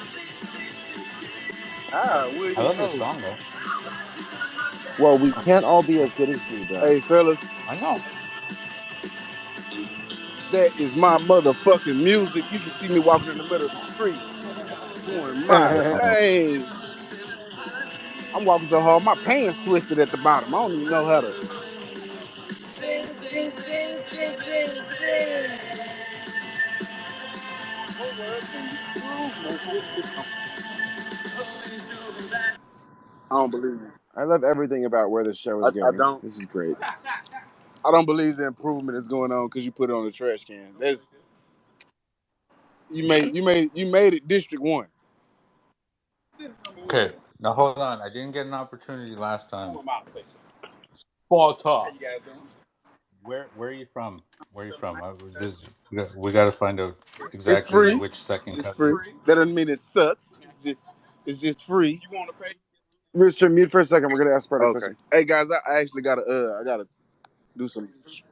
I William love this Cole. song though. Well, we can't all be as good as D, Brad. Hey, fellas, I know. that is my motherfucking music. You can see me walking in the middle of the street doing my thing. I'm walking so hard, my pants twisted at the bottom. I don't even know how to. Sing, sing, sing, sing, sing, sing. I don't believe it. I love everything about where the show I is going. don't. This is great. I don't believe the improvement is going on because you put it on the trash can. That's you made it District 1. Okay, now hold on. I didn't get an opportunity last time. Sparta. Where are you from? Where are you from? We got to find out It's exactly free. which second It's country. free. That doesn't mean it sucks. It's just free. Rooster, mute for a second. We're gonna ask Sparta a Okay. question. Hey guys, I actually gotta do some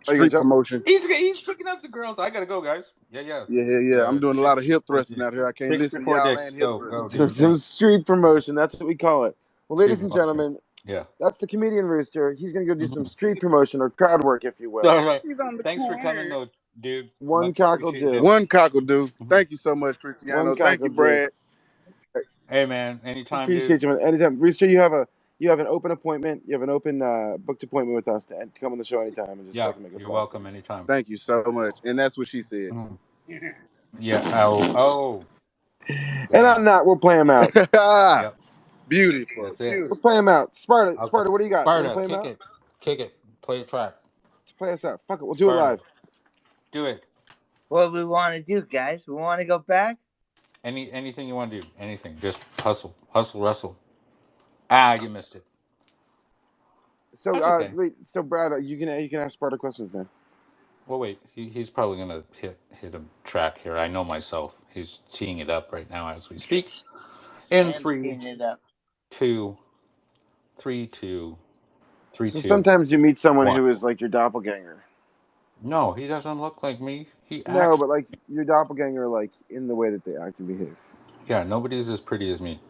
Are you gonna street jump? promotion. He's picking up the girls. I gotta go, guys. Yeah. Yeah. I'm doing a lot Chicks of hip before thrusting out dicks. here. I can't Chicks listen to before y'all dicks. and hip Go, thrusting. do your Some thing. street promotion. That's what we call it. Well, Street ladies and promotion. gentlemen, Yeah. that's the comedian Rooster. He's gonna go do some street promotion or crowd work, if you will. All right. Thanks for coming, though, dude. One Much cock will appreciated. do. One cock will do. Thank you so much, Cristiano. One cock Thank will you, do. Brad. Hey, man. Anytime, Appreciate dude. you, man. Anytime, Rooster. You have an open appointment. You have an open booked appointment with us to come on the show anytime and just fucking make us You're laugh. welcome anytime. Thank you so much. And that's what she said. Yeah. Oh. And on that, we'll play him out. Yep. Beautiful. That's it. We'll play him out. Sparta, Okay. what do you got? You want to Sparta, play him out? kick it. Play a track. Play us out. Fuck it. We'll do Sparta. it live. Do it. What we want to do, guys? We want to go back. Anything you want to do. Anything. Just hustle, rustle. You missed it. So okay. wait. So Brad, you can ask Sparta questions now. Well, wait. He's probably gonna hit a track here. I know myself. He's teeing it up right now as we speak. In 3, 2, 3, 2, 3, So 2. sometimes you meet someone 1. who is like your doppelganger. No, he doesn't look like me. No, but like your doppelganger, like in the way that they act and behave. Yeah, nobody's as pretty as me.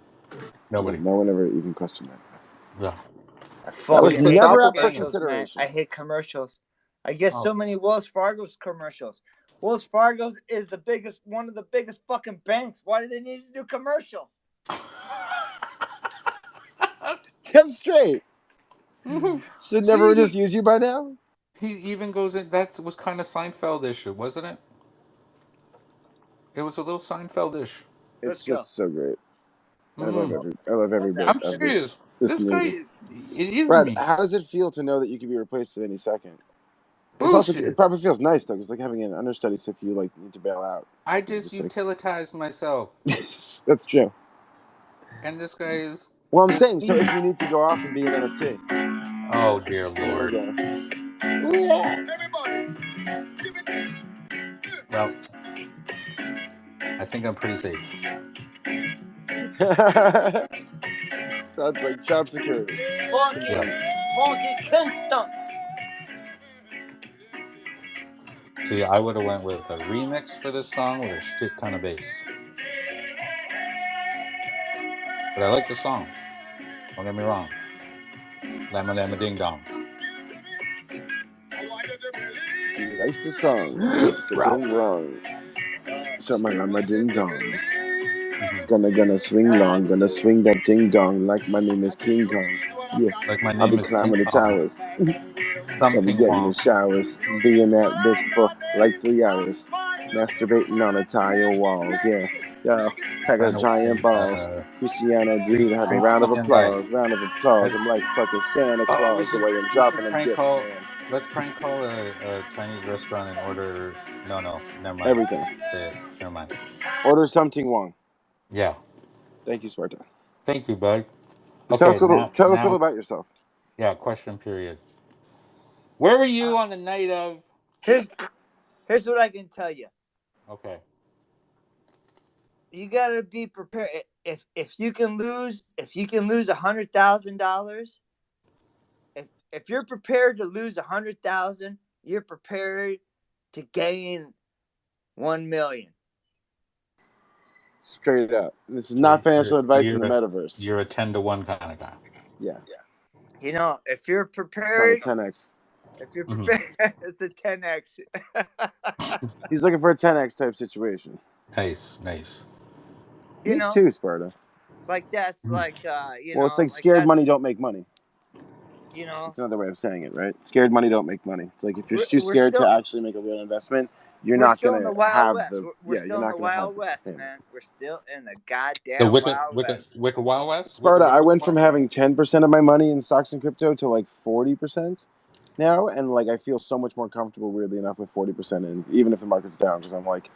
Nobody. No one ever even questioned that. Yeah. I fucking hate never up for commercials, man. consideration. I hate commercials. I get so many Wells Fargo's commercials. Wells Fargo's is one of the biggest fucking banks. Why do they need to do commercials? Come straight. Should never just use you by now. He even goes in. That was kind of Seinfeld-ish, wasn't it? It was a little Seinfeld-ish. It's just so great. I love every bit. I'm serious. This guy, movie. it is Brad, me. how does it feel to know that you could be replaced at any second? It probably feels nice though, because like having an understudy, so if you like need to bail out. I just utilitize myself. That's true. And this guy is. Well, I'm saying, so if you need to go off and be an NFT. Oh dear Lord. Yeah. Well, I think I'm pretty safe. Sounds like job security. Funky Kingston. See, I would have went with a remix for this song with a shit ton of bass. But I like the song. Don't get me wrong. Llama Llama Ding Dong. You like the song. Get it wrong. Shama Llama Ding Dong. Gonna swing long. Gonna swing that ding dong like my name is King Kong. Yeah. Like my I'll name be is climbing King the Kong. towers. I'll be getting the showers. Being that bitch for like 3 hours. Masturbating on a tile wall. Yeah. Yo, pack of giant balls. Cristiano, dude, have a round of applause. Round of applause. I'm like fucking Santa Claus the way I'm dropping them gifts, man. Let's prank call a Chinese restaurant and order. No, never mind. Everything. Say it. Never mind. Order something Wong. Yeah. Thank you, Sparta. Thank you, bud. Okay, tell us a little about yourself. Yeah, question period. Where were you on the night of? Here's what I can tell you. Okay. You gotta be prepared. If you can lose $100,000, if you're prepared to lose 100,000, you're prepared to gain 1 million. Straight up. This is not financial advice in the metaverse. You're a 10-to-1 kind of guy. Yeah. You know, if you're prepared, 10x. If you're prepared, it's a 10x. He's looking for a 10x type situation. Nice. Me too, Sparta. Like that's like well, it's like scared money don't make money. You know, it's another way of saying it, right? Scared money don't make money. It's like if you're too scared to actually make a real investment, you're not going to have the. We're still in the Wild West, man. We're still in the goddamn Wild West. Wicked Wild West. Sparta, I went from having 10% of my money in stocks and crypto to like 40% now, and like I feel so much more comfortable, weirdly enough, with 40%, and even if the market's down, because I'm like,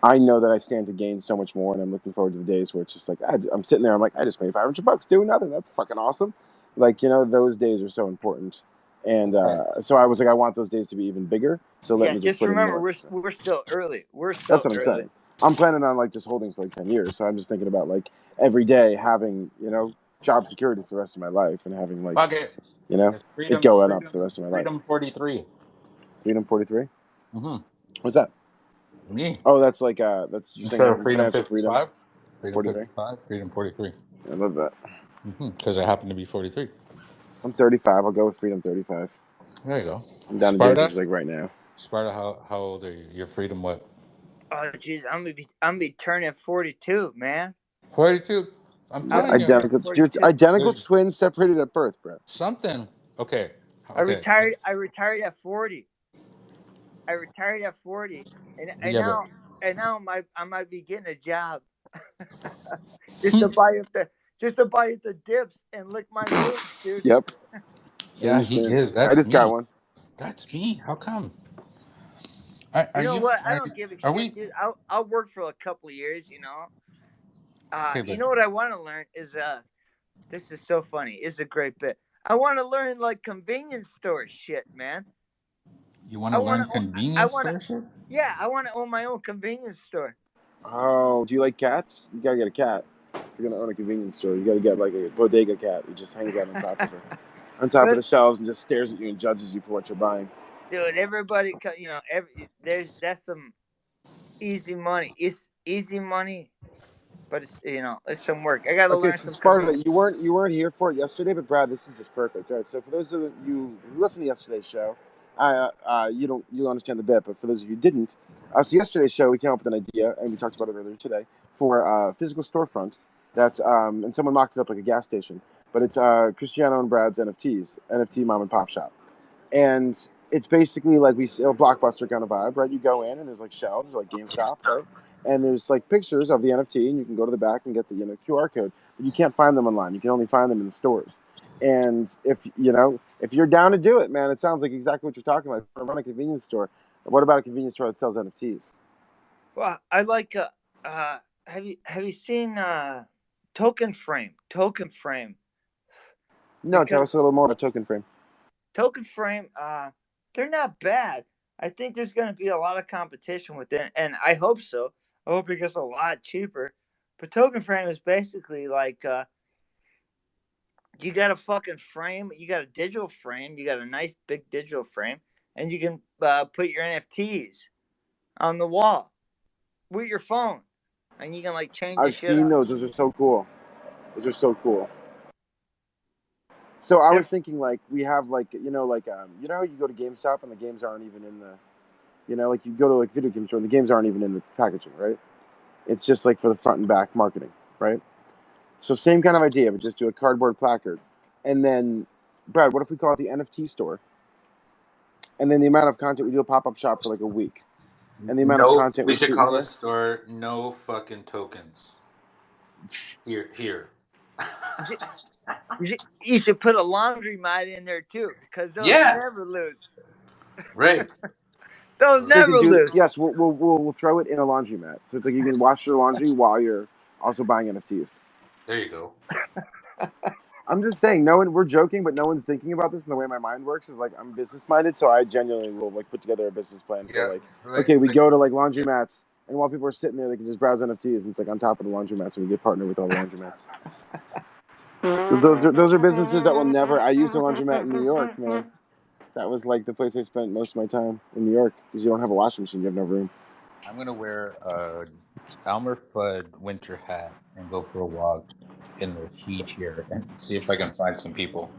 I know that I stand to gain so much more, and I'm looking forward to the days where it's just like I'm sitting there, I'm like, I just made $500 doing nothing. That's fucking awesome. Like, you know, those days are so important, and so I was like, I want those days to be even bigger. So let me just put remember, in more. we're still early. That's what I'm saying. I'm planning on like just holding for like 10 years. So I'm just thinking about like every day having, you know, job security for the rest of my life and having like, you know, it going up for the rest of my life. Freedom 43. Freedom 43. Mm-hmm. What's that? Me. Oh, that's like that's you saying Freedom financial 55? Freedom 43. 55, Freedom 43. I love that. Because I happen to be 43. I'm 35. I'll go with Freedom 35. There you go. I'm down to James like right now. Sparta, how old are you? Your Freedom what? Oh jeez, I'm gonna be turning 42, man. 42. I'm telling you. Identical twins separated at birth, bro. Something. Okay. I retired at 40. And now I might be getting a job. just to buy up the dips and lick my wounds, dude. Yep. Yeah, he is. That's I just got one. That's me. How come? You know what? I don't give a shit, dude. I'll work for a couple of years, you know. You know what I want to learn is this is so funny. It's a great bit. I want to learn like convenience store shit, man. You want to learn convenience store shit? Yeah, I want to own my own convenience store. Oh, do you like cats? You gotta get a cat. If you're gonna own a convenience store, you gotta get like a bodega cat who just hangs out on top of her, on top of the shelves, and just stares at you and judges you for what you're buying. Dude, everybody, you know, that's some easy money. It's easy money, but it's, you know, it's some work. I gotta learn some. Sparta, you weren't here for it yesterday, but Brad, this is just perfect. All right, so for those of you who listened to yesterday's show, you understand the bit, but for those of you who didn't, so yesterday's show we came up with an idea, and we talked about it earlier today, for a physical storefront that's and someone mocked it up like a gas station, but it's Cristiano and Brad's NFTs, NFT mom and pop shop, and it's basically like a Blockbuster kind of vibe, right? You go in and there's like shelves, like GameStop, right? And there's like pictures of the NFT, and you can go to the back and get the QR code, but you can't find them online. You can only find them in the stores. And if you're down to do it, man, it sounds like exactly what you're talking about. Run a convenience store. What about a convenience store that sells NFTs? Well, I like. Have you seen Token Frame? Token Frame. No, tell us a little more about Token Frame. Token Frame. They're not bad. I think there's going to be a lot of competition with it, and I hope so. I hope it gets a lot cheaper. But Token Frame is basically like you got a fucking frame, you got a digital frame, you got a nice big digital frame, and you can put your NFTs on the wall with your phone, and you can like change. I've seen those. Those are so cool. So I was thinking like we have like how you go to GameStop and the games aren't even in the, like you go to like video game store and the games aren't even in the packaging, right? It's just like for the front and back marketing, right? So same kind of idea, but just do a cardboard placard. And then, Brad, what if we call it the NFT store? And then the amount of content, we do a pop-up shop for like a week. and the amount of content we we're should shooting call there. the store No Fucking Tokens. Here. You should put a laundromat in there too, because those never lose. Right. Those never lose. Yes, we'll throw it in a laundromat, so it's like you can wash your laundry while you're also buying NFTs. There you go. I'm just saying, we're joking, but no one's thinking about this. And the way my mind works is like I'm business minded, so I genuinely will like put together a business plan for we go to like laundromats, and while people are sitting there, they can just browse NFTs, and it's like on top of the laundromats, and we get partnered with all the laundromats. Those are businesses that will never. I used a laundromat in New York, man. That was like the place I spent most of my time in New York because you don't have a washing machine, you have no room. I'm gonna wear a Elmer Fudd winter hat and go for a walk in the heat here and see if I can find some people.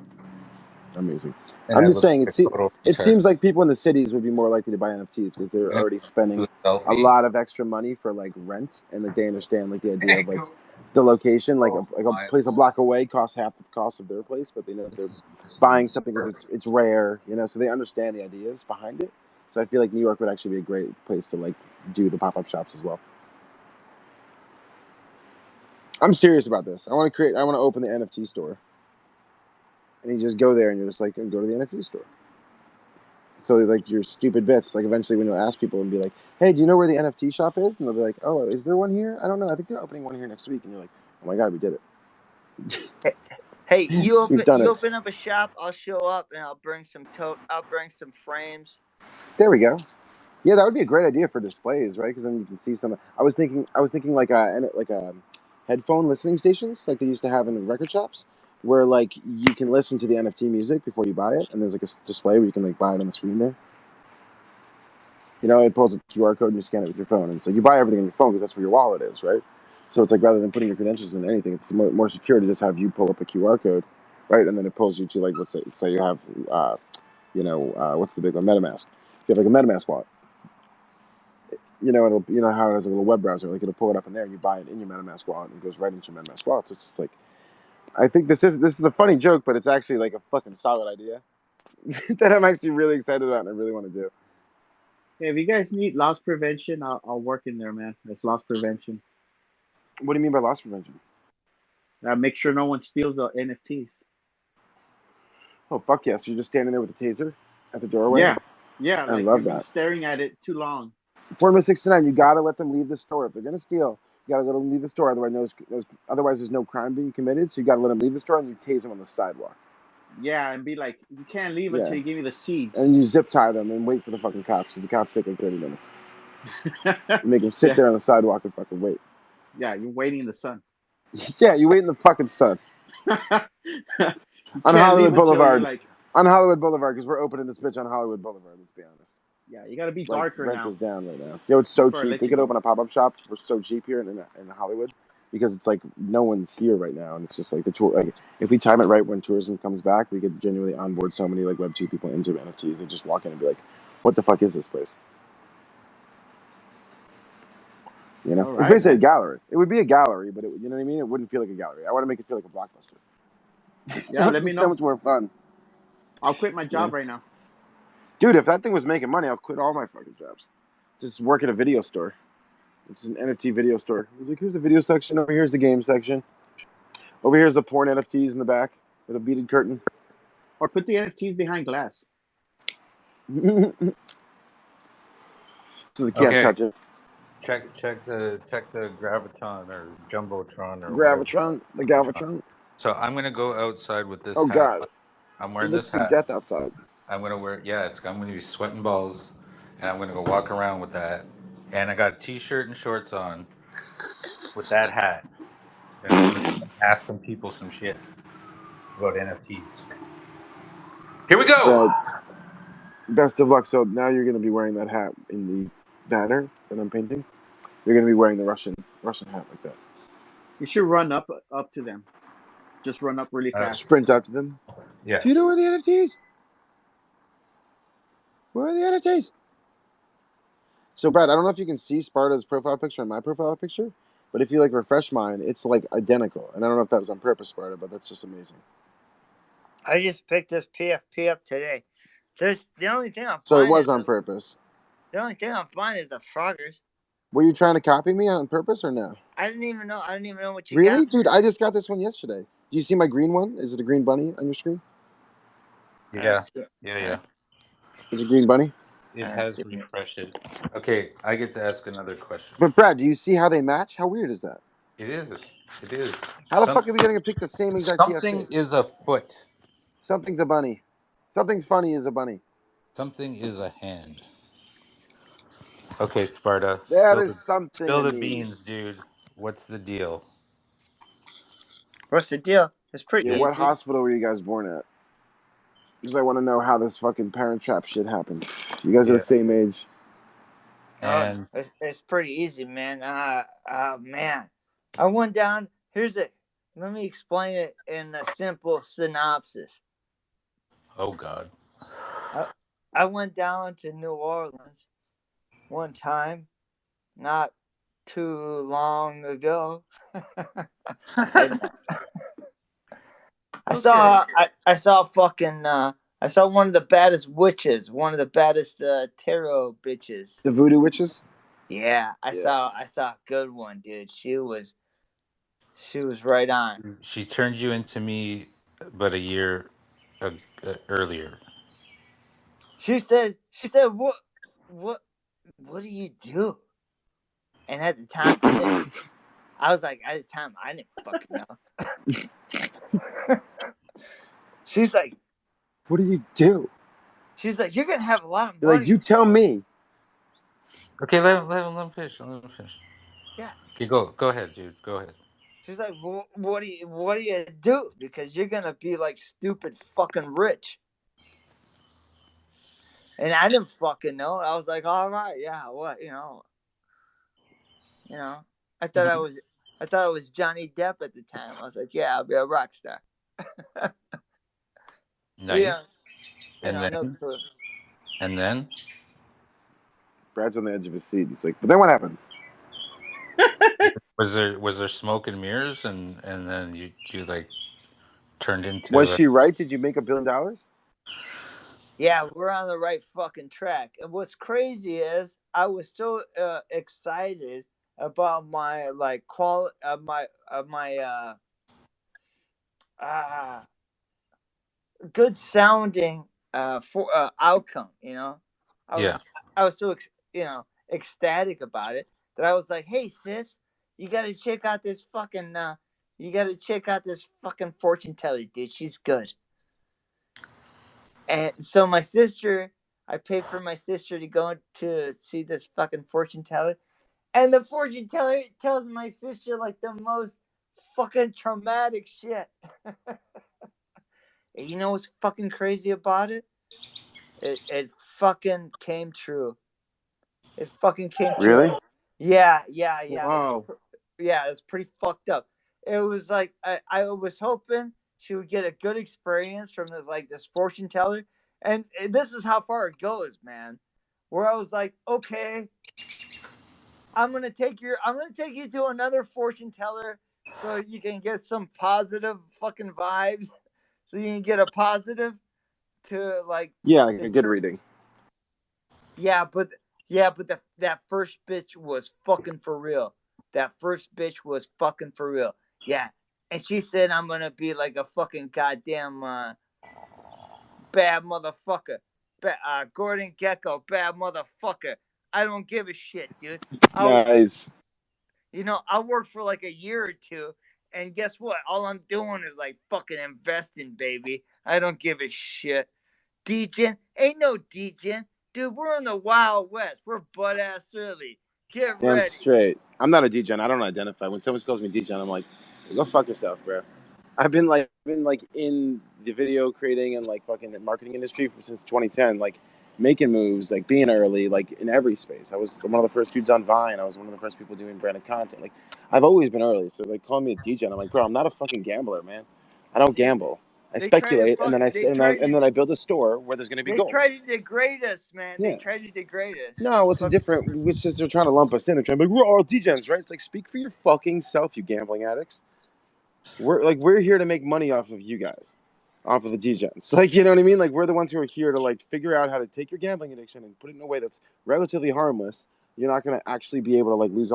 Amazing. And I'm just saying, it seems like people in the cities would be more likely to buy NFTs because they're already spending a lot of extra money for like rent, and like they understand like the idea of like the location, like a place a block away costs half the cost of their place, but they know that they're buying something because it's rare, so they understand the ideas behind it. So I feel like New York would actually be a great place to like do the pop-up shops as well. I'm serious about this. I want to open the NFT store. And you just go there and you're just like, go to the NFT store. So like your stupid bits, like eventually when you ask people and be like, hey, do you know where the NFT shop is? And they'll be like, oh, is there one here? I don't know. I think they're opening one here next week. And you're like, oh my God, we did it. Hey, you open up a shop, I'll show up and I'll bring some frames. There we go. Yeah, that would be a great idea for displays, right? Because then you can see some. I was thinking like headphone listening stations, like they used to have in record shops, where like you can listen to the NFT music before you buy it, and there's like a display where you can like buy it on the screen there. It pulls a QR code and you scan it with your phone, and so you buy everything on your phone because that's where your wallet is, right? So it's like rather than putting your credentials in anything, it's more secure to just have you pull up a QR code, right? And then it pulls you to like let's say you have, what's the big one, MetaMask. You have like a MetaMask wallet. It'll how it has a little web browser, like it'll pull it up in there, and you buy it in your MetaMask wallet, and it goes right into your MetaMask wallet. So it's just like, I think this is a funny joke, but it's actually like a fucking solid idea that I'm actually really excited about and I really want to do. Hey, if you guys need loss prevention, I'll work in there, man. It's loss prevention. What do you mean by loss prevention? Make sure no one steals the NFTs. Oh fuck yes! So you're just standing there with a taser at the doorway. Yeah. I love that. Staring at it too long. Formula 69, you gotta let them leave the store. If they're gonna steal, you gotta let them leave the store. Otherwise, there's no crime being committed. So you gotta let them leave the store and you tase them on the sidewalk. Yeah, and be like, you can't leave until you give me the seeds. And you zip tie them and wait for the fucking cops because the cops take like 30 minutes. Make them sit there on the sidewalk and fucking wait. Yeah, you're waiting in the sun. Yeah, you wait in the fucking sun. On Hollywood Boulevard. On Hollywood Boulevard, because we're opening this bitch on Hollywood Boulevard, let's be honest. Yeah, you gotta be darker rent now. Rent is down right now. It's so cheap. We could open a pop-up shop for so cheap here in Hollywood because it's like no one's here right now, and it's just like the tour. Like if we time it right when tourism comes back, we could genuinely onboard so many like Web2 people into NFTs. They just walk in and be like, "What the fuck is this place?" Right, it's basically a gallery. It would be a gallery, but you know what I mean. It wouldn't feel like a gallery. I want to make it feel like a Blockbuster. Yeah, let me know. So much more fun. I'll quit my job right now. Dude, if that thing was making money, I'll quit all my fucking jobs. Just work at a video store. It's an NFT video store. It's like, here's the video section. Over here's the game section. Over here's the porn NFTs in the back with a beaded curtain. Or put the NFTs behind glass. So they can't touch it. Check the Gravitron or Jumbotron or Gravitron, the Galvatron. So I'm gonna go outside with this. Oh hat. God! I'm wearing this hat. Death outside. I'm gonna wear. Yeah, I'm gonna be sweating balls, and I'm gonna go walk around with that. And I got a t-shirt and shorts on with that hat. And I'm gonna ask some people some shit about NFTs. Here we go. Best of luck. So now you're gonna be wearing that hat in the banner that I'm painting. You're gonna be wearing the Russian hat like that. You should run up to them. Just run up really fast. Sprint up to them. Yeah. Do you know where the NFTs? Where are the NFTs? So Brad, I don't know if you can see Sparta's profile picture and my profile picture, but if you like refresh mine, it's like identical. And I don't know if that was on purpose, Sparta, but that's just amazing. I just picked this PFP up today. The only thing I'm so it was on purpose. The only thing I'm finding is the Froggers. Were you trying to copy me on purpose or no? I didn't even know what you really? got. Dude, I just got this one yesterday. Do you see my green one? Is it a green bunny on your screen? Yeah. Is it a green bunny? It has refreshed. Okay, I get to ask another question. But Brad, do you see how they match? How weird is that? It is. It is. How the fuck are we getting to pick the same exact Something is a foot. Something's a bunny. Something funny is a bunny. Something is a hand. Okay, Sparta. That is something. Spill the beans, dude. What's the deal? What's the deal? It's pretty easy. What hospital were you guys born at? Because I want to know how this fucking Parent Trap shit happened. You guys are the same age. And it's pretty easy, man. Man, I went down. Let me explain it in a simple synopsis. Oh God. I went down to New Orleans one time, not too long ago. I saw one of the baddest witches, one of the baddest tarot bitches. The voodoo witches? Yeah, I saw a good one, dude. She was right on. She turned you into me, but a year earlier. She said, what do you do? And at the time, I was like, I didn't fucking know. She's like, what do you do? She's like, you're gonna have a lot of money. You're like, you tell me. Okay, let him finish. Yeah. Okay, go ahead, dude. Go ahead. She's like, well, what do you do? Because you're gonna be like stupid fucking rich. And I didn't fucking know. I was like, all right, yeah, what, you know. I thought I was Johnny Depp at the time. I was like, yeah, I'll be a rock star. Nice. Yeah. And then Brad's on the edge of his seat. He's like, but then what happened? Was there smoke and mirrors, and then you like turned into? Was she right? Did you make $1 billion? Yeah, we're on the right fucking track. And what's crazy is I was so excited about my like good sounding outcome. I was so ecstatic about it that I was like, hey sis, you gotta check out this fucking fortune teller, dude. She's good. And so I paid for my sister to go to see this fucking fortune teller. And the fortune teller tells my sister like the most fucking traumatic shit. And you know what's fucking crazy about it? It fucking came true. It fucking came true. Really? Yeah. Wow. It's pretty fucked up. It was like I was hoping she would get a good experience from this fortune teller, and this is how far it goes, man. Where I was like, okay, I'm gonna take you to another fortune teller so you can get some positive fucking vibes, so you can get a positive to like a good reading. Yeah, but that first bitch was fucking for real. Yeah. And she said I'm gonna be like a fucking goddamn bad motherfucker. Gordon Gecko, bad motherfucker. I don't give a shit, dude. Nice. I worked for like a year or two, and guess what? All I'm doing is like fucking investing, baby. I don't give a shit. DJing? Ain't no DJing. Dude, we're in the Wild West. We're butt ass early. Get Damn ready. straight. I'm not a DJ. I don't identify. When someone calls me DJ, I'm like, go fuck yourself, bro. I've been in the video creating and like fucking marketing industry since 2010, like making moves, like being early, like in every space. I was one of the first dudes on Vine. I was one of the first people doing branded content. Like I've always been early. So like calling me a DJ, and I'm like, bro, I'm not a fucking gambler, man. I don't gamble. I speculate, and then I build a store where there's going to be gold. They try to degrade us, man. Yeah. They try to degrade us. No, it's a different. Which is they're trying to lump us in. They're trying to be like, we're all DJs, right? It's like, speak for your fucking self, you gambling addicts. We're here to make money off of you guys. off of the degens. Like, you know what I mean? Like, we're the ones who are here to like figure out how to take your gambling addiction and put it in a way that's relatively harmless. You're not going to actually be able to like lose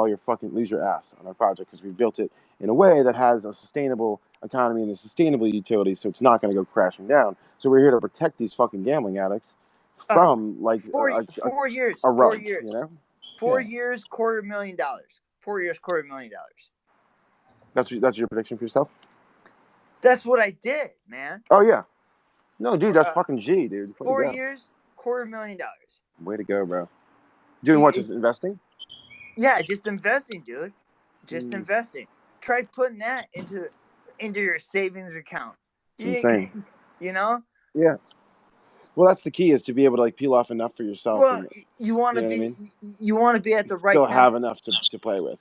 your ass on our project because we built it in a way that has a sustainable economy and a sustainable utility, so it's not going to go crashing down. So we're here to protect these fucking gambling addicts from like 4 years, a 4 rug, years, you know? 4 years, $250,000. 4 years, $250,000. That's your prediction for yourself? That's what I did, man. Oh yeah. No, dude, that's fucking G, dude. 4 years, $250,000. Way to go, bro. Doing what? Just investing? Yeah, just investing, dude. Just investing. Try putting that into your savings account. That's what I'm saying. You know? Yeah. Well, that's the key, is to be able to like peel off enough for yourself. Well, you want to be, you want to be at the right still time. have enough to play with.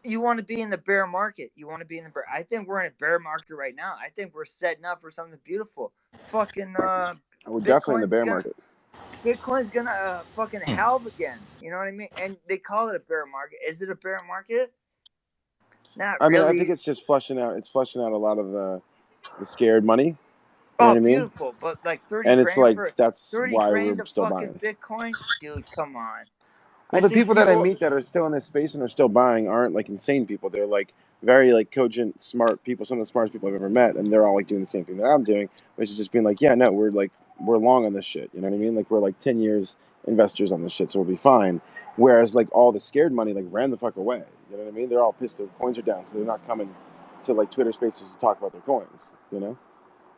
You want to be in the bear market. You want to be in the bear. I think we're in a bear market right now. I think we're setting up for something beautiful. Fucking we're definitely in the bear market. Bitcoin's gonna fucking halve again. You know what I mean? And they call it a bear market. Is it a bear market? Not really. I mean, I think it's just flushing out. It's flushing out a lot of the scared money. You know what I mean? Beautiful, but like 30 and grand it's like for that's 30 why grand we're to still fucking buying. Bitcoin, dude. Come on. Well, the people that I meet that are still in this space and are still buying aren't like insane people. They're like very like cogent, smart people. Some of the smartest people I've ever met, and they're all like doing the same thing that I'm doing, which is just being like, yeah, no, we're long on this shit. You know what I mean? Like we're like 10 years investors on this shit, so we'll be fine. Whereas like all the scared money like ran the fuck away. You know what I mean? They're all pissed their coins are down, so they're not coming to like Twitter spaces to talk about their coins. You know?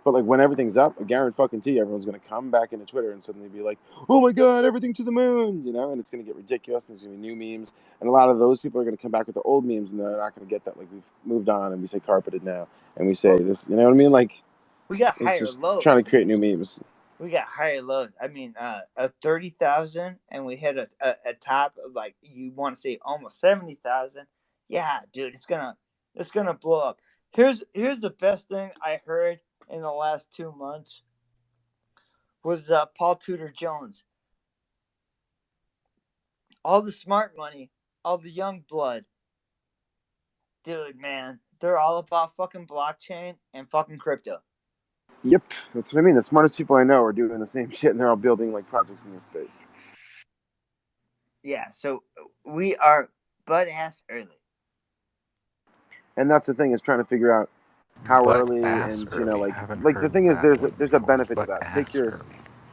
But like when everything's up, I guarantee everyone's gonna come back into Twitter and suddenly be like, "Oh my god, everything to the moon!" You know, and it's gonna get ridiculous. There's gonna be new memes, and a lot of those people are gonna come back with the old memes, and they're not gonna get that. Like we've moved on, and we say carpeted now, and we say this. You know what I mean? Like we got higher just lows. Trying to create new memes. We got higher lows. I mean, a 30,000, and we hit a top of like you want to say almost 70,000. Yeah, dude, it's gonna blow up. Here's the best thing I heard in the last 2 months was Paul Tudor Jones. All the smart money, all the young blood, dude, man, they're all about fucking blockchain and fucking crypto. Yep, that's what I mean. The smartest people I know are doing the same shit, and they're all building like projects in this space. Yeah, so we are butt ass early. And that's the thing, is trying to figure out how early, and you know, like the thing is, there's a benefit to that.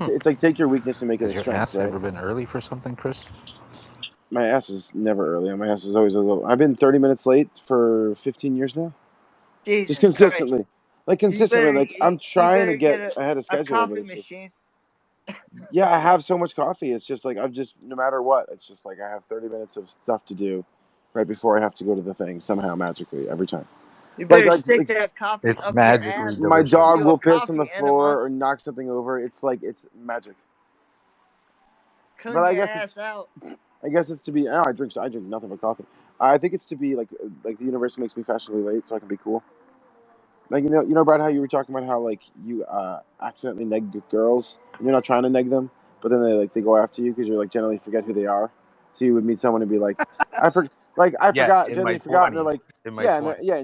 It's like take your weakness and make it a strength. Has your ass right? ever been early for something, Chris? My ass is never early. My ass is always a little. I've been 30 minutes late for 15 years now. Jesus just consistently. Christ. Like consistently. Like I'm trying to get ahead of schedule. A coffee machine. Yeah, I have so much coffee. It's just like I'm just no matter what. It's just like I have 30 minutes of stuff to do right before I have to go to the thing somehow magically every time. You better stick that coffee it's up magically your ass. My dog will piss on the floor or knock something over. It's like it's magic. But I guess ass out. I guess it's to be. I drink nothing but coffee. I think it's to be like the universe makes me fashionably late so I can be cool. Like you know, Brad, how you were talking about how like you accidentally neg girls. And you're not trying to neg them, but then they go after you because you're like generally forget who they are. So you would meet someone and be like, I forgot, generally forgot, and they're like, in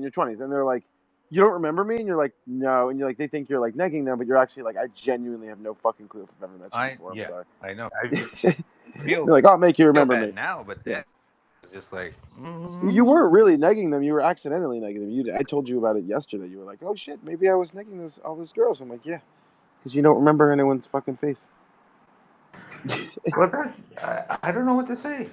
your 20s, and they're like, you don't remember me, and you're like, no, and you're like, they think you're like negging them, but you're actually like, I genuinely have no fucking clue if I've ever met you before. I'm sorry. I know. You're like, I'll make you remember me now, but then it's just like you weren't really negging them. You were accidentally negging them. I told you about it yesterday. You were like, oh shit, maybe I was negging all those girls. I'm like, yeah, because you don't remember anyone's fucking face. Well, that's I don't know what to say.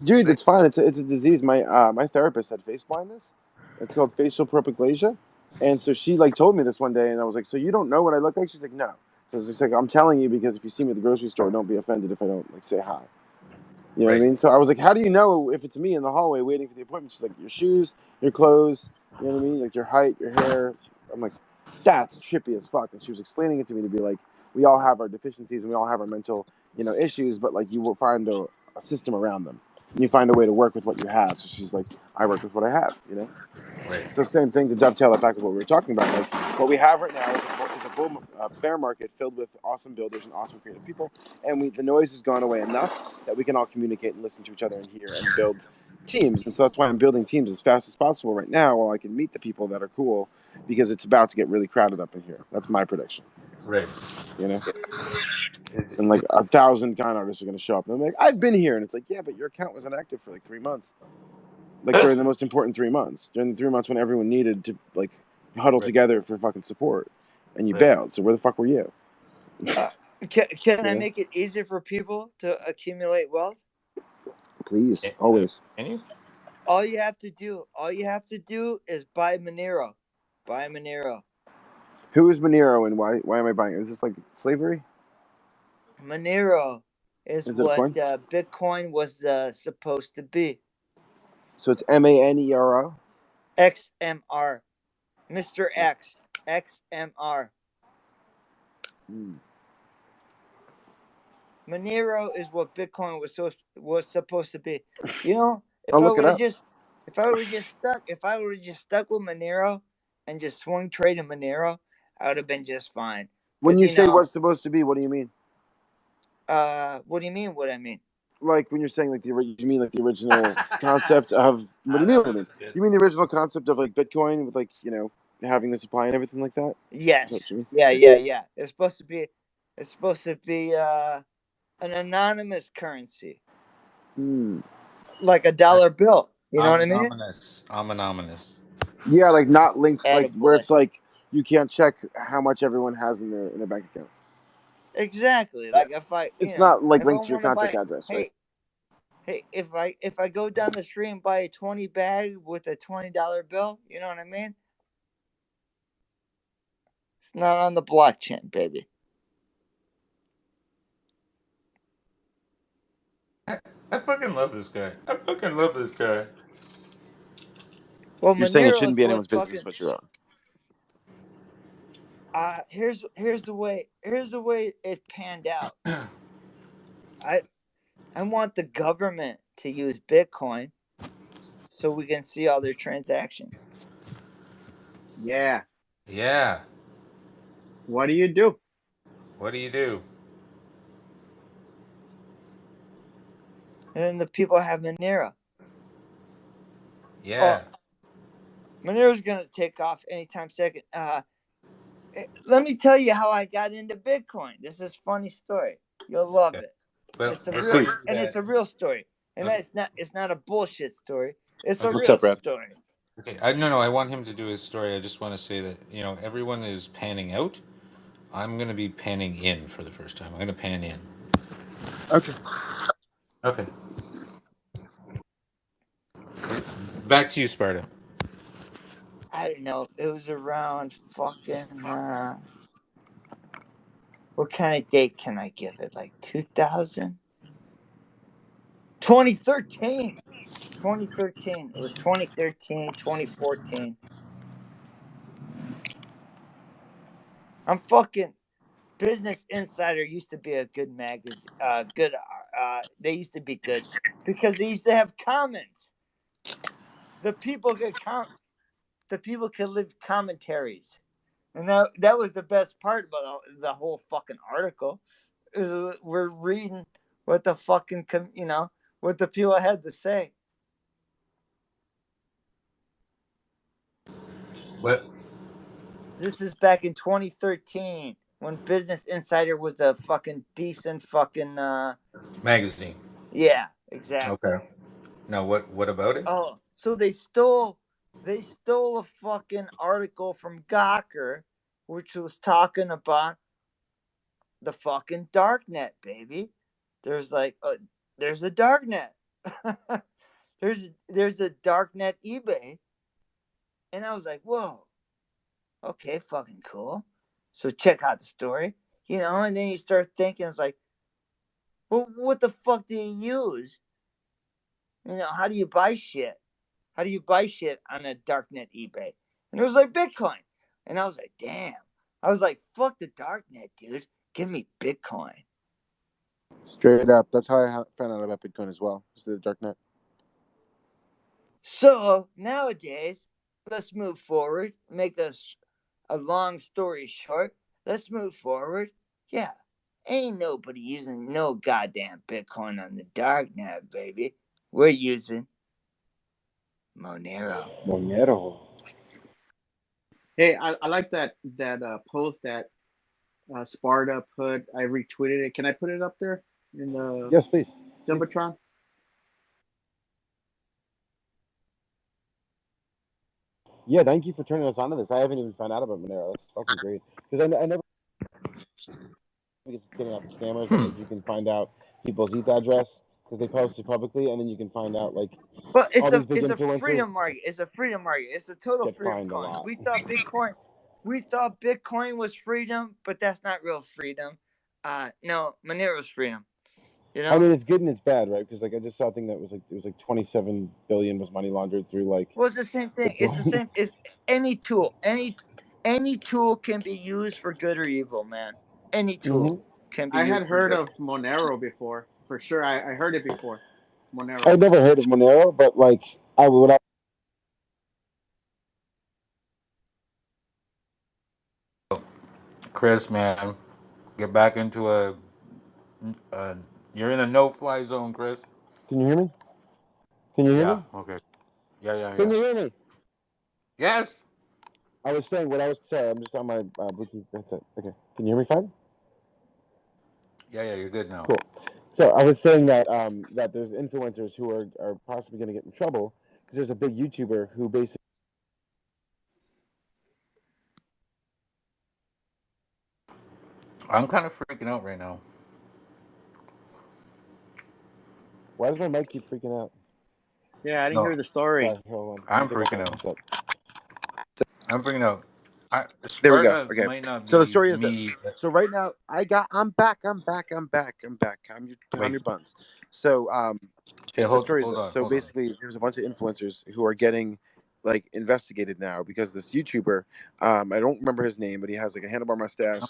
Dude, it's fine. It's a disease. My therapist had face blindness. It's called facial propaglasia, and so she like told me this one day, and I was like, so you don't know what I look like? She's like, no. So it's like I'm telling you because if you see me at the grocery store, don't be offended if I don't like say hi. You know what I mean? So I was like, how do you know if it's me in the hallway waiting for the appointment? She's like, your shoes, your clothes, you know what I mean? Like your height, your hair. I'm like, that's trippy as fuck. And she was explaining it to me to be like, we all have our deficiencies and we all have our mental, issues, but like you will find a system around them. And you find a way to work with what you have. So she's like, I work with what I have, Right. So same thing to dovetail it back with what we were talking about. Like what we have right now is a bear market filled with awesome builders and awesome creative people. And the noise has gone away enough that we can all communicate and listen to each other and hear and build teams. And so that's why I'm building teams as fast as possible right now while I can meet the people that are cool because it's about to get really crowded up in here. That's my prediction. Right. You know? And like 1,000 con artists are going to show up. And I'm like, I've been here. And it's like, yeah, but your account was inactive for like 3 months. Like during the most important 3 months. During the 3 months when everyone needed to like huddle together for fucking support. And you bailed. So where the fuck were you? Can I make it easier for people to accumulate wealth? Please, always. Can you? All you have to do is buy Monero. Buy Monero. Who is Monero and why am I buying it? Is this like slavery? Monero is what Bitcoin was supposed to be. So it's MANERO? XMR. Mr. X. XMR. Monero is what Bitcoin was supposed to be. You know, if I would have just stuck with Monero and just swing trade in Monero, I would have been just fine. When you say what's supposed to be, what do you mean? What do you mean? What I mean? Like when you're saying like you mean like the original concept of what do you mean? What I mean? You mean the original concept of like Bitcoin with like having the supply and everything like that? Yes. Yeah. It's supposed to be an anonymous currency, like a dollar bill. You know what I mean? Ominous. Yeah, like not linked, like where it's like you can't check how much everyone has in their bank account. Exactly. Like if it's not like linked to your contact address. Hey, if I go down the street and buy a 20 bag with a $20 bill, you know what I mean? It's not on the blockchain, baby. I fucking love this guy. Well, you're saying it shouldn't be anyone's business but your own. Here's the way it panned out. I want the government to use Bitcoin so we can see all their transactions. Yeah. What do you do? And then the people have Monero. Yeah. Monero's going to take off anytime second. Let me tell you how I got into Bitcoin. This is a funny story. You'll love it. Well, it's a real story. And it's not a bullshit story. It's a real story. Okay, I want him to do his story. I just want to say that, everyone is panning out. I'm going to be panning in for the first time. I'm going to pan in. Okay. Back to you, Sparta. I don't know. It was around fucking... what kind of date can I give it? Like 2000? 2013. 2013. It was 2013, 2014. I'm fucking... Business Insider used to be a good magazine. They used to be good because they used to have comments. The people could leave commentaries, and that was the best part about the whole fucking article. Is we're reading what the fucking what the people had to say. What? This is back in 2013 when Business Insider was a fucking decent fucking magazine. Yeah, exactly. Okay. Now what about it? Oh, so they stole a fucking article from Gawker, which was talking about the fucking darknet, baby. There's like there's a darknet. there's a darknet eBay. And I was like, whoa. Okay, fucking cool. So check out the story. And then you start thinking, it's like, well, what the fuck do you use? How do you buy shit? How do you buy shit on a darknet eBay? And it was like Bitcoin. And I was like, damn. I was like, fuck the darknet, dude. Give me Bitcoin. Straight up. That's how I found out about Bitcoin as well. It's the darknet. So nowadays, let's move forward. Make us a long story short. Let's move forward. Yeah. Ain't nobody using no goddamn Bitcoin on the darknet, baby. We're using Monero. Hey, I like that post that Sparta put. I retweeted it. Can I put it up there in the Yes, please. Jumbotron? Yeah, thank you for turning us on to this. I haven't even found out about Monero. That's fucking great. Because I never because it's getting out the scammers that like you can find out people's ETH address because they post it publicly, and then you can find out like Well, all these big it's a influencers freedom market. It's a freedom market. It's a total get freedom fined a coin. lot. We thought Bitcoin was freedom, but that's not real freedom. No, Monero's freedom. You know? I mean, it's good and it's bad, right? Because like I just saw a thing that was like it was like 27 billion was money laundered through like. Well, it's the same thing. It's the same. It's any tool. Any tool can be used for good or evil, man. Any tool can be I had used for heard good. of Monero before, for sure. I heard it before. Monero. I've never heard of Monero, but like I would. Chris, man, get back into a you're in a no-fly zone, Chris. Can you hear me? Can you hear me? Okay. Yeah. Can you hear me? Yes. I was saying what I was. Sorry, I'm just on my Bluetooth headset. Okay. Can you hear me fine? Yeah, you're good now. Cool. So I was saying that that there's influencers who are possibly going to get in trouble because there's a big YouTuber who basically. I'm kind of freaking out right now. Why does my mic keep freaking out? Yeah, I didn't hear the story. Sorry, hold on. I'm freaking out. I'm freaking out. There we go. Okay. Might not be so the story is me. this. So right now, I'm back. I'm your buns. So the story is this. So basically, there's a bunch of influencers who are getting like investigated now because this YouTuber, I don't remember his name, but he has like a handlebar mustache,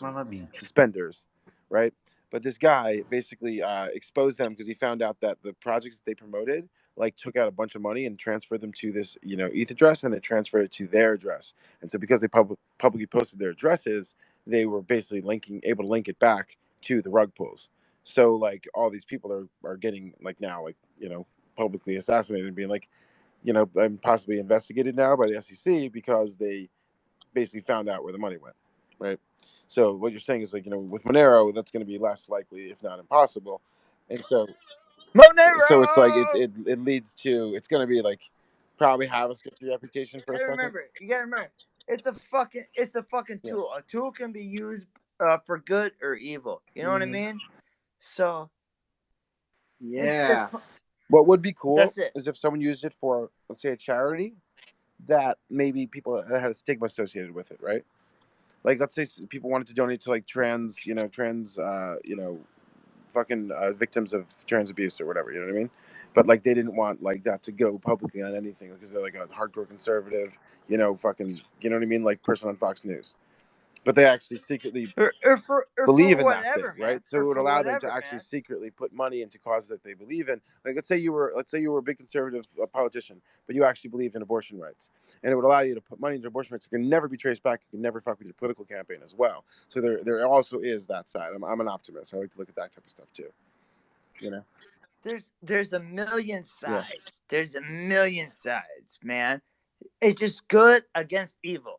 suspenders, right? But this guy basically exposed them because he found out that the projects that they promoted like took out a bunch of money and transferred them to this ETH address, and it transferred it to their address. And so because they publicly posted their addresses, they were basically able to link it back to the rug pulls. So like all these people are getting like now like publicly assassinated and being like I'm possibly investigated now by the SEC because they basically found out where the money went, right? So what you're saying is like with Monero that's going to be less likely if not impossible, and so Monero. So it's like it leads to it's going to be like probably have a sketchy reputation for a second. You gotta remember, it's a fucking tool. A tool can be used for good or evil. You know what I mean? So yeah, what would be cool is if someone used it for, let's say, a charity that maybe people that had a stigma associated with it, right? Like let's say people wanted to donate to like trans fucking victims of trans abuse or whatever, you know what I mean? But like they didn't want like that to go publicly on anything because they're like a hardcore conservative, fucking, you know what I mean, like person on Fox News. But they actually secretly believe in that thing, right? So it would allow them to actually secretly put money into causes that they believe in. Like let's say you were a big conservative politician, but you actually believe in abortion rights, and it would allow you to put money into abortion rights. It can never be traced back. It can never fuck with your political campaign as well. So there also is that side. I'm an optimist. I like to look at that type of stuff too. There's a million sides. Yeah. There's a million sides, man. It's just good against evil.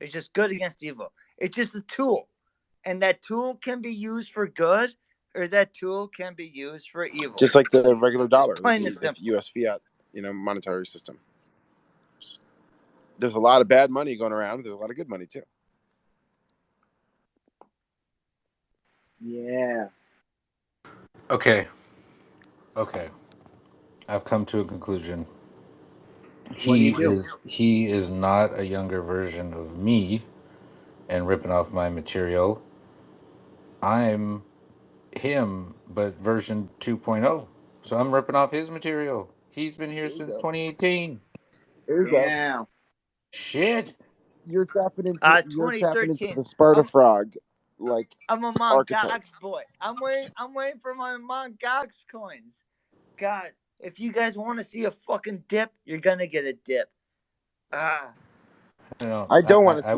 It's just good against evil. It's just a tool. And that tool can be used for good or that tool can be used for evil. Just like the regular dollar, the US fiat, monetary system. There's a lot of bad money going around. There's a lot of good money too. Yeah. Okay. I've come to a conclusion. He is not a younger version of me and ripping off my material. I'm him, but version 2.0. So I'm ripping off his material. He's been here since 2018. There you go. Shit. You're tapping into the Sparta frog, like I'm a Mt. Gox boy. I'm waiting for my Mt. Gox coins. God, if you guys want to see a fucking dip, you're gonna get a dip. I don't want to see I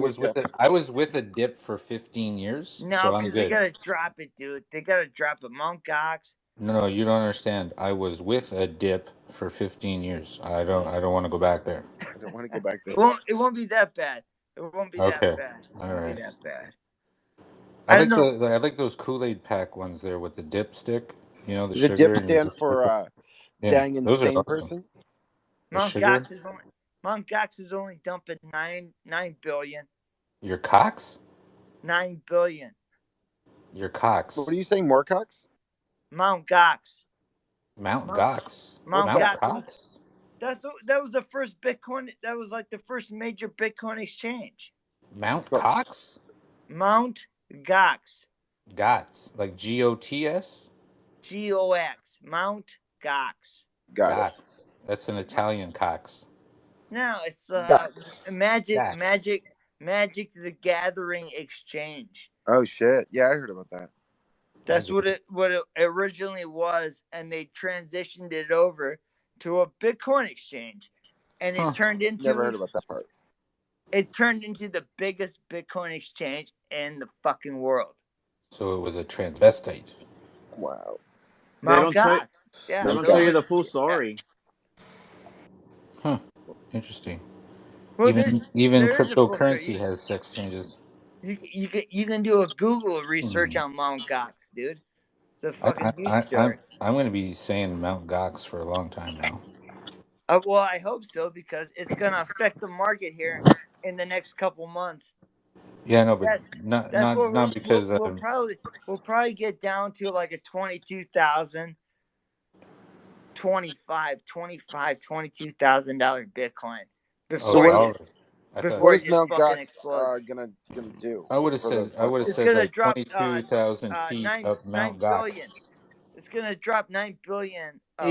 was with a dip for 15 years. No, because they gotta drop it, dude. They gotta drop it. Mt. Gox. No, you don't understand. I was with a dip for 15 years. I don't want to go back there. I don't want to go back there. It won't be that bad. It won't be that bad. It won't be that bad. I like those Kool-Aid pack ones there with the dipstick. You know, the Does sugar. the dip stand for dang insane person? Mount Gox is only dumping 9 billion. Your cocks? 9 billion. Your cocks. What are you saying? More cocks? Mount Gox. Mount Gox. Mount Gox. That was the first Bitcoin. That was like the first major Bitcoin exchange. Mount Cox? Mount Gox. Gots, like GOTS? GOX. Mount Gox. Gox. That's an Italian Cox. No, it's Magic the Gathering exchange. Oh shit! Yeah, I heard about that. That's what it originally was, and they transitioned it over to a Bitcoin exchange, and it turned into. Never heard about that part. It turned into the biggest Bitcoin exchange in the fucking world. So it was a transvestite. Wow. Mount Gox. They don't tell you the full story. Huh. Interesting. Well, even cryptocurrency has sex changes. You can do a Google research on Mount Gox, dude. It's a fucking huge story. I'm going to be saying Mount Gox for a long time now. Well, I hope so, because it's going to affect the market here in the next couple months. Yeah, no, but not because we'll probably get down to like a 22,000, $22,000 Bitcoin before what is Mount Gox gonna do? I would have said like 22,000 feet of Mount Gox. It's gonna drop 9 billion of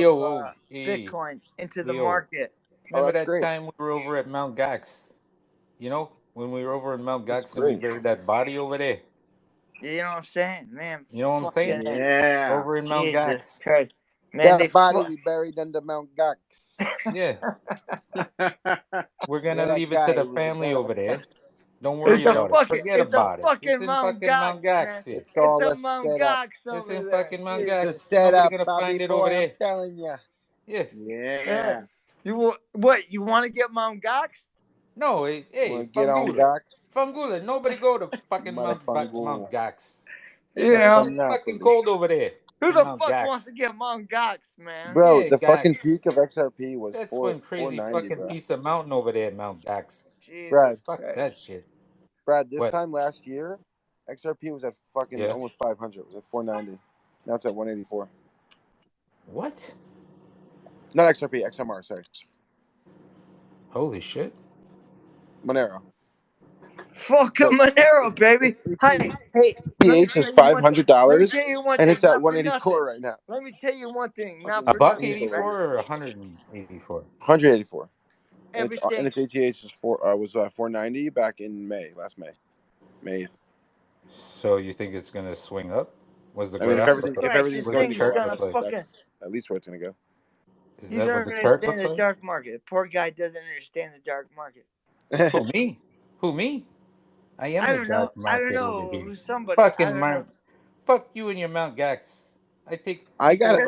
Bitcoin into the market. Remember that time we were over at Mount Gox? You know, when we were over at Mount Gox and we buried that body over there. You know what I'm saying, man? You know what I'm saying? Yeah. Over in Mount Gox. Christ. Man, that body we buried under Mount Gox. Yeah. We're gonna leave it to the family over there. Don't worry about it. Forget about it. It's in fucking Mount Gox. It's all a Mount setup. Gox. It's in fucking Mount Gox. It's a setup, Nobody's gonna Bobby find it boy, over there. I'm telling you. Yeah. Yeah. You want to get Mount Gox? No, hey, Fangula. Nobody go to fucking Mount Gox. You know, it's fucking cold over there. Who the fuck wants to get Mount Gox, man? Bro, the fucking peak of XRP was that's one crazy fucking bro. piece of mountain over there, Mount Gox. Brad, fuck that shit. Brad, this time last year, XRP was at fucking almost 500. It was at 490. Now it's at 184. What? Not XRP, XMR. Sorry. Holy shit. Monero. Fucking Monero, baby. Hey. ETH is $500, and it's at 184 right now. Let me tell you one thing. Not $184 or 184? 184. Everything. And its ETH was 490 back in last May 8th. So you think it's gonna swing up? If everything's going to go, that's at least where it's gonna go. You don't understand the dark market. The poor guy doesn't understand the dark market. Who me? I am the dark market. I don't know. Somebody. Fuck you and your Mount Gox. I got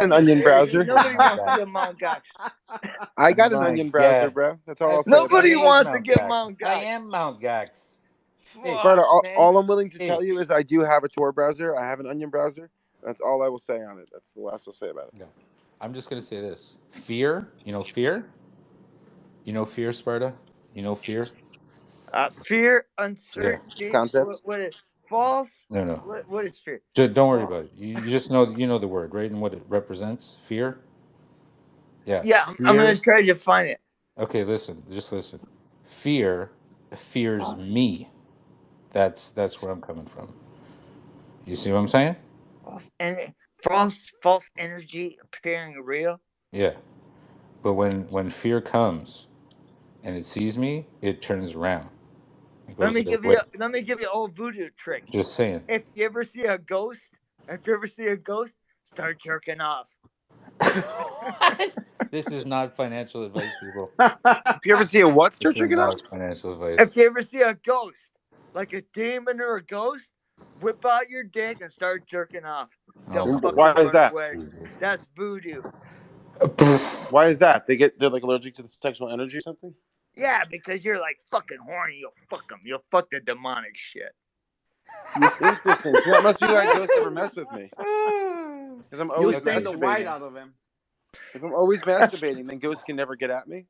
an onion browser. Nobody wants to get Mount Gox. I got an onion browser, bro. That's all I'll say. Nobody wants to get Mount Gox. I am Mount Gox. Hey, Barta, all I'm willing to tell you is I do have a Tor browser. I have an onion browser. That's all I will say on it. That's the last I'll say about it. Yeah. I'm just gonna say this: fear. You know fear. You know fear, Sparta. You know fear. Fear, uncertainty. Concepts. What is false? No. What is fear? Don't worry about it. You just know the word, right, and what it represents. Fear. Yeah. Yeah, fear. I'm gonna try to define it. Okay, just listen. Fear fears me. That's where I'm coming from. You see what I'm saying? False energy appearing real. Yeah, but when fear comes, and it sees me, it turns around. Let me give you an old voodoo trick. Just saying. If you ever see a ghost, start jerking off. This is not financial advice, people. If you ever see a what, start jerking off? Financial advice. If you ever see a ghost, like a demon or a ghost, whip out your dick and start jerking off. Why is that? That's voodoo. Why is that? They're like allergic to the sexual energy or something? Yeah, because you're like fucking horny. You'll fuck them. You'll fuck the demonic shit. Interesting. So that must be why ghosts never mess with me. Because I'm always stain the white masturbating. out of him. If I'm always masturbating, then ghosts can never get at me.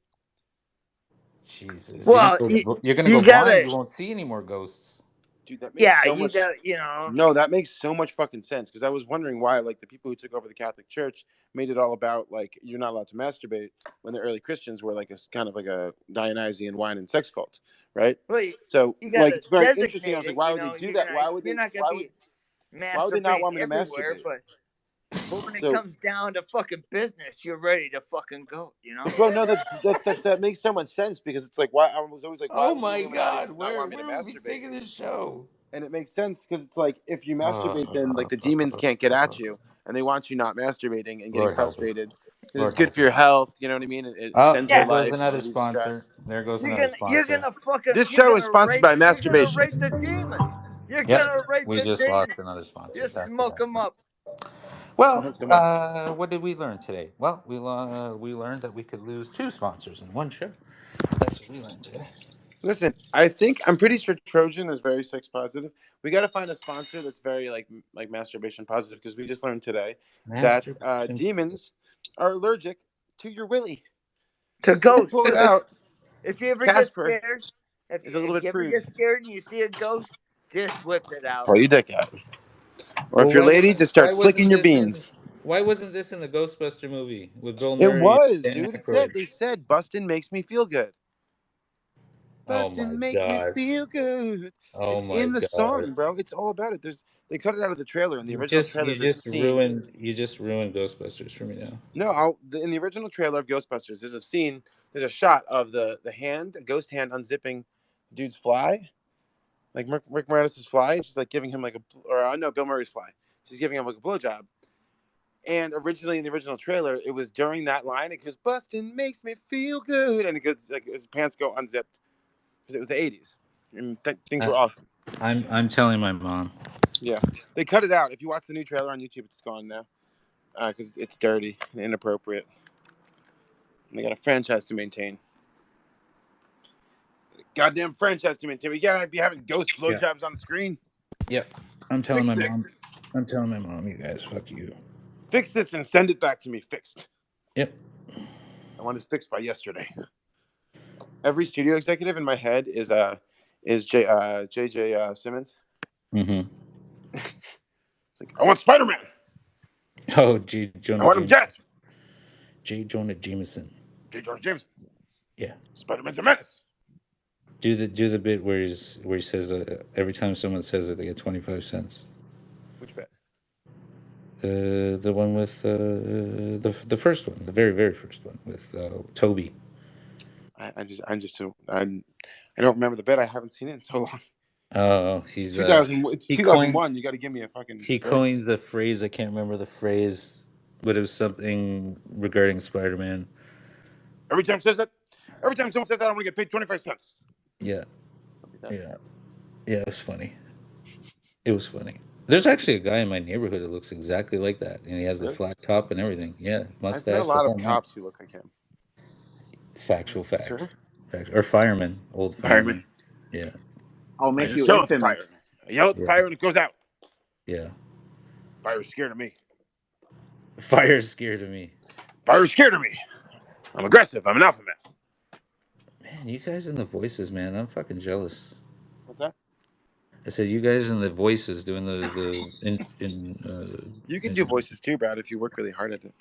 Jesus. Well, you're gonna go blind. You won't see any more ghosts. Dude, that makes so much. Gotta, No, that makes so much fucking sense. Because I was wondering why, like, the people who took over the Catholic Church made it all about like you're not allowed to masturbate, when the early Christians were like a kind of like a Dionysian wine and sex cult, right? Well, so like it's very designate interesting. I was like, it, why would they do that? Why would they? Why would they not want me to everywhere, masturbate? But when it comes down to fucking business, you're ready to fucking go, you know? Well, no, that makes so much sense because it's like, why I was always like, why oh would my the God, not want me to where are we masturbate? taking this show? And it makes sense because it's like if you masturbate, then like the demons can't get at you, and they want you not masturbating and getting frustrated. It's good for your health. You know what I mean? It extends your life. There goes another sponsor. There goes another sponsor. You're gonna fucking. This show is sponsored by masturbation. You're gonna rape the demons. You're gonna rape the demons. We just lost another sponsor. Just smoke them up. Well, what did we learn today? Well, we learned that we could lose 2 sponsors in one show. That's what we learned today. Listen, I'm pretty sure Trojan is very sex positive. We got to find a sponsor that's very like masturbation positive, because we just learned today that demons are allergic to your willy. To ghosts. Pull it out. If you ever get scared, if you ever get scared and you see a ghost, just whip it out. Pull your dick out. Or if you're lady, just start flicking your beans. Why wasn't this in the Ghostbuster movie with Bill Murray? It was, dude. They said Bustin' makes me feel good. Bustin' makes me feel good. Oh it's in the song, bro. It's all about it. They cut it out of the trailer. In the original trailer, you just ruined Ghostbusters for me now. No, in the original trailer of Ghostbusters, there's a shot of the hand, a ghost hand unzipping dude's fly, like Rick Moranis' fly. She's like giving him Bill Murray's fly. She's giving him like a blowjob. And originally in the original trailer, it was during that line. It goes, "Bustin' makes me feel good," and it goes like his pants go unzipped, because it was the '80s and things were awesome. I'm telling my mom. Yeah, they cut it out. If you watch the new trailer on YouTube, it's gone now because it's dirty and inappropriate. And they got a franchise to maintain. Goddamn franchise to maintain. We gotta be having ghost blowjobs on the screen. Yep, I'm telling my mom. I'm telling my mom, you guys, fuck you. Fix this and send it back to me fixed. Yep. I want it fixed by yesterday. Every studio executive in my head is J.J. Simmons. Mm-hmm. It's like, I want Spider-Man. Oh, J. Jonah. I want him dead. J. Jonah Jameson. J. Jonah Jameson. Yeah. Spider-Man's a menace. Do the bit where he says every time someone says it, they get 25 cents. Which bit? The one with the first one, the very, very first one with Toby. I don't remember the bit. I haven't seen it in so long. Oh, he's 2001. You got to give me a fucking. He coins a phrase. I can't remember the phrase, but it was something regarding Spider-Man. Every time someone says that, I'm gonna get paid 25 cents. Yeah. It was funny. There's actually a guy in my neighborhood that looks exactly like that, and he has the flat top and everything. Yeah, mustache. I've met a lot of cops who look like him. Factual facts. Sure. Or firemen, old firemen. Yeah. I'll make you infamous. I yell at the fire and it goes out. Yeah. Fire's scared of me. Fire's scared of me. Fire's scared of me. I'm aggressive. I'm an alpha male. Man, you guys in the voices, man. I'm fucking jealous. What's that? I said you guys in the voices doing you can do voices too, Brad, if you work really hard at it.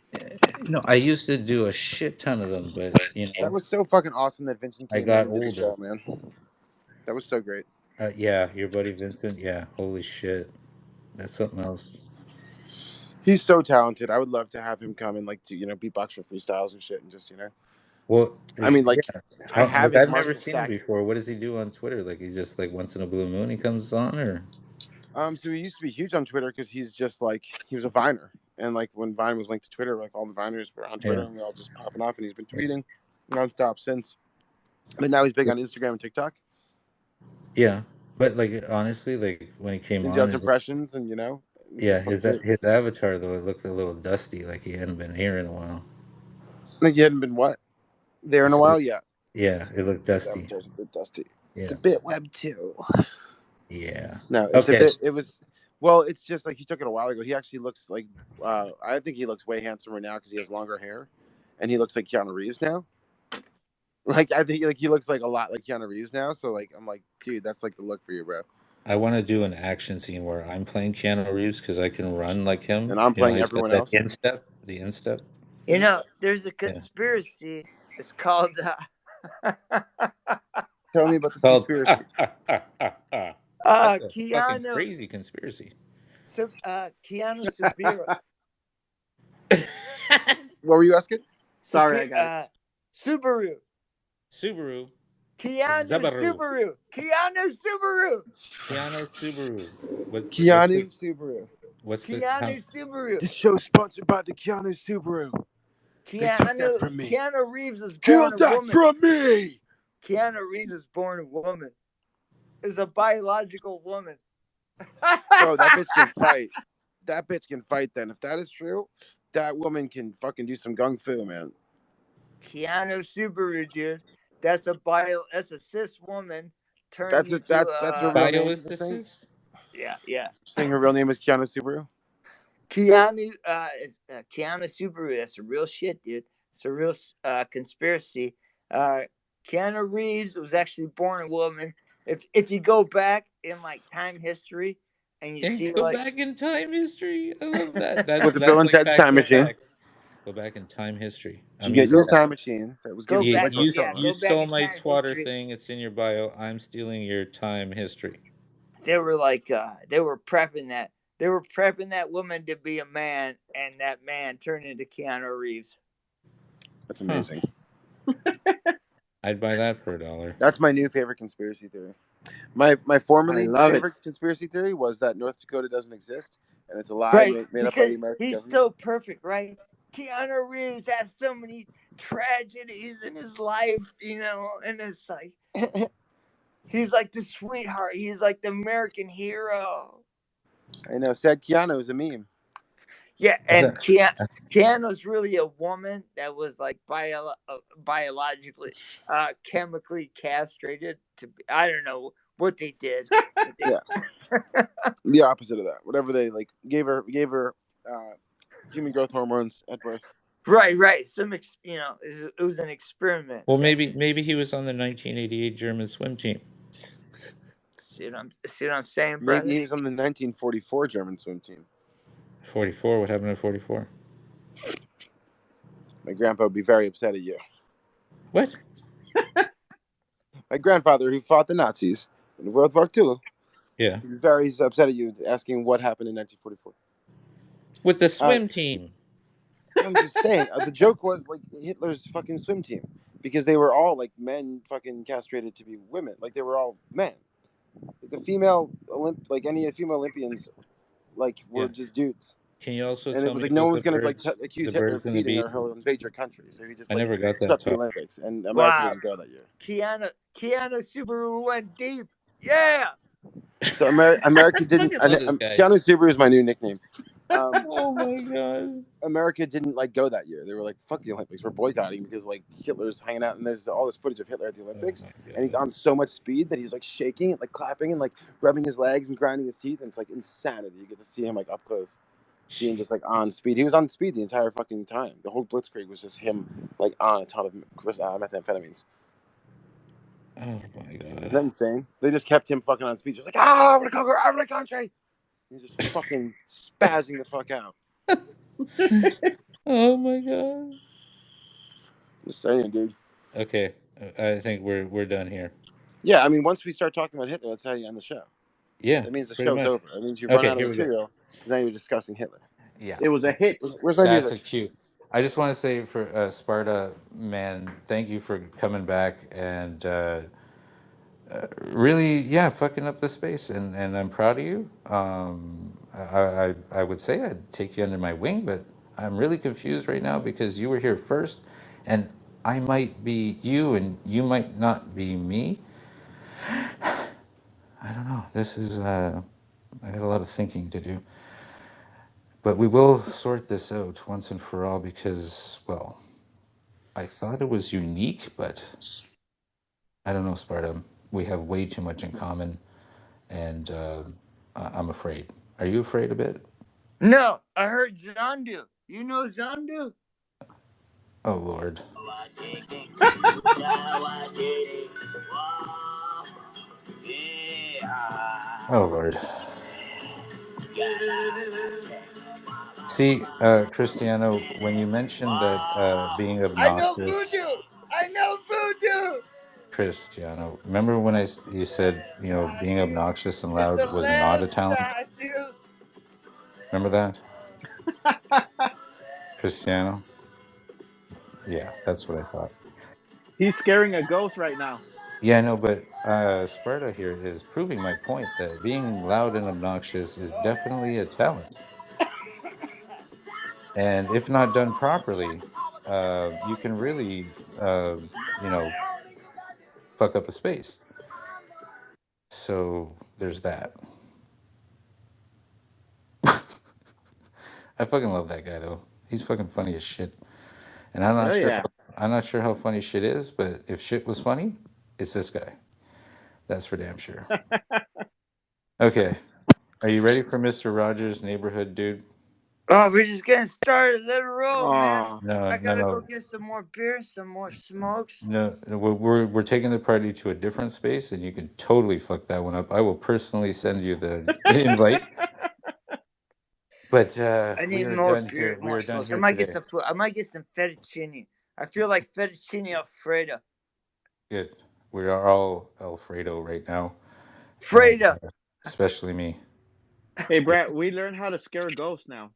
I used to do a shit ton of them, but that was so fucking awesome that Vincent came got in and older, did the show, man. That was so great. Yeah, your buddy Vincent. Yeah, holy shit, that's something else. He's so talented. I would love to have him come and beatbox for freestyles and shit, and just Well, I mean, I've never seen him before. What does he do on Twitter? Like, he's just like once in a blue moon he comes on, or? So he used to be huge on Twitter because he's just he was a Viner, and when Vine was linked to Twitter, all the Viners were on Twitter and they're all just popping off, and he's been tweeting nonstop since. But now he's big on Instagram and TikTok. Yeah, but honestly, when he came on, he does impressions, and Yeah, his avatar though, it looked a little dusty, like he hadn't been here in a while. Like he hadn't been what? There in a while, yeah. Yeah, it looked dusty. Avatar's a bit dusty. Yeah. It's a bit Web 2. Yeah. No, it's a bit. It was. Well, it's just like he took it a while ago. He actually looks like. I think he looks way handsomer now because he has longer hair, and he looks like Keanu Reeves now. Like I think like he looks like a lot like Keanu Reeves now. So like I'm like, dude, that's like the look for you, bro. I want to do an action scene where I'm playing Keanu Reeves because I can run like him. And I'm playing everyone else. Instep, the instep. You know, there's a conspiracy. Yeah. It's called. Tell me about the conspiracy. That's a fucking crazy conspiracy. Keanu Subiro. What were you asking? Sorry, I got Subaru. Subaru. Keanu Subaru. Keanu Subaru. Keanu Subaru. Keanu Subaru. What's the Keanu Subaru? This show's sponsored by the Keanu Subaru. Keanu Reeves was born a woman. From me. Keanu Reeves was born a woman. Is a biological woman. Bro, that bitch can fight. That bitch can fight. Then, if that is true, that woman can fucking do some gung fu, man. Keanu Subaru, dude. That's a cis woman turned that's her real name. Yeah. Saying her real name is Keanu Subaru. Keanu Subaru. That's a real shit, dude. It's a real conspiracy. Keanu Reeves was actually born a woman. If you go back in like time history and you see go back in time history, I love that. That's with the Bill and Ted's time machine. Go back in time history. You get your time machine. That was good. You stole my Twitter thing. It's in your bio. I'm stealing your time history. They were like, they were prepping that. They were prepping that woman to be a man, and that man turned into Keanu Reeves. That's amazing. I'd buy that for $1. That's my new favorite conspiracy theory. My formerly favorite conspiracy theory was that North Dakota doesn't exist, and it's a lie made up by the American government. He's so perfect, right? Keanu Reeves has so many tragedies in his life, you know, and it's like he's like the sweetheart. He's like the American hero. I know. Said Keanu is a meme. Yeah, and Keanu's really a woman that was like biologically, chemically castrated to be, I don't know what they did. Yeah, the opposite of that. Whatever they like gave her human growth hormones at birth. Right. Some it was an experiment. Well, maybe he was on the 1988 German swim team. See what I'm saying, brother? Maybe he was on the 1944 German swim team. 44? What happened to 44? My grandpa would be very upset at you. What? My grandfather, who fought the Nazis in World War II. Yeah. He's very upset at you, asking what happened in 1944. With the swim team. I'm just saying. The joke was like Hitler's fucking swim team. Because they were all like men fucking castrated to be women. Like they were all men. The female any of the female Olympians were just dudes. Can you also and tell it was me like no one's gonna accuse Hitler of cheating or he'll invade your country. So he just never got that stopped the Olympics, and America didn't go that year. Keanu Subaru went deep. Yeah. So America didn't. Keanu Subaru is my new nickname. Oh my god! America didn't go that year. They were like, "Fuck the Olympics, we're boycotting," because Hitler's hanging out, and there's all this footage of Hitler at the Olympics, and he's on so much speed that he's shaking and clapping and rubbing his legs and grinding his teeth, and it's insanity. You get to see him up close, being just on speed. He was on speed the entire fucking time. The whole Blitzkrieg was just him on a ton of methamphetamines. Oh my god! Isn't that insane? They just kept him fucking on speed. Just I want to conquer every country. He's just fucking spazzing the fuck out. Oh my god! Just saying, dude. Okay, I think we're done here. Yeah, I mean, once we start talking about Hitler, that's how you end the show. Yeah, that means the show's over. That means you've run out of material because now you're discussing Hitler. Yeah, it was a hit. Where's my music? That's cute. I just want to say for Sparta, man, thank you for coming back and really, fucking up the space, and I'm proud of you. I would say I'd take you under my wing, but I'm really confused right now because you were here first, and I might be you, and you might not be me. I don't know. This is I got a lot of thinking to do. But we will sort this out once and for all because, well, I thought it was unique, but I don't know, Sparta. We have way too much in common, and I'm afraid. Are you afraid a bit? No, I heard Zandu. You know Zandu? Oh, Lord. Oh, Lord. See, Cristiano, when you mentioned that being I know obnoxious, voodoo. I know voodoo. Cristiano, remember when you said, being obnoxious and It's loud the was not a last talent? statue. Remember that? Cristiano? Yeah, that's what I thought. He's scaring a ghost right now. Yeah, no, but Sparta here is proving my point that being loud and obnoxious is definitely a talent. And if not done properly, you can really, fuck up a space. So there's that. I fucking love that guy though. He's fucking funny as shit. And I'm not sure. Yeah. I'm not sure how funny shit is, but if shit was funny, it's this guy. That's for damn sure. Okay, are you ready for Mr. Rogers' Neighborhood Dude? Oh, we're just getting started. Let it roll, man. No, I gotta go no. get some more beer, some more smokes. No, we're taking the party to a different space, and you can totally fuck that one up. I will personally send you the invite. But I we need are more done beer, here. We more are done smokes. I here might get today. some food. I might get some fettuccine. I feel like fettuccine Alfredo. Good. We are all Alfredo right now. Fredo. Especially me. Hey, Brett, we learned how to scare ghosts now.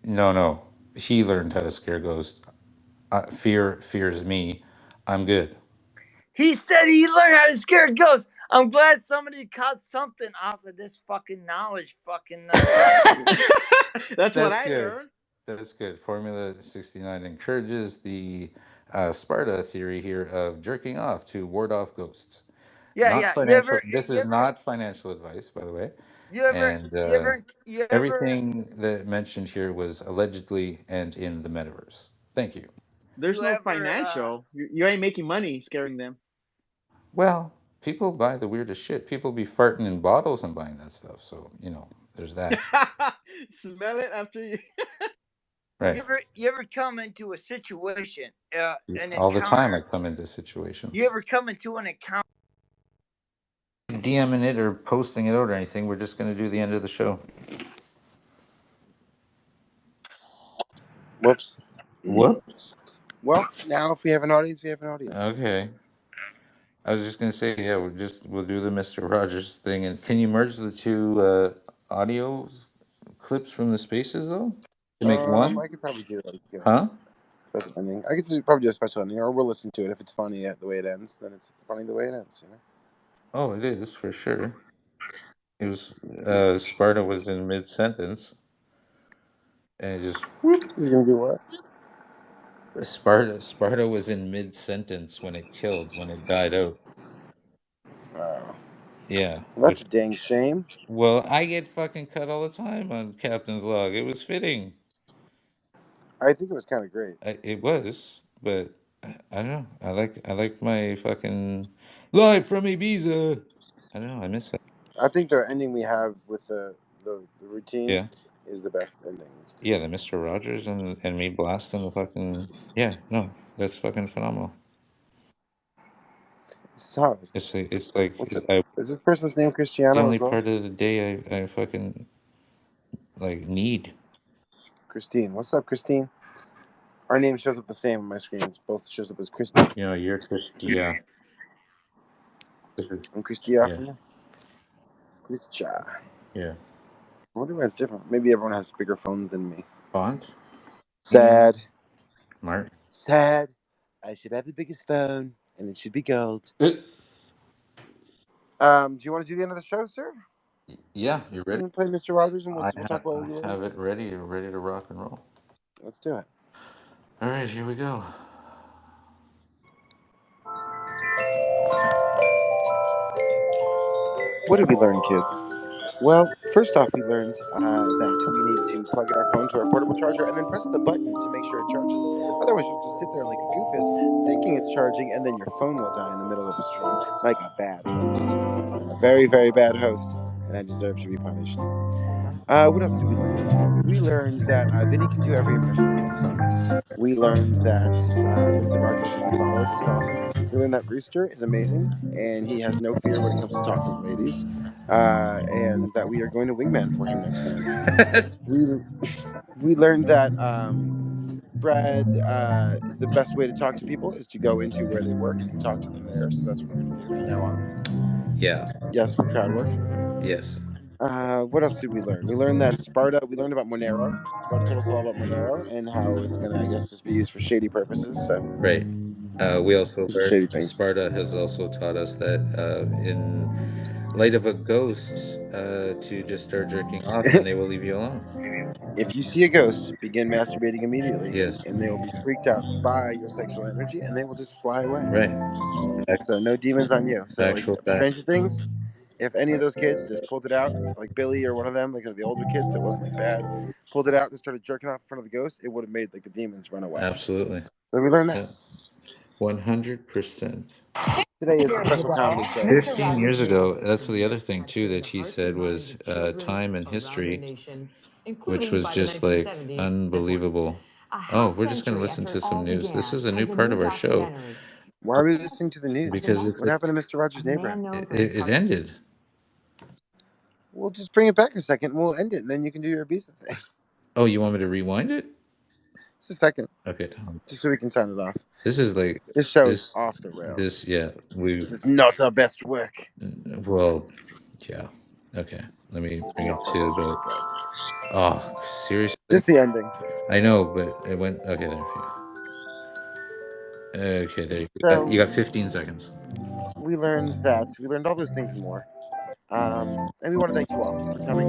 No. He learned how to scare ghosts. Fear fears me. I'm good. He said he learned how to scare ghosts. I'm glad somebody caught something off of this fucking knowledge. That's what I learned. That's good. Formula 69 encourages the Sparta theory here of jerking off to ward off ghosts. Yeah. This is not financial advice, by the way. Everything that mentioned here was allegedly and in the metaverse. Thank you. There's no financial. You ain't making money scaring them. Well, people buy the weirdest shit. People be farting in bottles and buying that stuff. So, there's that. Smell it after you. Right. You ever come into a situation? All the time I come into situations. You ever come into an encounter? DMing it or posting it out or anything. We're just going to do the end of the show. Whoops. Well, now if we have an audience, we have an audience. Okay. I was just going to say, yeah, we'll do the Mr. Rogers thing. And can you merge the two audio clips from the spaces, though? To make one? I could probably do it. Huh? Special ending. I could probably do a special ending, or we'll listen to it. If it's funny the way it ends, then it's funny the way it ends, Oh, it is, for sure. It was, Sparta was in mid-sentence. And it just, whoop. You're going to do what? Sparta was in mid-sentence when it died out. Wow. Yeah. Well, that's a dang shame. Well, I get fucking cut all the time on Captain's Log. It was fitting. I think it was kind of great. It was, but I don't know. I like my fucking live from Ibiza. I don't know. I miss that. I think the ending we have with the routine is the best ending. Yeah, the Mr. Rogers and me blasting the fucking no, that's fucking phenomenal. It's hard. It's like is this person's name Cristiano? The only as well? part of the day I fucking need. Christine, what's up, Christine? Our name shows up the same on my screen. Both shows up as Christine. You're Christia. I'm Christia. Christia. Yeah. I wonder why it's different. Maybe everyone has bigger phones than me. Font? Sad. Mark? Sad. I should have the biggest phone, and it should be gold. Do you want to do the end of the show, sir? Yeah, you ready? Play Mr. Rogers, and we'll talk about what we have it ready. You're ready to rock and roll. Let's do it. All right, here we go. What did we learn, kids? Well, first off, we learned that we need to plug in our phone to our portable charger and then press the button to make sure it charges. Otherwise, you'll just sit there like a goofus thinking it's charging, and then your phone will die in the middle of a stream like a bad host. I'm a very, very bad host, and I deserve to be punished. What else did we learn? We learned that Vinny can do every impression under the sun. We learned that Vincent Marcus should be followed. He's awesome. We learned that Rooster is amazing, and he has no fear when it comes to talking to ladies. And that we are going to wingman for him next time. we learned that Brad, the best way to talk to people is to go into where they work and talk to them there. So that's what we're going to do from now on. Yeah. Yes, for crowd work. Yes. What else did we learn? We learned that Sparta. We learned about Monero. Sparta told us all about Monero and how it's gonna, I guess, just be used for shady purposes. So right. We also learned Sparta has also taught us that in light of a ghost, to just start jerking off and they will leave you alone. If you see a ghost, begin masturbating immediately. Yes. And they will be freaked out by your sexual energy, and they will just fly away. Right. So no demons on you. So like Stranger Things. If any of those kids just pulled it out, like Billy or one of them, like the older kids, so it wasn't like bad, pulled it out and started jerking off in front of the ghost, it would have made like the demons run away. Absolutely. So we learned that. 100%. Today is a special comedy show. 15 years ago, that's the other thing too that he said was time and history, which was just like unbelievable. Oh, we're just going to listen to some news. This is a new part of our show. Why are we listening to the news? Because what happened to Mr. Rogers' Neighborhood? It ended. We'll just bring it back in a second. We'll end it, and then you can do your Ibiza thing. Oh, you want me to rewind it? Just a second. Okay. Just so we can sign it off. This is like this show is off the rails. This is not our best work. Well, yeah. Okay. Let me bring it to the. Oh, seriously? This is the ending. I know, but it went. Okay, there. Okay, there you go. You got 15 seconds. We learned all those things and more. And we want to thank you all for coming.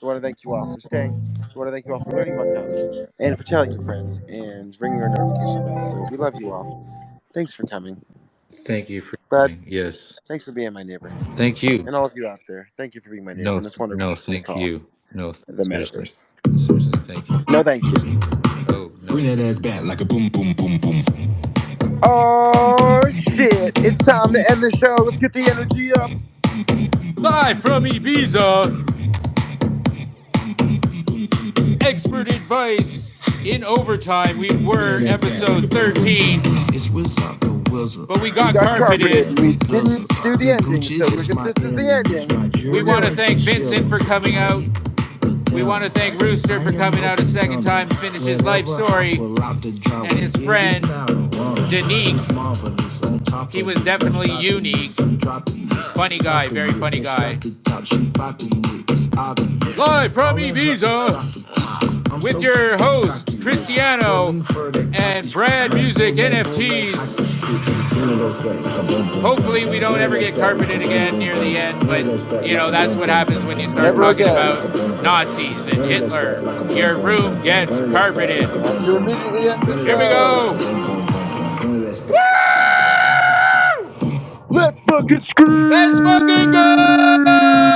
We want to thank you all for staying. We want to thank you all for learning about comedy and for telling your friends and ringing our notification bells. So we love you all. Thanks for coming. Thank you for coming. Yes. Thanks for being my neighbor. Thank you. And all of you out there. Thank you for being my neighbor. No, thank you. No, the metaverse. Seriously, thank you. No, thank you. Oh, no. Bring that ass back like a boom, boom, boom, boom. Oh, shit. It's time to end the show. Let's get the energy up. Live from Ibiza. Expert advice in overtime. We were episode 13. But we got carpeted. We didn't do the ending, so this is the ending. We want to thank Vincent for coming out. We want to thank Rooster for coming out a second time to finish his life story. And his friend, Danique. He was definitely unique. Funny guy, very funny guy. Live from Ibiza with your host, Cristiano and Brad Music NFTs. Hopefully we don't ever get carpeted again near the end, but you know, that's what happens when you start talking about Nazis and Hitler. Your room gets carpeted. Here we go. Let's fucking scream! Let's fucking go!